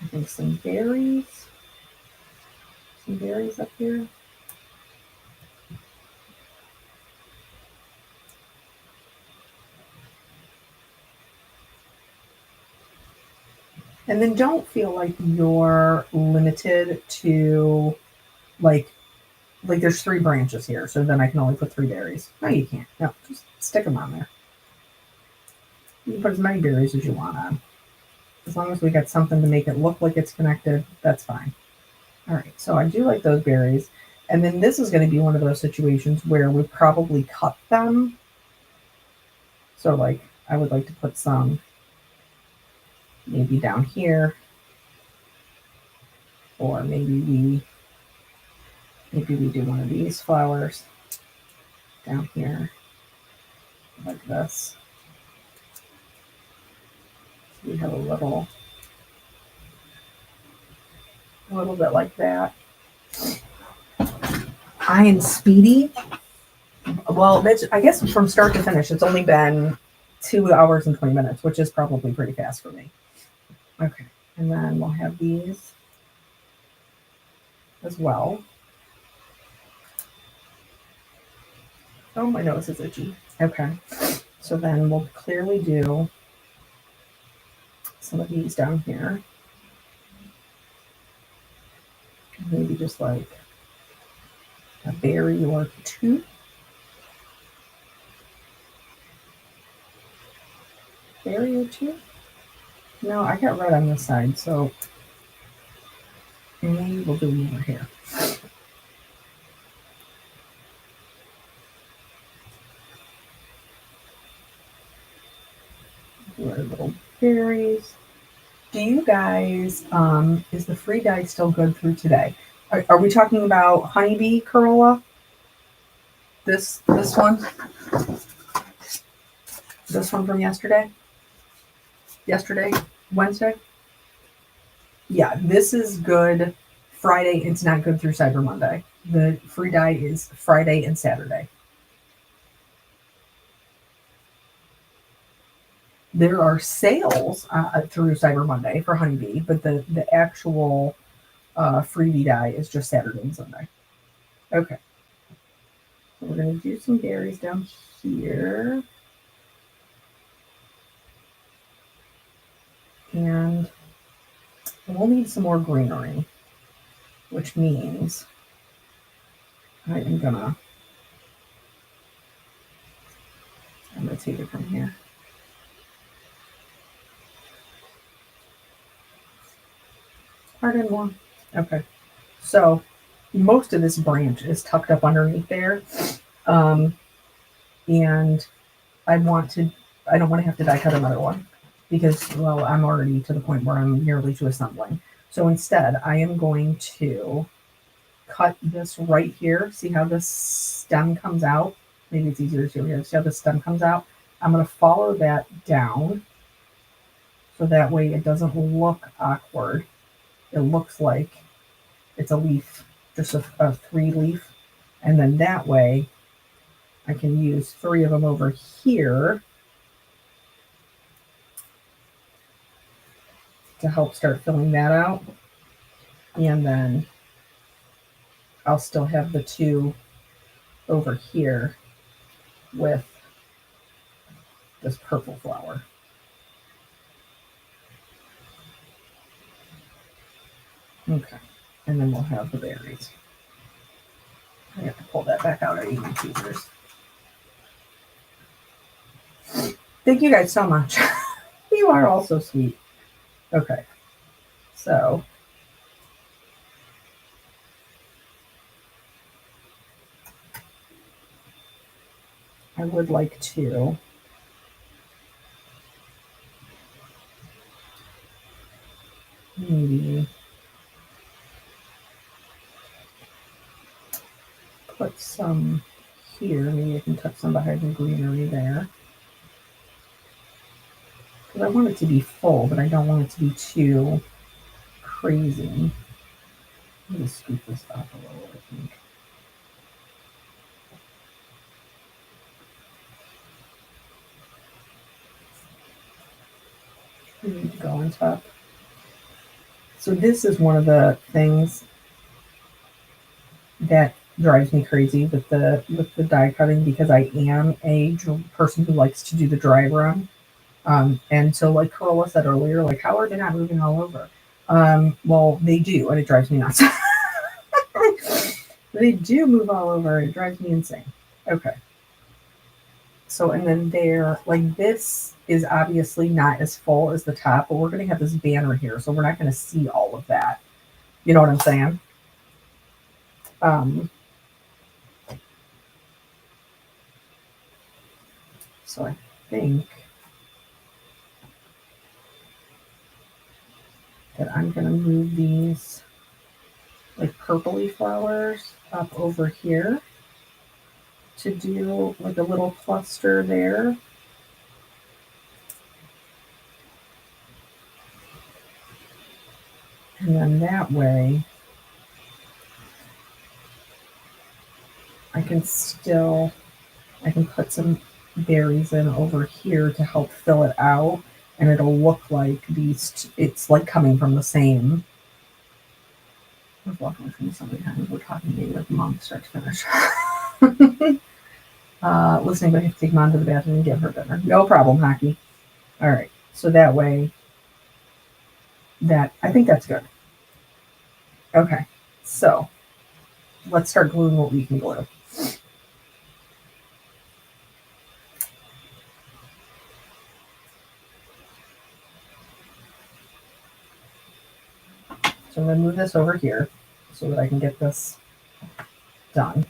I think, some berries. Some berries up here. And then don't feel like you're limited to like there's 3 branches here, so then I can only put 3 berries. No, you can't. No, just stick them on there. You can put as many berries as you want on. As long as we got something to make it look like it's connected, that's fine. All right, so I do like those berries. And then this is going to be one of those situations where we probably cut them. So like I would like to put some maybe down here, or maybe we do one of these flowers down here like this. We have a little bit like that. I am speedy. Well, I guess from start to finish, it's only been 2 hours and 20 minutes, which is probably pretty fast for me. Okay, and then we'll have these as well. Oh, my nose is itchy. Okay, so then we'll clearly do some of these down here. Maybe just like a berry or 2. Berry or 2? No, I got red on this side, so And we'll do them over here. Do our little berries. Do you guys, is the free dye still good through today? Are we talking about honeybee corolla? This one? This one from yesterday? Yesterday? Wednesday? Yeah, this is good Friday. It's not good through Cyber Monday. The free dye is Friday and Saturday. There are sales through Cyber Monday for honeybee, but the actual freebie dye is just Saturday and Sunday. Okay. So we're going to do some berries down here. And we'll need some more greenery, which means I'm gonna take it from here. Pardon one. Okay. So most of this branch is tucked up underneath there. And I don't want to have to die cut another one because, well, I'm already to the point where I'm nearly to assembling. So instead, I am going to cut this right here. See how this stem comes out? Maybe it's easier to see here. See how the stem comes out? I'm going to follow that down so that way it doesn't look awkward. It looks like it's a leaf, just a 3-leaf. And then that way I can use 3 of them over here to help start filling that out. And then I'll still have the 2 over here with this purple flower. Okay, and then we'll have the berries. I have to pull that back out. I need my tweezers. Thank you guys so much. You are all so sweet. Okay, so I would like to maybe put some here. Maybe I can tuck some behind the greenery there. Because I want it to be full, but I don't want it to be too crazy. Let me scoop this up a little, I think. We need to go on top. So this is one of the things that drives me crazy with the die cutting, because I am a person who likes to do the dry run. And so, like Carola said earlier, like, how are they not moving all over? Well, they do, and it drives me nuts. They do move all over. It drives me insane. Okay. So, and then there, like, this is obviously not as full as the top, but we're going to have this banner here, so we're not going to see all of that. You know what I'm saying? So I think that I'm going to move these, like, purpley flowers up over here to do like a little cluster there. And then that way I can put some berries in over here to help fill it out, and it'll look like it's like coming from the same. I was walking from somebody behind. We're talking maybe like mom start to finish. Listening, but I have to take mom to the bathroom and give her dinner. No problem, Hockey. All right. So that way, I think that's good. Okay. So let's start gluing what we can glue. So I'm going to move this over here so that I can get this done.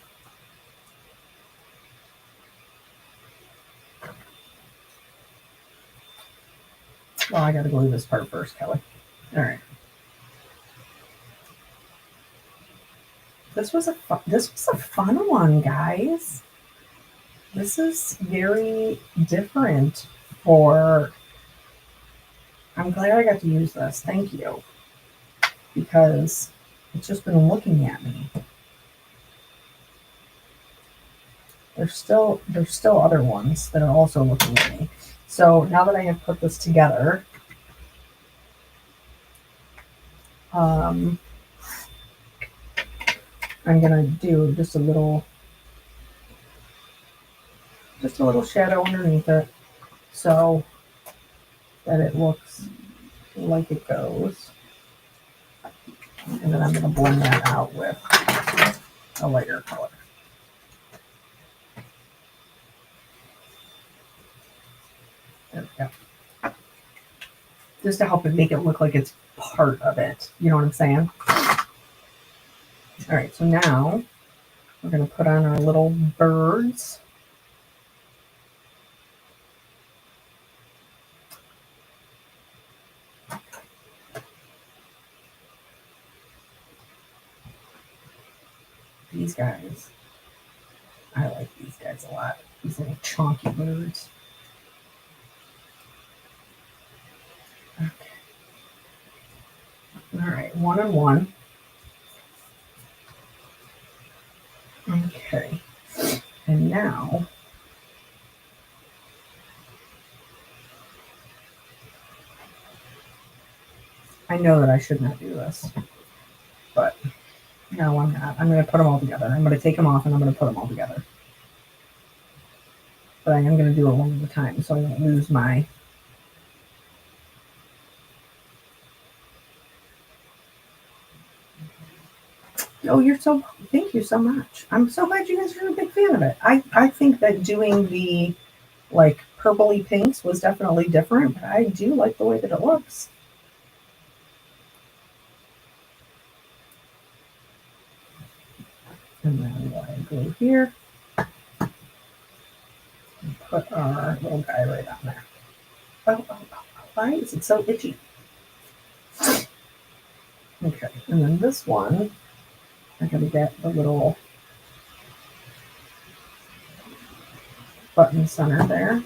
Well, I got to glue this part first, Kelly. All right. This was a fun one, guys. This is very different I'm glad I got to use this. Thank you. Because it's just been looking at me. There's still other ones that are also looking at me. So now that I have put this together, I'm gonna do just a little shadow underneath it so that it looks like it goes. And then I'm going to blend that out with a lighter color. There we go. Just to help it make it look like it's part of it. You know what I'm saying? All right, so now we're going to put on our little birds. These guys, I like these guys a lot. These little chunky birds. Okay. All right, 1 and 1. Okay. And now I know that I should not do this, but no, I'm not. I'm going to put them all together. I'm going to take them off and I'm going to put them all together. But I am going to do it one at a time so I won't lose my... Oh, thank you so much. I'm so glad you guys are a big fan of it. I think that doing the like purpley pinks was definitely different, but I do like the way that it looks. And then what I glue here, and put our little guy right on there. Oh, why is it so itchy? Okay, and then this one, I'm going to get the little button center there.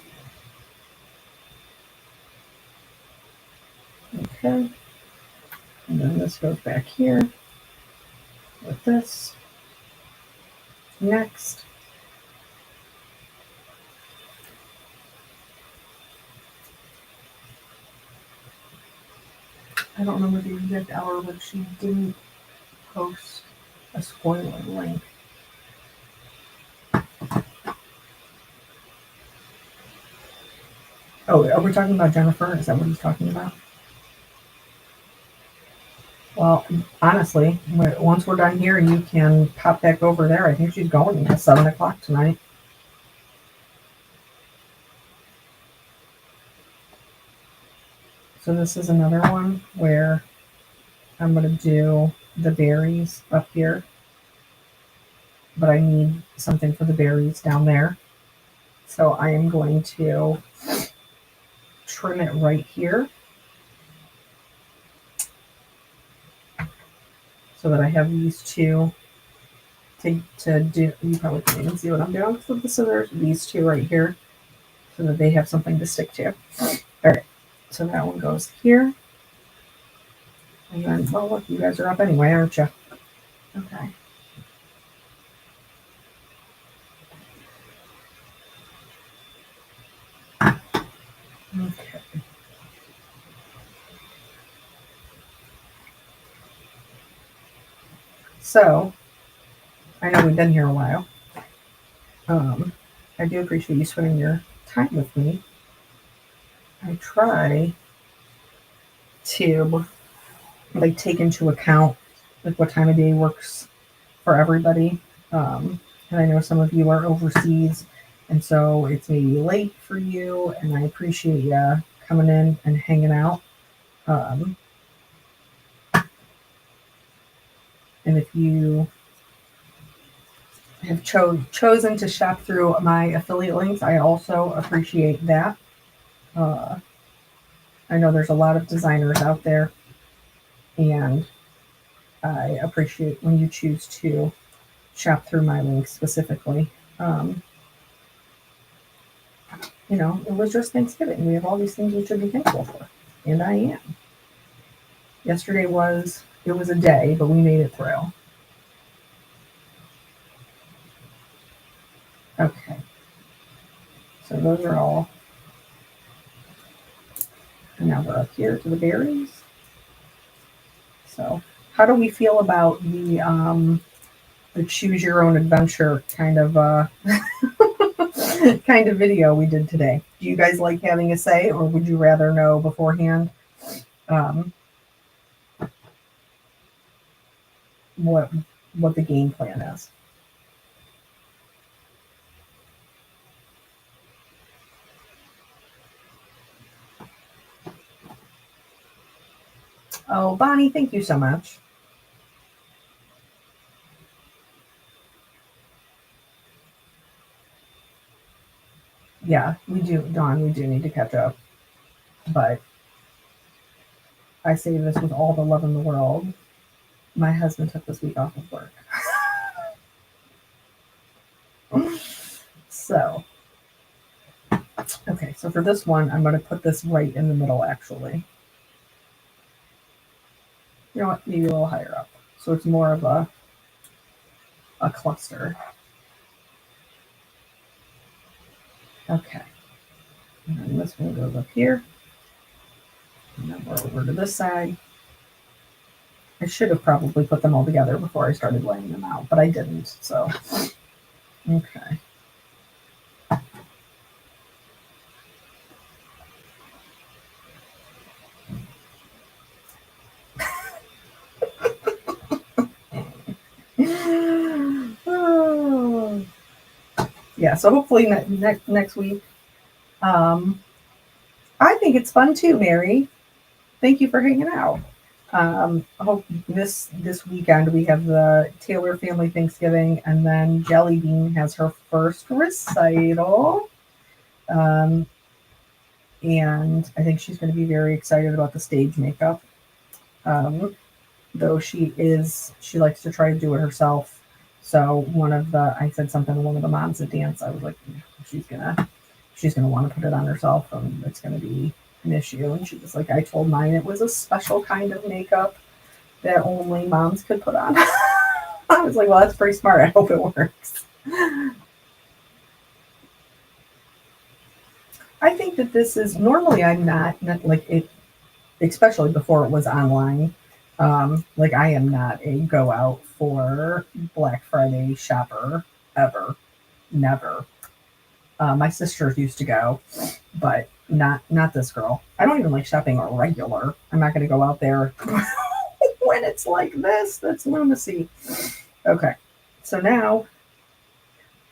Okay, and then this goes back here with this. Next, I don't remember the exact hour, but she didn't post a spoiler link. Oh, are we talking about Jennifer? Is that what he's talking about? Well, honestly, once we're done here, you can pop back over there. I think she's going at 7 o'clock tonight. So this is another one where I'm going to do the berries up here. But I need something for the berries down there. So I am going to trim it right here so that I have these two to do. You probably can't even see what I'm doing with the scissors. These two right here so that they have something to stick to. All right, so that one goes here. And then, well, look, you guys are up anyway, aren't you? Okay. Okay. So, I know we've been here a while. I do appreciate you spending your time with me. I try to like take into account like what time of day works for everybody. And I know some of you are overseas, and so it's maybe late for you, and I appreciate you coming in and hanging out. And if you have chosen to shop through my affiliate links, I also appreciate that. I know there's a lot of designers out there, and I appreciate when you choose to shop through my links specifically. It was just Thanksgiving. We have all these things we should be thankful for, and I am. Yesterday was a day, but we made it through. Okay. So those are all. And now we're up here to the berries. So how do we feel about the choose your own adventure kind of kind of video we did today? Do you guys like having a say, or would you rather know beforehand what the game plan is? Oh, Bonnie, thank you so much. Yeah, we do, Dawn, we do need to catch up. But I say this with all the love in the world. My husband took this week off of work. So, okay, so for this one, I'm going to put this right in the middle, actually. You know what? Maybe a little higher up. So it's more of a cluster. Okay. And then this one goes up here. And then we're over to this side. I should have probably put them all together before I started laying them out, but I didn't. So, okay. Oh. Yeah, so hopefully next week. I think it's fun too, Mary. Thank you for hanging out. I hope this weekend we have the Taylor family Thanksgiving, and then Jelly Bean has her first recital. And I think she's going to be very excited about the stage makeup. Though she likes to try to do it herself. So I said something to one of the moms at dance. I was like, she's gonna want to put it on herself, and it's gonna be an issue. And she was like, I told mine it was a special kind of makeup that only moms could put on. I was like, well, that's pretty smart. I hope it works. I think that this is normally I'm not like it, especially before it was online. Like I am not a go out for Black Friday shopper ever, never. My sisters used to go, but not this girl. I don't even like shopping regular. I'm not going to go out there when it's like this. That's lunacy. Okay, so now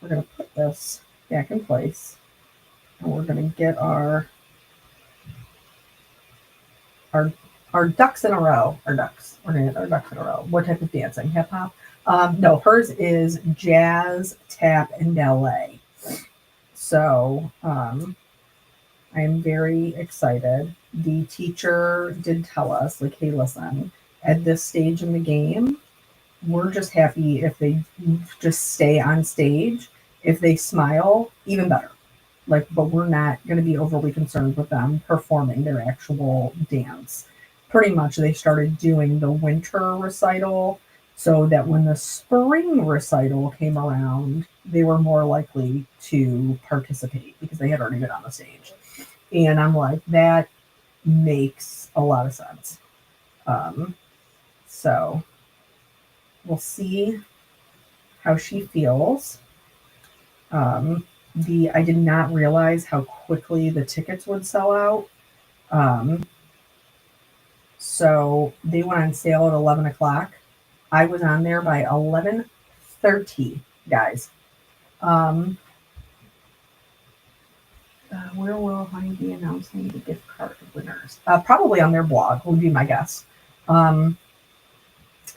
we're going to put this back in place, and we're going to get our ducks in a row. Our ducks. We're going to get our ducks in a row. What type of dancing? Hip hop? No, hers is jazz, tap, and ballet. So I'm very excited. The teacher did tell us, like, hey, listen, at this stage in the game, we're just happy if they just stay on stage. If they smile, even better. Like, but we're not going to be overly concerned with them performing their actual dance. Pretty much they started doing the winter recital so that when the spring recital came around, they were more likely to participate because they had already been on the stage. And I'm like, that makes a lot of sense. So we'll see how she feels. I did not realize how quickly the tickets would sell out. So they went on sale at 11 o'clock. I was on there by 11:30, guys. Where will I be announcing the gift card winners? Probably on their blog would be my guess.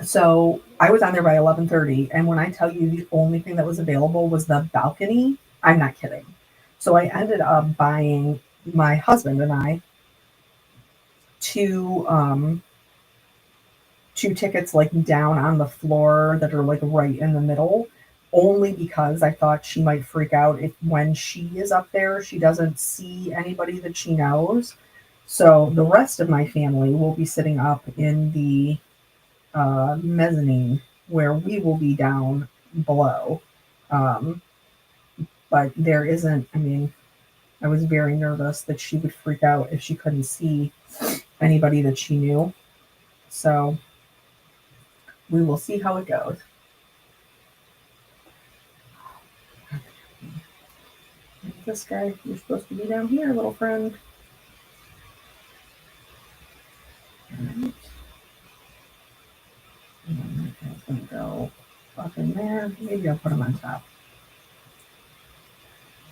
So I was on there by 11:30, and when I tell you the only thing that was available was the balcony, I'm not kidding. So I ended up buying, my husband and I, two two tickets like down on the floor that are like right in the middle, only because I thought she might freak out if when she is up there she doesn't see anybody that she knows. So the rest of my family will be sitting up in the mezzanine where we will be down below. Um, but there isn't, I mean, I was very nervous that she would freak out if she couldn't see anybody that she knew. So we will see how it goes. This guy, you're supposed to be down here, little friend. Alright. And then that guy's gonna go up in there. Maybe I'll put him on top.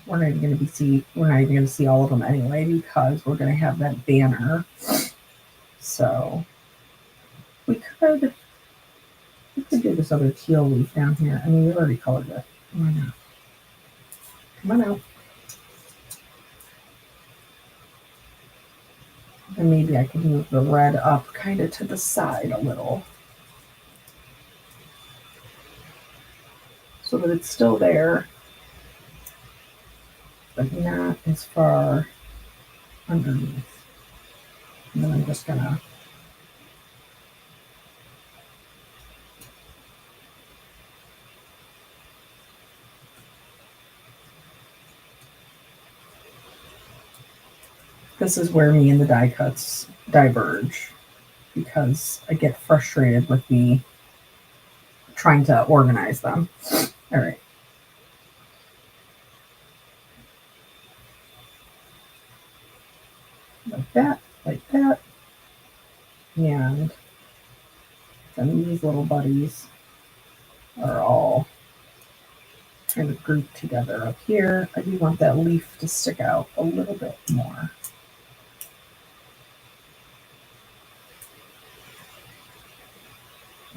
We're not even gonna see all of them anyway because we're gonna have that banner. So we could do this other teal leaf down here. I mean, we already colored it. Why not? Come on out. And maybe I could move the red up kind of to the side a little, so that it's still there, but not as far underneath. And then I'm just gonna this is where me and the die cuts diverge, because I get frustrated with the trying to organize them. All right. Like that, like that. And then these little buddies are all kind of grouped together up here. I do want that leaf to stick out a little bit more.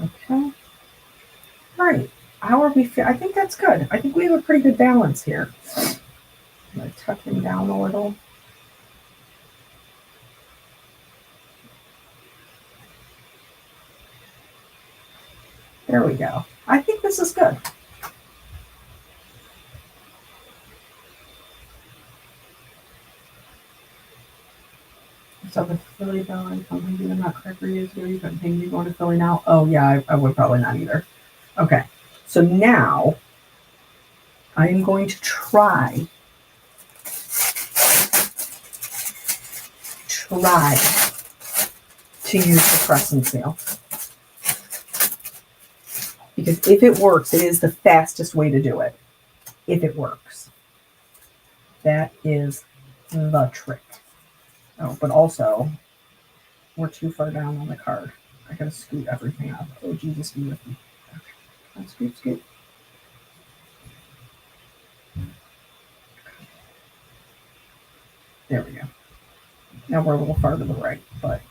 Okay. All right. How are we? I think that's good. I think we have a pretty good balance here. I'm going to tuck him down a little. There we go. I think this is good. So the Philly Bell, something do the Nutcracker is where you couldn't think you're going to Philly now. Oh yeah, I would probably not either. Okay. So now I am going to try to use the press and seal. Because if it works, it is the fastest way to do it. If it works. That is the trick. Oh, but also, we're too far down on the card. I gotta scoot everything up. Oh, Jesus, be with me. Okay. Come on, scoot. There we go. Now we're a little far to the right, but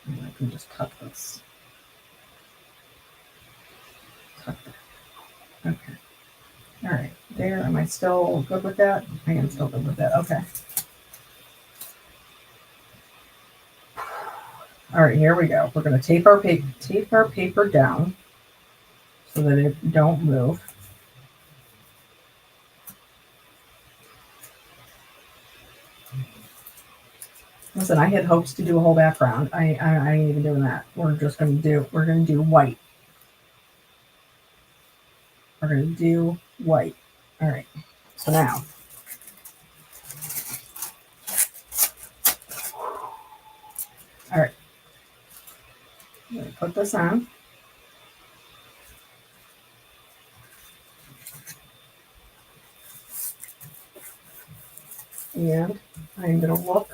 I can just tuck this. Tuck that. Okay. All right. There. Am I still good with that? I am still good with that. Okay. All right. Here we go. We're going to tape our paper down so that it don't move. Listen, I had hopes to do a whole background. I ain't even doing that. We're gonna do white. We're gonna do white. All right. So now, all right. I'm gonna put this on. And I'm gonna look.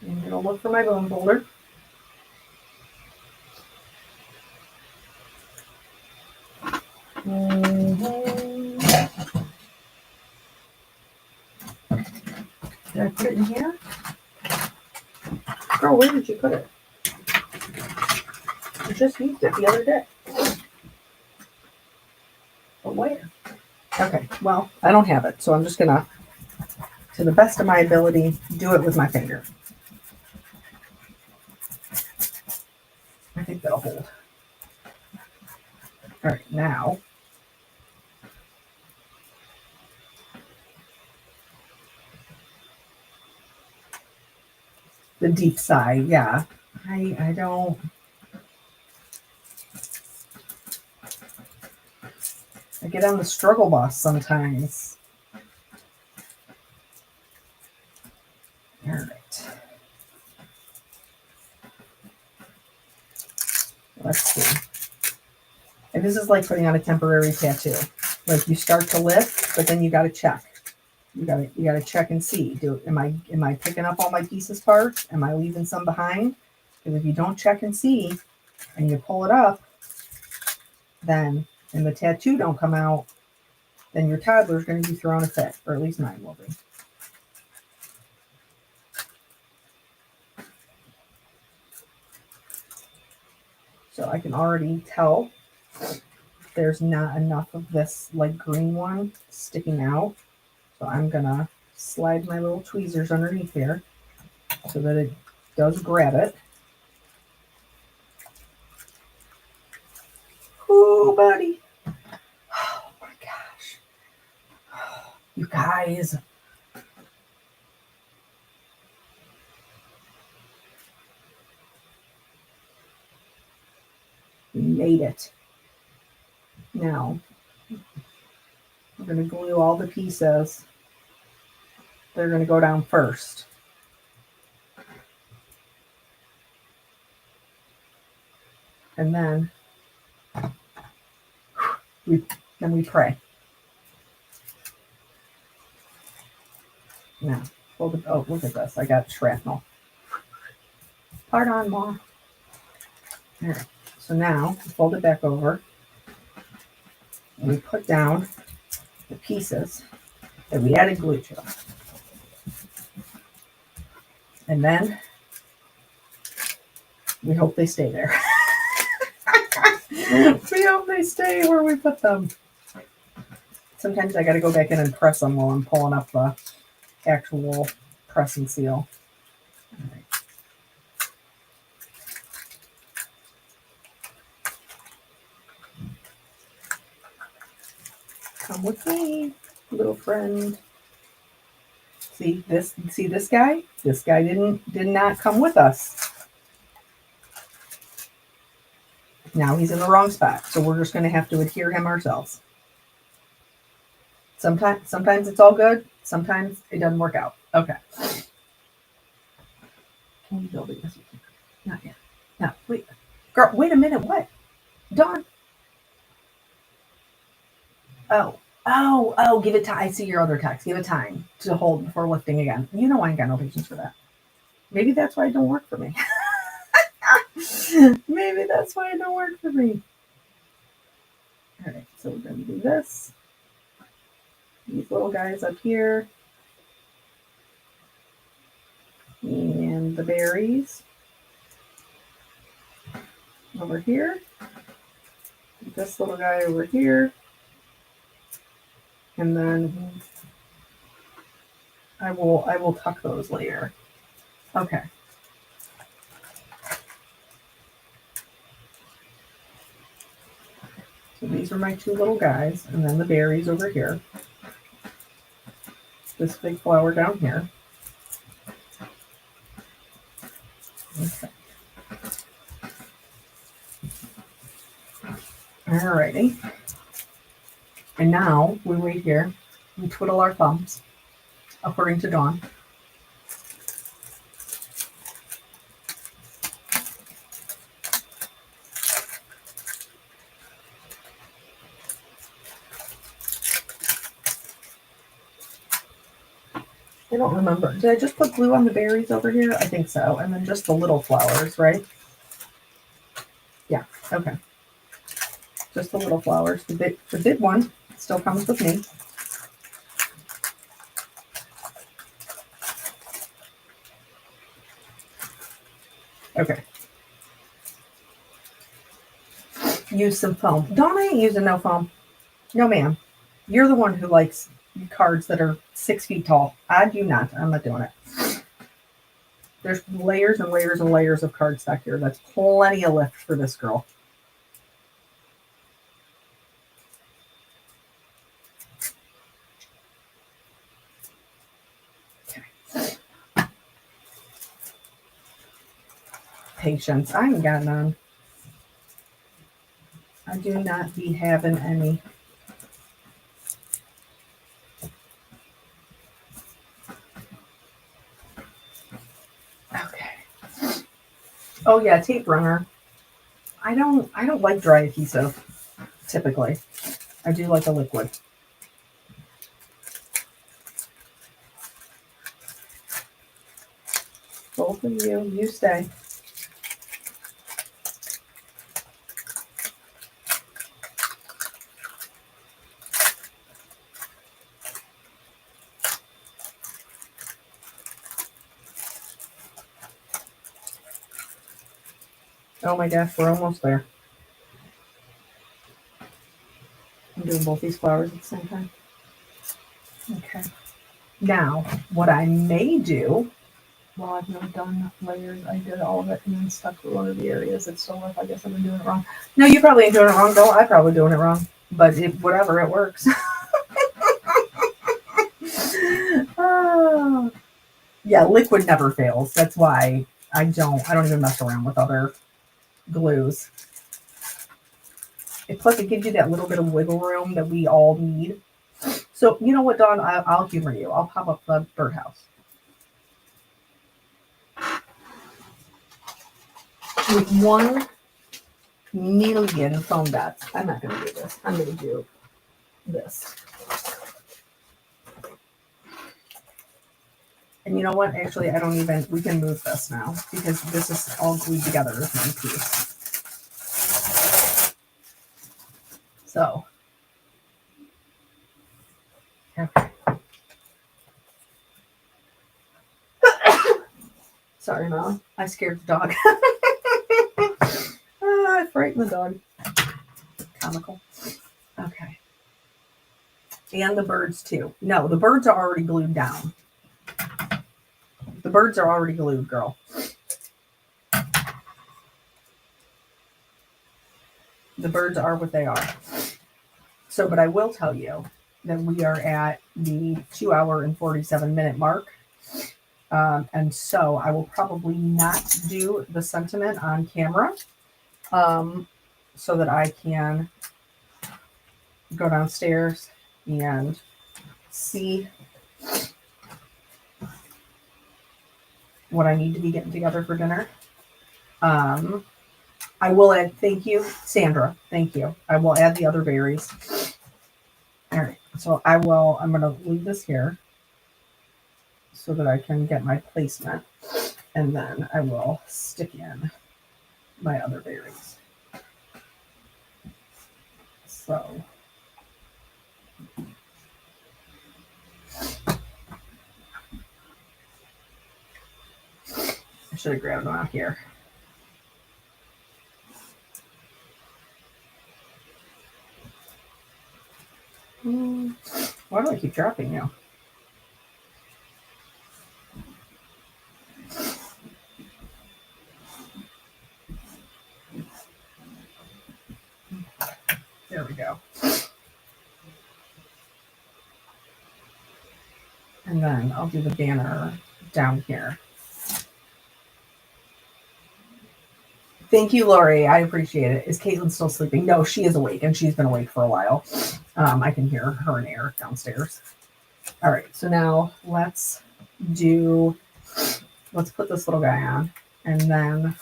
I'm gonna look for my bone folder. Did I put it in here? Girl, where did you put it? I just used it the other day. But where? Okay, well, I don't have it, so I'm just gonna, to the best of my ability, do it with my finger. I think that'll hold. All right, now. The deep sigh, yeah. I don't. I get on the struggle bus sometimes. All right. Let's see. And this is like putting on a temporary tattoo. Like you start to lift, but then you got to check. You got to check and see. Am I picking up all my pieces parts? Am I leaving some behind? Because if you don't check and see, and you pull it up, then and the tattoo don't come out, then your toddler's going to be throwing a fit, or at least mine will be. So I can already tell there's not enough of this like green one sticking out. So I'm gonna slide my little tweezers underneath here so that it does grab it. Oh, buddy. Oh my gosh. You guys. We made it. Now, we're going to glue all the pieces. They're going to go down first. And then we pray. Now, oh, look at this. I got shrapnel. Pardon, Mom. All right. So now, fold it back over. And we put down the pieces that we added glue to. And then we hope they stay there. We hope they stay where we put them. Sometimes I got to go back in and press them while I'm pulling up the actual press and seal. All right. Come with me, little friend. See this guy? This guy did not come with us. Now he's in the wrong spot, so we're just going to have to adhere him ourselves. Sometimes it's all good. Sometimes it doesn't work out. Okay. Can you build it? Yes, you can. Not yet. No, wait. Girl, wait a minute. What? Dawn. Oh, give it time. I see your other text. Give it time to hold before lifting again. You know I ain't got no patience for that. Maybe that's why it don't work for me. Maybe that's why it don't work for me. All right, so we're going to do this. These little guys up here. And the berries over here. This little guy over here. And then I will tuck those later. Okay. So these are my two little guys, and then the berries over here. This big flower down here. Okay. Alrighty. And now we wait here. We twiddle our thumbs, according to Dawn. I don't remember. Did I just put glue on the berries over here? I think so. And then just the little flowers, right? Yeah, okay. Just the little flowers. The big one still comes with me. Okay. Use some foam. Dawn ain't using no foam. No, ma'am. You're the one who likes cards that are 6 feet tall. I do not. I'm not doing it. There's layers and layers and layers of cardstock here. That's plenty of lift for this girl. Okay. Patience. I ain't got none. I do not be having any. Okay. Oh yeah, tape runner. I don't like dry adhesive typically. I do like a liquid. Both of you stay. Oh my gosh, we're almost there. I'm doing both these flowers at the same time. Okay. Now, what I may do, well, I've never done layers. I did all of it and then stuck with one of the areas that's still left. I guess I've been doing it wrong. No, you probably ain't doing it wrong, though. I'm probably doing it wrong. But whatever, it works. Yeah, liquid never fails. That's why I don't even mess around with other glues. Plus, it gives you that little bit of wiggle room that we all need. So, you know what, Dawn? I'll humor you. I'll pop up the birdhouse. With 1,000,000 foam dots. I'm not going to do this. I'm going to do this. And you know what? Actually, we can move this now because this is all glued together as one piece. So, okay. Sorry, Mom. I scared the dog. I frightened the dog. Comical. Okay. And the birds, too. No, the birds are already glued down. The birds are already glued, girl. The birds are what they are. So, but I will tell you that we are at the 2-hour and 47-minute mark. And so I will probably not do the sentiment on camera so that I can go downstairs and see what I need to be getting together for dinner. I will add, thank you, Sandra. Thank you. I will add the other berries. All right. So I'm going to leave this here so that I can get my placement. And then I will stick in my other berries. So. I should have grabbed them out here. Why do I keep dropping you? There we go. And then I'll do the banner down here. Thank you, Lori. I appreciate it. Is Caitlin still sleeping? No, she is awake, and she's been awake for a while. I can hear her and Eric downstairs. All right, so now let's put this little guy on, and then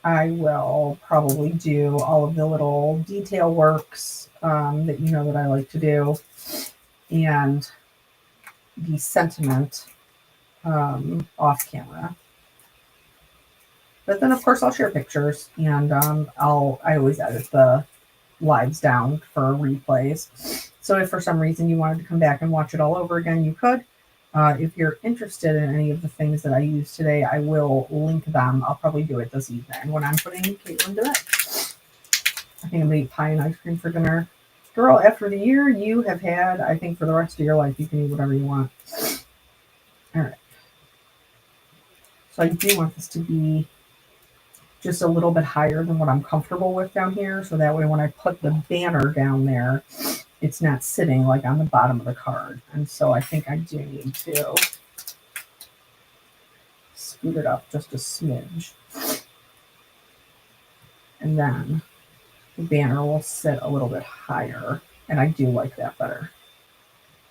I will probably do all of the little detail works that you know that I like to do, and the sentiment off camera. But then, of course, I'll share pictures, and I always edit the lives down for replays. So if for some reason you wanted to come back and watch it all over again, you could. If you're interested in any of the things that I use today, I will link them. I'll probably do it this evening when I'm putting Caitlin to bed. I think I'm going to eat pie and ice cream for dinner. Girl, after the year you have had, I think for the rest of your life, you can eat whatever you want. All right. So I do want this to be just a little bit higher than what I'm comfortable with down here. So that way when I put the banner down there, it's not sitting like on the bottom of the card. And so I think I do need to scoot it up just a smidge. And then the banner will sit a little bit higher. And I do like that better.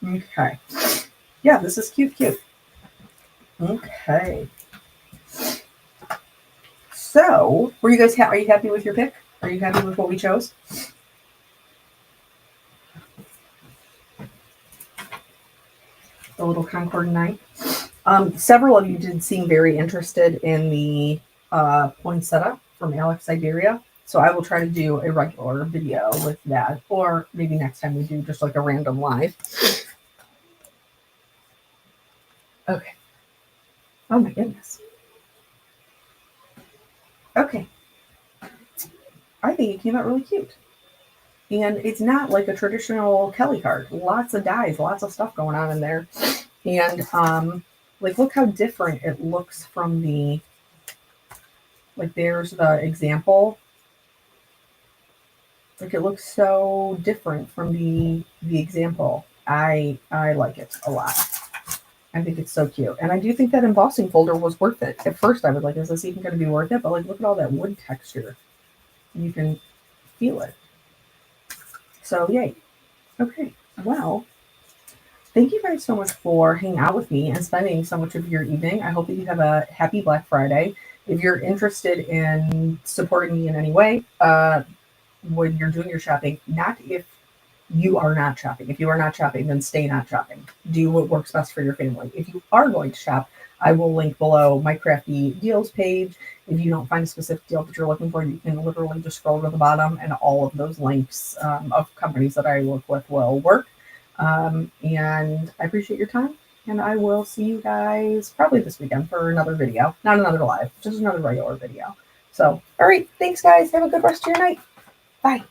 Okay. Yeah, this is cute. Okay. So, were you guys are you happy with your pick? Are you happy with what we chose? The little Concord knight. Several of you did seem very interested in the poinsettia from Alex Siberia. So I will try to do a regular video with that. Or maybe next time we do just like a random live. Okay. Oh my goodness. Okay. I think it came out really cute. And it's not like a traditional Kelly card. Lots of dies, lots of stuff going on in there. And like look how different it looks from the, like there's the example. Like it looks so different from the example. I like it a lot. I think it's so cute. And I do think that embossing folder was worth it. At first I was like, is this even going to be worth it? But like look at all that wood texture. You can feel it. So yay. Okay. Well, thank you guys so much for hanging out with me and spending so much of your evening. I hope that you have a happy Black Friday. If you're interested in supporting me in any way, when you're doing your shopping, not if you are not shopping. If you are not shopping, then stay not shopping. Do what works best for your family. If you are going to shop, I will link below my crafty deals page. If you don't find a specific deal that you're looking for, you can literally just scroll to the bottom and all of those links of companies that I work with will work. And I appreciate your time. And I will see you guys probably this weekend for another video. Not another live, just another regular video. So, all right. Thanks, guys. Have a good rest of your night. Bye.